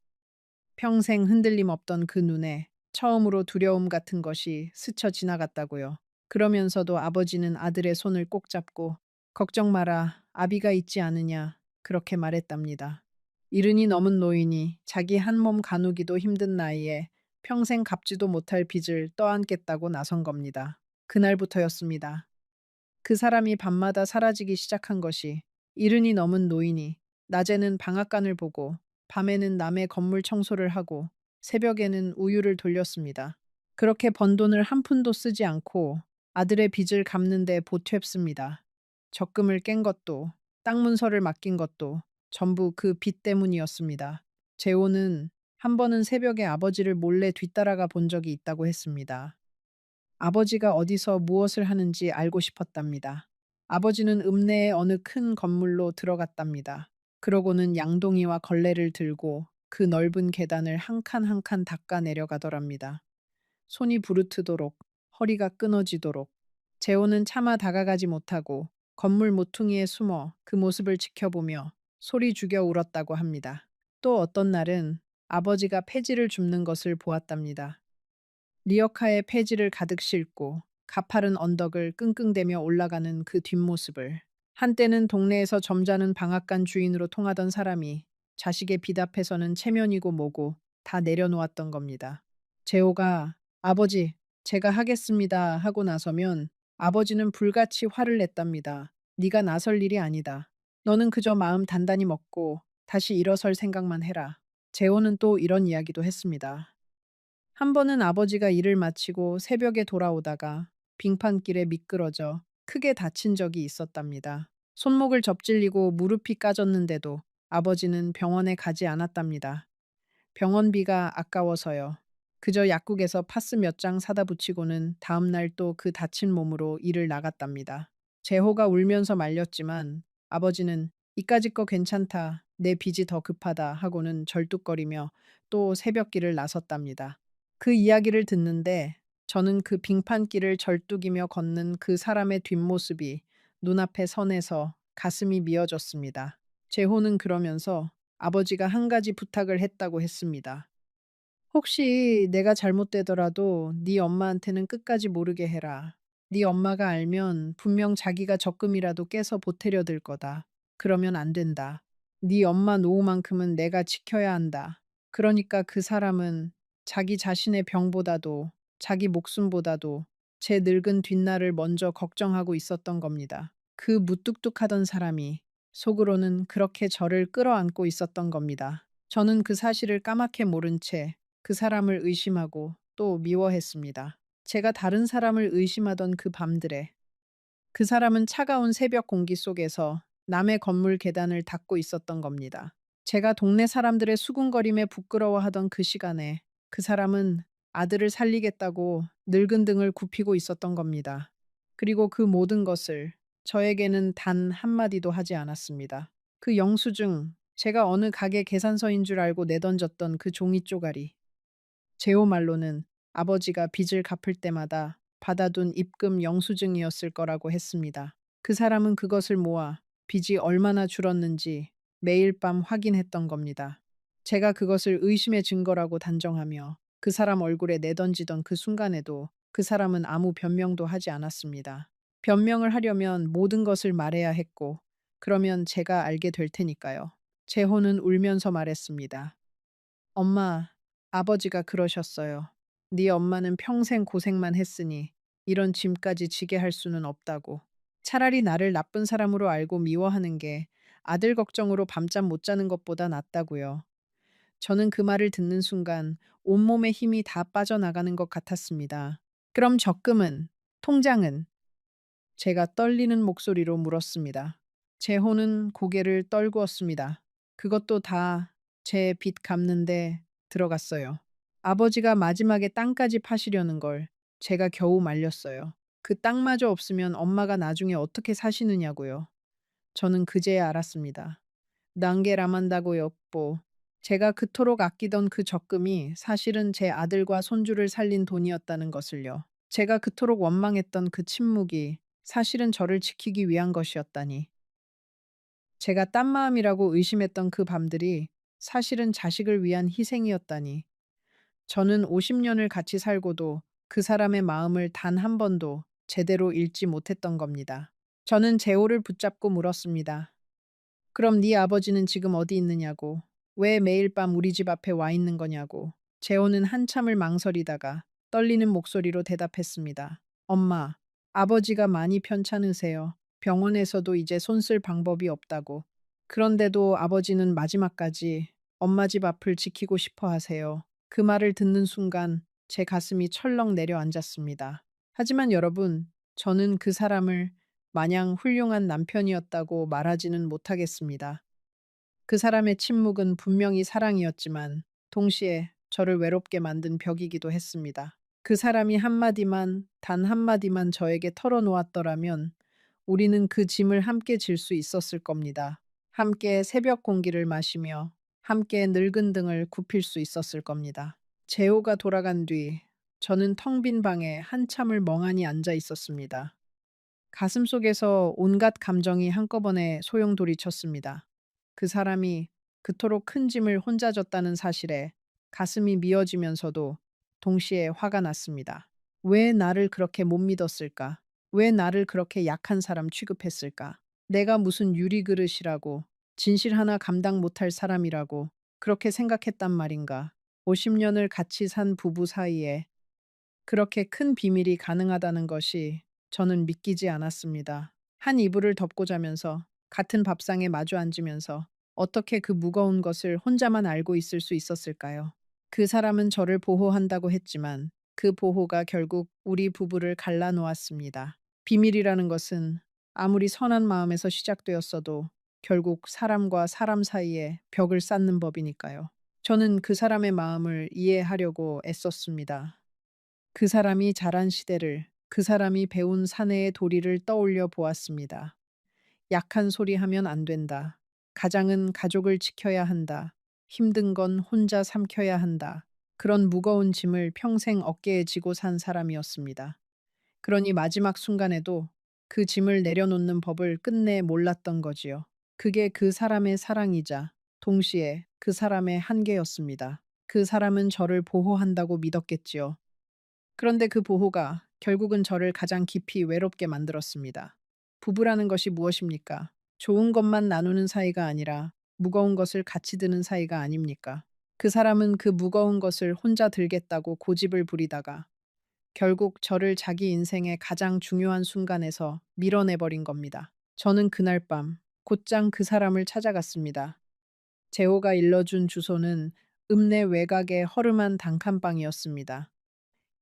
평생 흔들림 없던 그 눈에 처음으로 두려움 같은 것이 스쳐 지나갔다고요. 그러면서도 아버지는 아들의 손을 꼭 잡고 걱정 마라. 아비가 있지 않으냐. 그렇게 말했답니다. 이른이 넘은 노인이 자기 한 몸 가누기도 힘든 나이에 평생 갚지도 못할 빚을 떠안겠다고 나선 겁니다. 그날부터였습니다. 그 사람이 밤마다 사라지기 시작한 것이 이른이 넘은 노인이 낮에는 방앗간을 보고 밤에는 남의 건물 청소를 하고 새벽에는 우유를 돌렸습니다. 그렇게 번 돈을 한 푼도 쓰지 않고 아들의 빚을 갚는 데 보탰습니다. 적금을 깬 것도 땅 문서를 맡긴 것도 전부 그 빚 때문이었습니다. 재호는 한 번은 새벽에 아버지를 몰래 뒤따라가 본 적이 있다고 했습니다. 아버지가 어디서 무엇을 하는지 알고 싶었답니다. 아버지는 읍내의 어느 큰 건물로 들어갔답니다. 그러고는 양동이와 걸레를 들고 그 넓은 계단을 한 칸 한 칸 닦아 내려가더랍니다. 손이 부르트도록, 허리가 끊어지도록. 재호는 차마 다가가지 못하고 건물 모퉁이에 숨어 그 모습을 지켜보며 소리 죽여 울었다고 합니다. 또 어떤 날은 아버지가 폐지를 줍는 것을 보았답니다. 리어카에 폐지를 가득 싣고 가파른 언덕을 끙끙대며 올라가는 그 뒷모습을 한때는 동네에서 점잖은 방앗간 주인으로 통하던 사람이 자식의 빚 앞에서는 체면이고 뭐고 다 내려놓았던 겁니다. 재호가 아버지, 제가 하겠습니다 하고 나서면 아버지는 불같이 화를 냈답니다. 네가 나설 일이 아니다. 너는 그저 마음 단단히 먹고 다시 일어설 생각만 해라. 재호는 또 이런 이야기도 했습니다. 한 번은 아버지가 일을 마치고 새벽에 돌아오다가 빙판길에 미끄러져 크게 다친 적이 있었답니다. 손목을 접질리고 무릎이 까졌는데도 아버지는 병원에 가지 않았답니다. 병원비가 아까워서요. 그저 약국에서 파스 몇 장 사다 붙이고는 다음날 또 그 다친 몸으로 일을 나갔답니다. 재호가 울면서 말렸지만 아버지는 이까짓 거 괜찮다. 내 빚이 더 급하다 하고는 절뚝거리며 또 새벽길을 나섰답니다. 그 이야기를 듣는데 저는 그 빙판길을 절뚝이며 걷는 그 사람의 뒷모습이 눈앞에 선해서 가슴이 미어졌습니다. 재호는 그러면서 아버지가 한 가지 부탁을 했다고 했습니다. 혹시 내가 잘못되더라도 네 엄마한테는 끝까지 모르게 해라. 네 엄마가 알면 분명 자기가 적금이라도 깨서 보태려 들 거다. 그러면 안 된다. 네 엄마 노후만큼은 내가 지켜야 한다. 그러니까 그 사람은 자기 자신의 병보다도 자기 목숨보다도 제 늙은 뒷날을 먼저 걱정하고 있었던 겁니다. 그 무뚝뚝하던 사람이 속으로는 그렇게 저를 끌어안고 있었던 겁니다. 저는 그 사실을 까맣게 모른 채 그 사람을 의심하고 또 미워했습니다. 제가 다른 사람을 의심하던 그 밤들에 그 사람은 차가운 새벽 공기 속에서 남의 건물 계단을 닦고 있었던 겁니다. 제가 동네 사람들의 수군거림에 부끄러워하던 그 시간에 그 사람은 아들을 살리겠다고 늙은 등을 굽히고 있었던 겁니다. 그리고 그 모든 것을 저에게는 단 한마디도 하지 않았습니다. 그 영수증, 제가 어느 가게 계산서인 줄 알고 내던졌던 그 종이 쪼가리. 제호 말로는 아버지가 빚을 갚을 때마다 받아둔 입금 영수증이었을 거라고 했습니다. 그 사람은 그것을 모아 빚이 얼마나 줄었는지 매일 밤 확인했던 겁니다. 제가 그것을 의심의 증거라고 단정하며 그 사람 얼굴에 내던지던 그 순간에도 그 사람은 아무 변명도 하지 않았습니다. 변명을 하려면 모든 것을 말해야 했고, 그러면 제가 알게 될 테니까요. 재호는 울면서 말했습니다. 엄마, 아버지가 그러셨어요. 네 엄마는 평생 고생만 했으니 이런 짐까지 지게 할 수는 없다고. 차라리 나를 나쁜 사람으로 알고 미워하는 게 아들 걱정으로 밤잠 못 자는 것보다 낫다고요. 저는 그 말을 듣는 순간 온몸의 힘이 다 빠져나가는 것 같았습니다. 그럼 적금은? 통장은? 제가 떨리는 목소리로 물었습니다. 재호는 고개를 떨구었습니다. 그것도 다 제 빚 갚는데 들어갔어요. 아버지가 마지막에 땅까지 파시려는 걸 제가 겨우 말렸어요. 그 땅마저 없으면 엄마가 나중에 어떻게 사시느냐고요. 저는 그제야 알았습니다. 난게라만다고 였보. 제가 그토록 아끼던 그 적금이 사실은 제 아들과 손주를 살린 돈이었다는 것을요. 제가 그토록 원망했던 그 침묵이 사실은 저를 지키기 위한 것이었다니. 제가 딴 마음이라고 의심했던 그 밤들이 사실은 자식을 위한 희생이었다니. 저는 50년을 같이 살고도 그 사람의 마음을 단 한 번도 제대로 읽지 못했던 겁니다. 저는 재호를 붙잡고 물었습니다. 그럼 네 아버지는 지금 어디 있느냐고. 왜 매일 밤 우리 집 앞에 와 있는 거냐고. 재호는 한참을 망설이다가 떨리는 목소리로 대답했습니다. 엄마, 아버지가 많이 편찮으세요. 병원에서도 이제 손 쓸 방법이 없다고. 그런데도 아버지는 마지막까지 엄마 집 앞을 지키고 싶어 하세요. 그 말을 듣는 순간 제 가슴이 철렁 내려앉았습니다. 하지만 여러분, 저는 그 사람을 마냥 훌륭한 남편이었다고 말하지는 못하겠습니다. 그 사람의 침묵은 분명히 사랑이었지만 동시에 저를 외롭게 만든 벽이기도 했습니다. 그 사람이 한마디만, 단 한마디만 저에게 털어놓았더라면 우리는 그 짐을 함께 질 수 있었을 겁니다. 함께 새벽 공기를 마시며 함께 늙은 등을 굽힐 수 있었을 겁니다. 재호가 돌아간 뒤 저는 텅 빈 방에 한참을 멍하니 앉아 있었습니다. 가슴속에서 온갖 감정이 한꺼번에 소용돌이쳤습니다. 그 사람이 그토록 큰 짐을 혼자 졌다는 사실에 가슴이 미어지면서도 동시에 화가 났습니다. 왜 나를 그렇게 못 믿었을까? 왜 나를 그렇게 약한 사람 취급했을까? 내가 무슨 유리그릇이라고, 진실 하나 감당 못할 사람이라고 그렇게 생각했단 말인가? 50년을 같이 산 부부 사이에 그렇게 큰 비밀이 가능하다는 것이 저는 믿기지 않았습니다. 한 이불을 덮고 자면서 같은 밥상에 마주 앉으면서 어떻게 그 무거운 것을 혼자만 알고 있을 수 있었을까요? 그 사람은 저를 보호한다고 했지만 그 보호가 결국 우리 부부를 갈라놓았습니다. 비밀이라는 것은 아무리 선한 마음에서 시작되었어도 결국 사람과 사람 사이에 벽을 쌓는 법이니까요. 저는 그 사람의 마음을 이해하려고 애썼습니다. 그 사람이 자란 시대를, 그 사람이 배운 사내의 도리를 떠올려 보았습니다. 약한 소리 하면 안 된다. 가장은 가족을 지켜야 한다. 힘든 건 혼자 삼켜야 한다. 그런 무거운 짐을 평생 어깨에 지고 산 사람이었습니다. 그러니 마지막 순간에도 그 짐을 내려놓는 법을 끝내 몰랐던 거지요. 그게 그 사람의 사랑이자 동시에 그 사람의 한계였습니다. 그 사람은 저를 보호한다고 믿었겠지요. 그런데 그 보호가 결국은 저를 가장 깊이 외롭게 만들었습니다. 부부라는 것이 무엇입니까? 좋은 것만 나누는 사이가 아니라 무거운 것을 같이 드는 사이가 아닙니까? 그 사람은 그 무거운 것을 혼자 들겠다고 고집을 부리다가 결국 저를 자기 인생의 가장 중요한 순간에서 밀어내버린 겁니다. 저는 그날 밤 곧장 그 사람을 찾아갔습니다. 재호가 일러준 주소는 읍내 외곽의 허름한 단칸방이었습니다.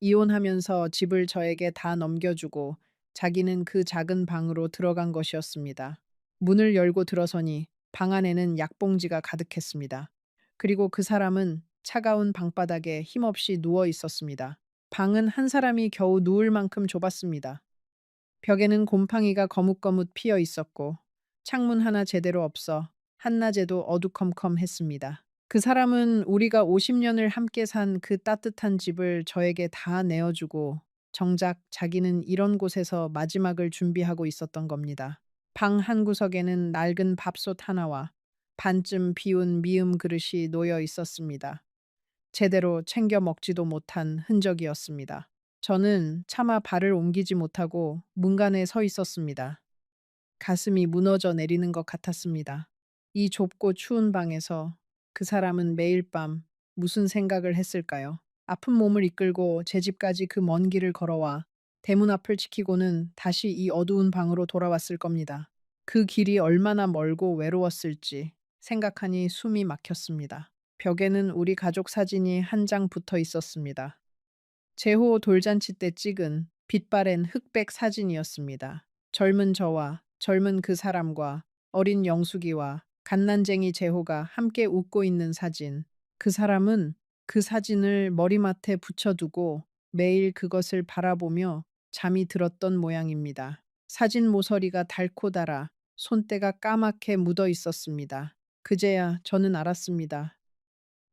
이혼하면서 집을 저에게 다 넘겨주고 자기는 그 작은 방으로 들어간 것이었습니다. 문을 열고 들어서니 방 안에는 약봉지가 가득했습니다. 그리고 그 사람은 차가운 방바닥에 힘없이 누워 있었습니다. 방은 한 사람이 겨우 누울 만큼 좁았습니다. 벽에는 곰팡이가 거뭇거뭇 피어 있었고 창문 하나 제대로 없어 한낮에도 어두컴컴했습니다. 그 사람은 우리가 50년을 함께 산 그 따뜻한 집을 저에게 다 내어주고 정작 자기는 이런 곳에서 마지막을 준비하고 있었던 겁니다. 방 한 구석에는 낡은 밥솥 하나와 반쯤 비운 미음 그릇이 놓여 있었습니다. 제대로 챙겨 먹지도 못한 흔적이었습니다. 저는 차마 발을 옮기지 못하고 문간에 서 있었습니다. 가슴이 무너져 내리는 것 같았습니다. 이 좁고 추운 방에서 그 사람은 매일 밤 무슨 생각을 했을까요? 아픈 몸을 이끌고 제 집까지 그 먼 길을 걸어와 대문 앞을 지키고는 다시 이 어두운 방으로 돌아왔을 겁니다. 그 길이 얼마나 멀고 외로웠을지 생각하니 숨이 막혔습니다. 벽에는 우리 가족 사진이 한 장 붙어 있었습니다. 제호 돌잔치 때 찍은 빛바랜 흑백 사진이었습니다. 젊은 저와 젊은 그 사람과 어린 영숙이와 갓난쟁이 제호가 함께 웃고 있는 사진. 그 사람은 그 사진을 머리맡에 붙여두고 매일 그것을 바라보며 잠이 들었던 모양입니다. 사진 모서리가 닳고 닳아 손때가 까맣게 묻어 있었습니다. 그제야 저는 알았습니다.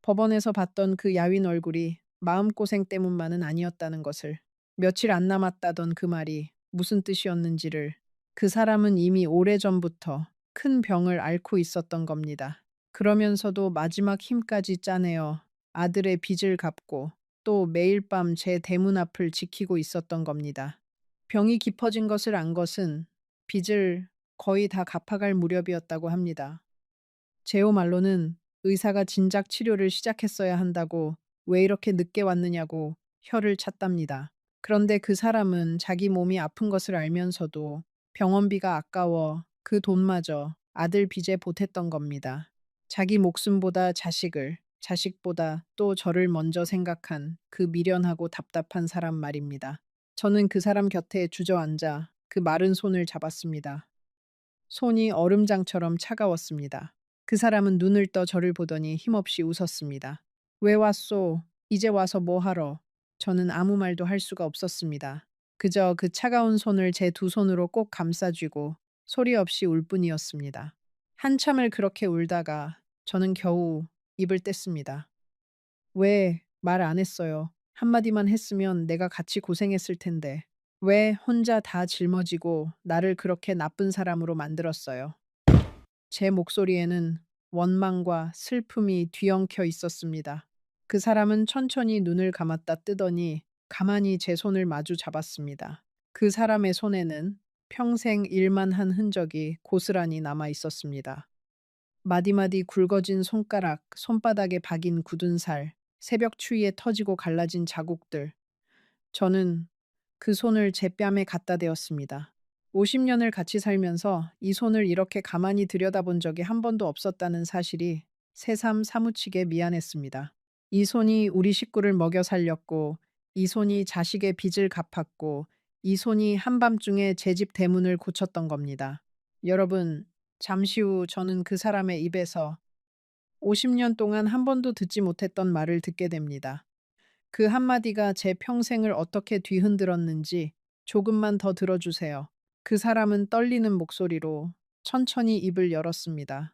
법원에서 봤던 그 야윈 얼굴이 마음고생 때문만은 아니었다는 것을, 며칠 안 남았다던 그 말이 무슨 뜻이었는지를. 그 사람은 이미 오래전부터 큰 병을 앓고 있었던 겁니다. 그러면서도 마지막 힘까지 짜내어 아들의 빚을 갚고 또 매일 밤 제 대문 앞을 지키고 있었던 겁니다. 병이 깊어진 것을 안 것은 빚을 거의 다 갚아갈 무렵이었다고 합니다. 제오 말로는 의사가 진작 치료를 시작했어야 한다고 왜 이렇게 늦게 왔느냐고 혀를 찼답니다. 그런데 그 사람은 자기 몸이 아픈 것을 알면서도 병원비가 아까워 그 돈마저 아들 빚에 보탰던 겁니다. 자기 목숨보다 자식을, 자식보다 또 저를 먼저 생각한 그 미련하고 답답한 사람 말입니다. 저는 그 사람 곁에 주저앉아 그 마른 손을 잡았습니다. 손이 얼음장처럼 차가웠습니다. 그 사람은 눈을 떠 저를 보더니 힘없이 웃었습니다. 왜 왔소? 이제 와서 뭐 하러? 저는 아무 말도 할 수가 없었습니다. 그저 그 차가운 손을 제 두 손으로 꼭 감싸쥐고 소리 없이 울 뿐이었습니다. 한참을 그렇게 울다가 저는 겨우 입을 뗐습니다. 왜 말 안 했어요? 한마디만 했으면 내가 같이 고생했을 텐데. 왜 혼자 다 짊어지고 나를 그렇게 나쁜 사람으로 만들었어요? 제 목소리에는 원망과 슬픔이 뒤엉켜 있었습니다. 그 사람은 천천히 눈을 감았다 뜨더니 가만히 제 손을 마주 잡았습니다. 그 사람의 손에는 평생 일만 한 흔적이 고스란히 남아 있었습니다. 마디마디 굵어진 손가락, 손바닥에 박인 굳은 살, 새벽 추위에 터지고 갈라진 자국들. 저는 그 손을 제 뺨에 갖다 대었습니다. 50년을 같이 살면서 이 손을 이렇게 가만히 들여다본 적이 한 번도 없었다는 사실이 새삼 사무치게 미안했습니다. 이 손이 우리 식구를 먹여 살렸고, 이 손이 자식의 빚을 갚았고, 이 손이 한밤중에 제 집 대문을 고쳤던 겁니다. 여러분, 잠시 후 저는 그 사람의 입에서 50년 동안 한 번도 듣지 못했던 말을 듣게 됩니다. 그 한마디가 제 평생을 어떻게 뒤흔들었는지 조금만 더 들어주세요. 그 사람은 떨리는 목소리로 천천히 입을 열었습니다.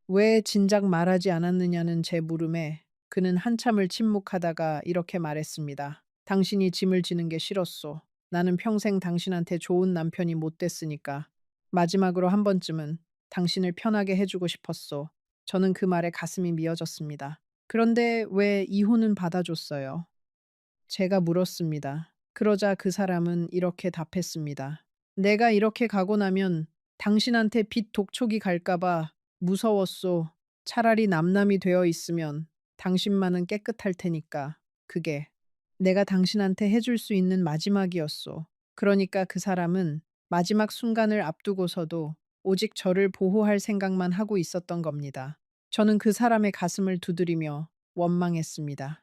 왜 진작 말하지 않았느냐는 제 물음에 그는 한참을 침묵하다가 이렇게 말했습니다. 당신이 짐을 지는 게 싫었소. 나는 평생 당신한테 좋은 남편이 못 됐으니까. 마지막으로 한 번쯤은 당신을 편하게 해주고 싶었소. 저는 그 말에 가슴이 미어졌습니다. 그런데 왜 이혼은 받아줬어요? 제가 물었습니다. 그러자 그 사람은 이렇게 답했습니다. 내가 이렇게 가고 나면 당신한테 빚 독촉이 갈까봐 무서웠소. 차라리 남남이 되어 있으면 당신만은 깨끗할 테니까. 그게 내가 당신한테 해줄 수 있는 마지막이었소. 그러니까 그 사람은 마지막 순간을 앞두고서도 오직 저를 보호할 생각만 하고 있었던 겁니다. 저는 그 사람의 가슴을 두드리며 원망했습니다.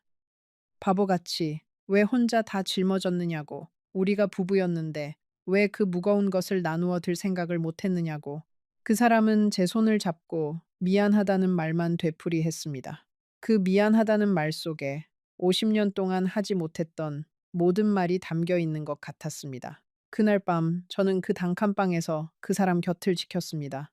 바보같이 왜 혼자 다 짊어졌느냐고. 우리가 부부였는데 왜 그 무거운 것을 나누어 들 생각을 못했느냐고. 그 사람은 제 손을 잡고 미안하다는 말만 되풀이했습니다. 그 미안하다는 말 속에 50년 동안 하지 못했던 모든 말이 담겨 있는 것 같았습니다. 그날 밤 저는 그 단칸방에서 그 사람 곁을 지켰습니다.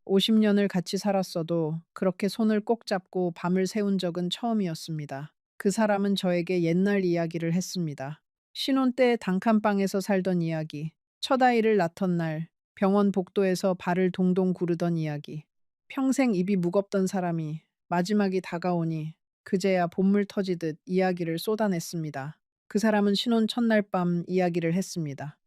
50년을 같이 살았어도 그렇게 손을 꼭 잡고 밤을 새운 적은 처음이었습니다. 그 사람은 저에게 옛날 이야기를 했습니다. 신혼 때 단칸방에서 살던 이야기, 첫 아이를 낳던 날, 병원 복도에서 발을 동동 구르던 이야기, 평생 입이 무겁던 사람이 마지막이 다가오니 그제야 본물 터지듯 이야기를 쏟아냈습니다. 그 사람은 신혼 첫날 밤 이야기를 했습니다.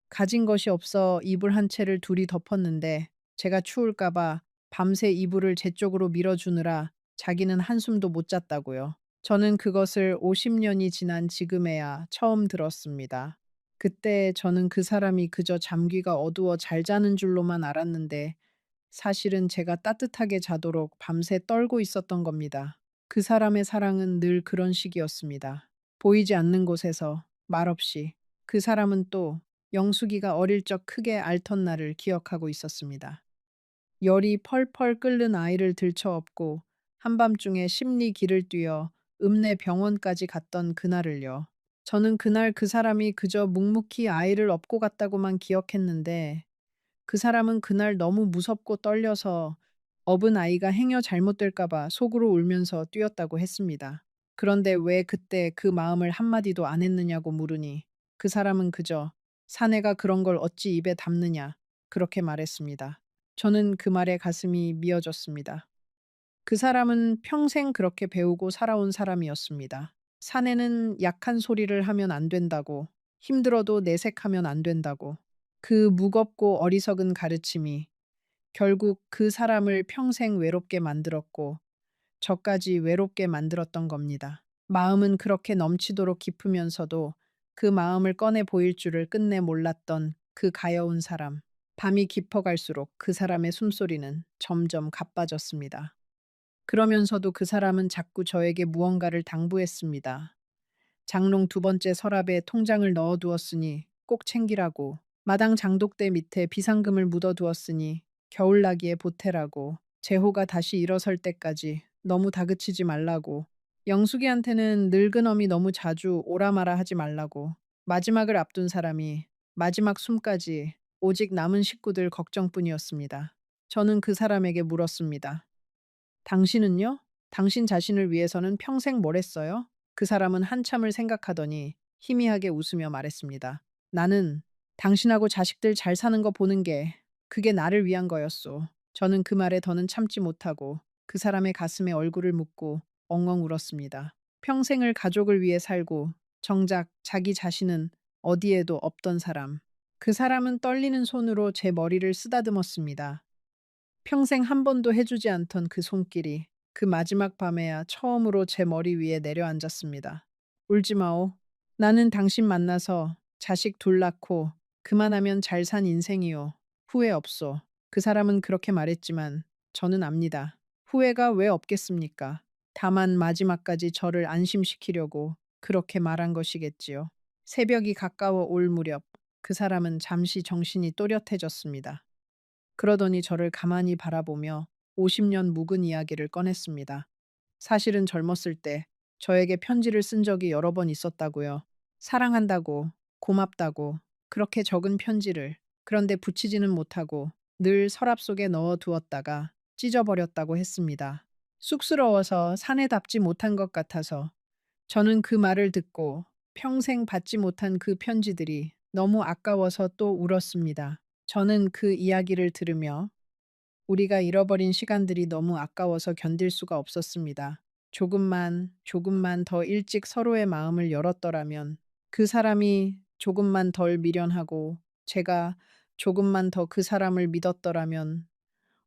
가진 것이 없어 이불 한 채를 둘이 덮었는데 제가 추울까봐 밤새 이불을 제 쪽으로 밀어주느라 자기는 한숨도 못 잤다고요. 저는 그것을 50년이 지난 지금에야 처음 들었습니다. 그때 저는 그 사람이 그저 잠귀가 어두워 잘 자는 줄로만 알았는데 사실은 제가 따뜻하게 자도록 밤새 떨고 있었던 겁니다. 그 사람의 사랑은 늘 그런 식이었습니다. 보이지 않는 곳에서 말없이 그 사람은 또 영숙이가 어릴 적 크게 앓던 날을 기억하고 있었습니다. 열이 펄펄 끓는 아이를 들쳐업고 한밤중에 심리 길을 뛰어 읍내 병원까지 갔던 그날을요. 저는 그날 그 사람이 그저 묵묵히 아이를 업고 갔다고만 기억했는데 그 사람은 그날 너무 무섭고 떨려서 업은 아이가 행여 잘못될까 봐 속으로 울면서 뛰었다고 했습니다. 그런데 왜 그때 그 마음을 한마디도 안 했느냐고 물으니 그 사람은 그저 사내가 그런 걸 어찌 입에 담느냐 그렇게 말했습니다. 저는 그 말에 가슴이 미어졌습니다. 그 사람은 평생 그렇게 배우고 살아온 사람이었습니다. 사내는 약한 소리를 하면 안 된다고, 힘들어도 내색하면 안 된다고. 그 무겁고 어리석은 가르침이 결국 그 사람을 평생 외롭게 만들었고, 저까지 외롭게 만들었던 겁니다. 마음은 그렇게 넘치도록 깊으면서도 그 마음을 꺼내 보일 줄을 끝내 몰랐던 그 가여운 사람. 밤이 깊어갈수록 그 사람의 숨소리는 점점 가빠졌습니다. 그러면서도 그 사람은 자꾸 저에게 무언가를 당부했습니다. 장롱 두 번째 서랍에 통장을 넣어두었으니 꼭 챙기라고. 마당 장독대 밑에 비상금을 묻어두었으니 겨울나기에 보태라고. 재호가 다시 일어설 때까지 너무 다그치지 말라고. 영숙이한테는 늙은 어미 너무 자주 오라마라 하지 말라고. 마지막을 앞둔 사람이 마지막 숨까지 오직 남은 식구들 걱정뿐이었습니다. 저는 그 사람에게 물었습니다. 당신은요? 당신 자신을 위해서는 평생 뭘 했어요? 그 사람은 한참을 생각하더니 희미하게 웃으며 말했습니다. 나는 당신하고 자식들 잘 사는 거 보는 게 그게 나를 위한 거였소. 저는 그 말에 더는 참지 못하고 그 사람의 가슴에 얼굴을 묻고 엉엉 울었습니다. 평생을 가족을 위해 살고 정작 자기 자신은 어디에도 없던 사람. 그 사람은 떨리는 손으로 제 머리를 쓰다듬었습니다. 평생 한 번도 해주지 않던 그 손길이 그 마지막 밤에야 처음으로 제 머리 위에 내려앉았습니다. 울지 마오. 나는 당신 만나서 자식 둘 낳고 그만하면 잘 산 인생이요. 후회 없소. 그 사람은 그렇게 말했지만 저는 압니다. 후회가 왜 없겠습니까? 다만 마지막까지 저를 안심시키려고 그렇게 말한 것이겠지요. 새벽이 가까워 올 무렵 그 사람은 잠시 정신이 또렷해졌습니다. 그러더니 저를 가만히 바라보며 50년 묵은 이야기를 꺼냈습니다. 사실은 젊었을 때 저에게 편지를 쓴 적이 여러 번 있었다고요. 사랑한다고, 고맙다고, 그렇게 적은 편지를 그런데 붙이지는 못하고 늘 서랍 속에 넣어 두었다가 찢어버렸다고 했습니다. 쑥스러워서 산에 닿지 못한 것 같아서 저는 그 말을 듣고 평생 받지 못한 그 편지들이 너무 아까워서 또 울었습니다. 저는 그 이야기를 들으며 우리가 잃어버린 시간들이 너무 아까워서 견딜 수가 없었습니다. 조금만 더 일찍 서로의 마음을 열었더라면 그 사람이 조금만 덜 미련하고 제가 조금만 더 그 사람을 믿었더라면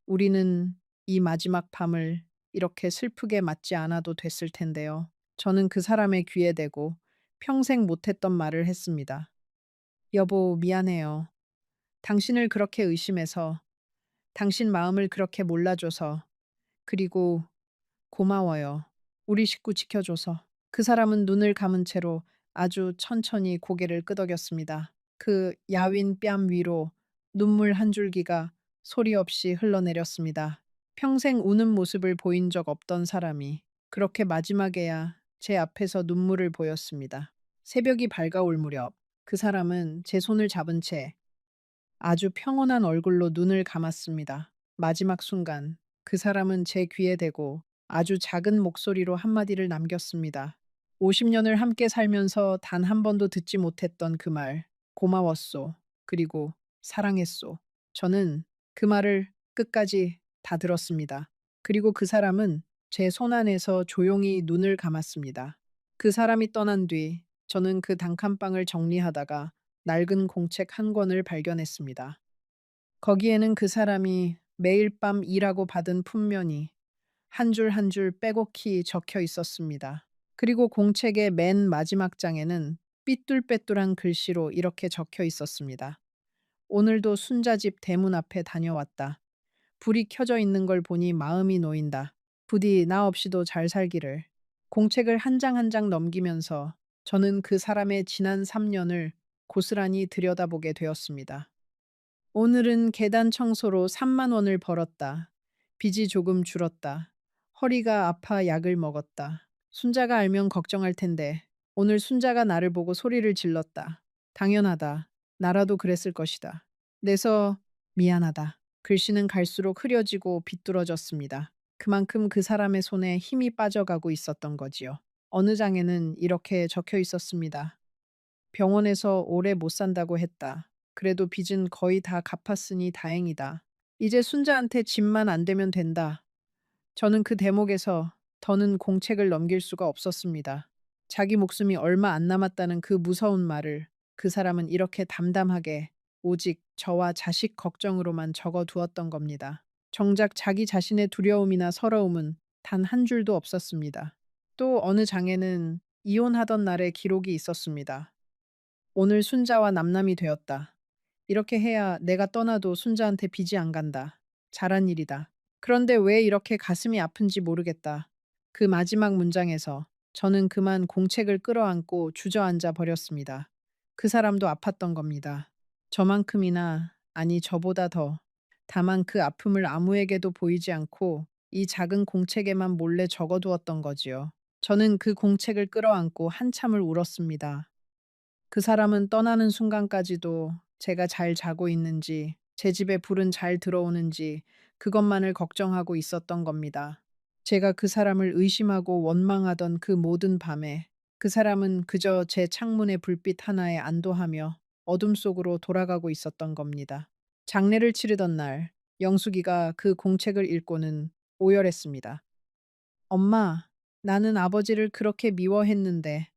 우리는 이 마지막 밤을 이렇게 슬프게 맞지 않아도 됐을 텐데요. 저는 그 사람의 귀에 대고 평생 못했던 말을 했습니다. 여보, 미안해요. 당신을 그렇게 의심해서, 당신 마음을 그렇게 몰라줘서, 그리고 고마워요. 우리 식구 지켜줘서. 그 사람은 눈을 감은 채로 아주 천천히 고개를 끄덕였습니다. 그 야윈 뺨 위로 눈물 한 줄기가 소리 없이 흘러내렸습니다. 평생 우는 모습을 보인 적 없던 사람이 그렇게 마지막에야 제 앞에서 눈물을 보였습니다. 새벽이 밝아올 무렵 그 사람은 제 손을 잡은 채 아주 평온한 얼굴로 눈을 감았습니다. 마지막 순간 그 사람은 제 귀에 대고 아주 작은 목소리로 한마디를 남겼습니다. 50년을 함께 살면서 단 한 번도 듣지 못했던 그 말, 고마웠소. 그리고 사랑했소. 저는 그 말을 끝까지 다 들었습니다. 그리고 그 사람은 제 손 안에서 조용히 눈을 감았습니다. 그 사람이 떠난 뒤 저는 그 단칸방을 정리하다가 낡은 공책 한 권을 발견했습니다. 거기에는 그 사람이 매일 밤 일하고 받은 품면이 한 줄 한 줄 빼곡히 적혀 있었습니다. 그리고 공책의 맨 마지막 장에는 삐뚤빼뚤한 글씨로 이렇게 적혀 있었습니다. 오늘도 순자집 대문 앞에 다녀왔다. 불이 켜져 있는 걸 보니 마음이 놓인다. 부디 나 없이도 잘 살기를. 공책을 한 장 한 장 넘기면서 저는 그 사람의 지난 3년을 고스란히 들여다보게 되었습니다. 오늘은 계단 청소로 3만 원을 벌었다. 빚이 조금 줄었다. 허리가 아파 약을 먹었다. 순자가 알면 걱정할 텐데 오늘 순자가 나를 보고 소리를 질렀다. 당연하다. 나라도 그랬을 것이다. 내서 미안하다. 글씨는 갈수록 흐려지고 비뚤어졌습니다. 그만큼 그 사람의 손에 힘이 빠져가고 있었던 거지요. 어느 장에는 이렇게 적혀 있었습니다. 병원에서 오래 못 산다고 했다. 그래도 빚은 거의 다 갚았으니 다행이다. 이제 순자한테 집만 안 되면 된다. 저는 그 대목에서 더는 공책을 넘길 수가 없었습니다. 자기 목숨이 얼마 안 남았다는 그 무서운 말을 그 사람은 이렇게 담담하게 오직 저와 자식 걱정으로만 적어 두었던 겁니다. 정작 자기 자신의 두려움이나 서러움은 단 한 줄도 없었습니다. 또 어느 장에는 이혼하던 날의 기록이 있었습니다. 오늘 순자와 남남이 되었다. 이렇게 해야 내가 떠나도 순자한테 빚이 안 간다. 잘한 일이다. 그런데 왜 이렇게 가슴이 아픈지 모르겠다. 그 마지막 문장에서 저는 그만 공책을 끌어안고 주저앉아 버렸습니다. 그 사람도 아팠던 겁니다. 저만큼이나, 아니 저보다 더. 다만 그 아픔을 아무에게도 보이지 않고 이 작은 공책에만 몰래 적어두었던 거지요. 저는 그 공책을 끌어안고 한참을 울었습니다. 그 사람은 떠나는 순간까지도 제가 잘 자고 있는지, 제 집에 불은 잘 들어오는지 그것만을 걱정하고 있었던 겁니다. 제가 그 사람을 의심하고 원망하던 그 모든 밤에 그 사람은 그저 제 창문의 불빛 하나에 안도하며 어둠 속으로 돌아가고 있었던 겁니다. 장례를 치르던 날, 영숙이가 그 공책을 읽고는 오열했습니다. 엄마, 나는 아버지를 그렇게 미워했는데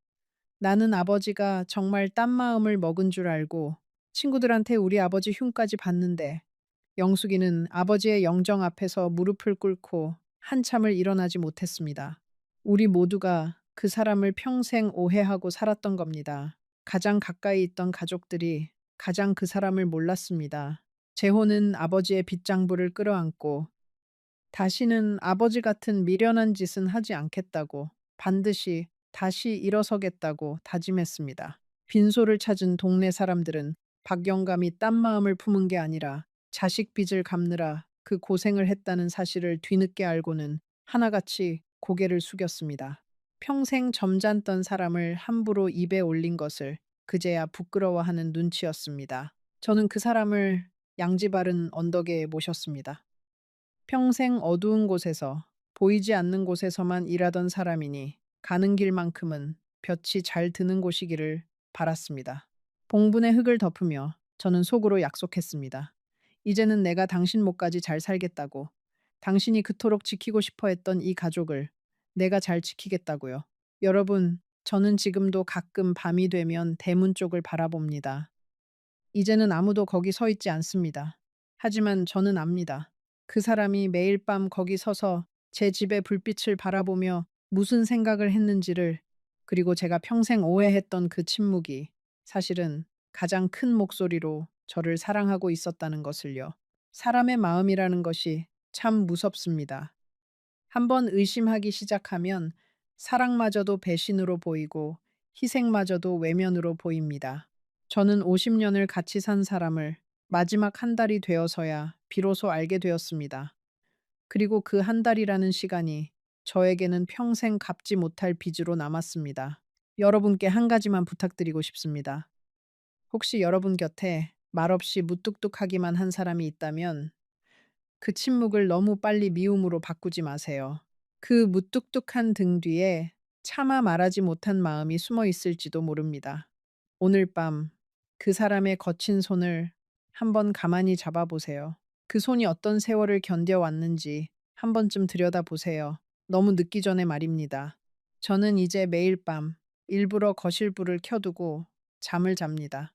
나는 아버지가 정말 딴 마음을 먹은 줄 알고 친구들한테 우리 아버지 흉까지 봤는데 영숙이는 아버지의 영정 앞에서 무릎을 꿇고 한참을 일어나지 못했습니다. 우리 모두가 그 사람을 평생 오해하고 살았던 겁니다. 가장 가까이 있던 가족들이 가장 그 사람을 몰랐습니다. 재호는 아버지의 빚장부를 끌어안고 다시는 아버지 같은 미련한 짓은 하지 않겠다고 반드시 다시 일어서겠다고 다짐했습니다. 빈소를 찾은 동네 사람들은 박영감이 딴 마음을 품은 게 아니라 자식 빚을 갚느라 그 고생을 했다는 사실을 뒤늦게 알고는 하나같이 고개를 숙였습니다. 평생 점잖던 사람을 함부로 입에 올린 것을 그제야 부끄러워하는 눈치였습니다. 저는 그 사람을 양지바른 언덕에 모셨습니다. 평생 어두운 곳에서 보이지 않는 곳에서만 일하던 사람이니 가는 길만큼은 볕이 잘 드는 곳이기를 바랐습니다. 봉분의 흙을 덮으며 저는 속으로 약속했습니다. 이제는 내가 당신 목까지 잘 살겠다고. 당신이 그토록 지키고 싶어 했던 이 가족을 내가 잘 지키겠다고요. 여러분, 저는 지금도 가끔 밤이 되면 대문 쪽을 바라봅니다. 이제는 아무도 거기 서 있지 않습니다. 하지만 저는 압니다. 그 사람이 매일 밤 거기 서서 제 집의 불빛을 바라보며 무슨 생각을 했는지를, 그리고 제가 평생 오해했던 그 침묵이 사실은 가장 큰 목소리로 저를 사랑하고 있었다는 것을요. 사람의 마음이라는 것이 참 무섭습니다. 한번 의심하기 시작하면 사랑마저도 배신으로 보이고 희생마저도 외면으로 보입니다. 저는 50년을 같이 산 사람을 마지막 한 달이 되어서야 비로소 알게 되었습니다. 그리고 그 한 달이라는 시간이 저에게는 평생 갚지 못할 빚으로 남았습니다. 여러분께 한 가지만 부탁드리고 싶습니다. 혹시 여러분 곁에 말없이 무뚝뚝하기만 한 사람이 있다면 그 침묵을 너무 빨리 미움으로 바꾸지 마세요. 그 무뚝뚝한 등 뒤에 차마 말하지 못한 마음이 숨어 있을지도 모릅니다. 오늘 밤 그 사람의 거친 손을 한번 가만히 잡아보세요. 그 손이 어떤 세월을 견뎌왔는지 한 번쯤 들여다보세요. 너무 늦기 전에 말입니다. 저는 이제 매일 밤 일부러 거실불을 켜두고 잠을 잡니다.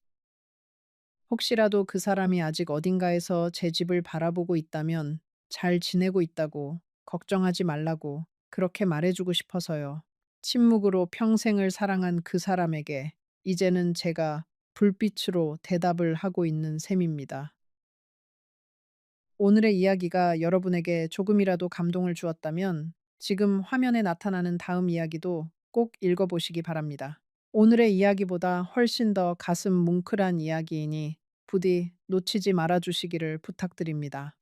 혹시라도 그 사람이 아직 어딘가에서 제 집을 바라보고 있다면 잘 지내고 있다고, 걱정하지 말라고 그렇게 말해주고 싶어서요. 침묵으로 평생을 사랑한 그 사람에게 이제는 제가 불빛으로 대답을 하고 있는 셈입니다. 오늘의 이야기가 여러분에게 조금이라도 감동을 주었다면 지금 화면에 나타나는 다음 이야기도 꼭 읽어보시기 바랍니다. 오늘의 이야기보다 훨씬 더 가슴 뭉클한 이야기이니 부디 놓치지 말아주시기를 부탁드립니다.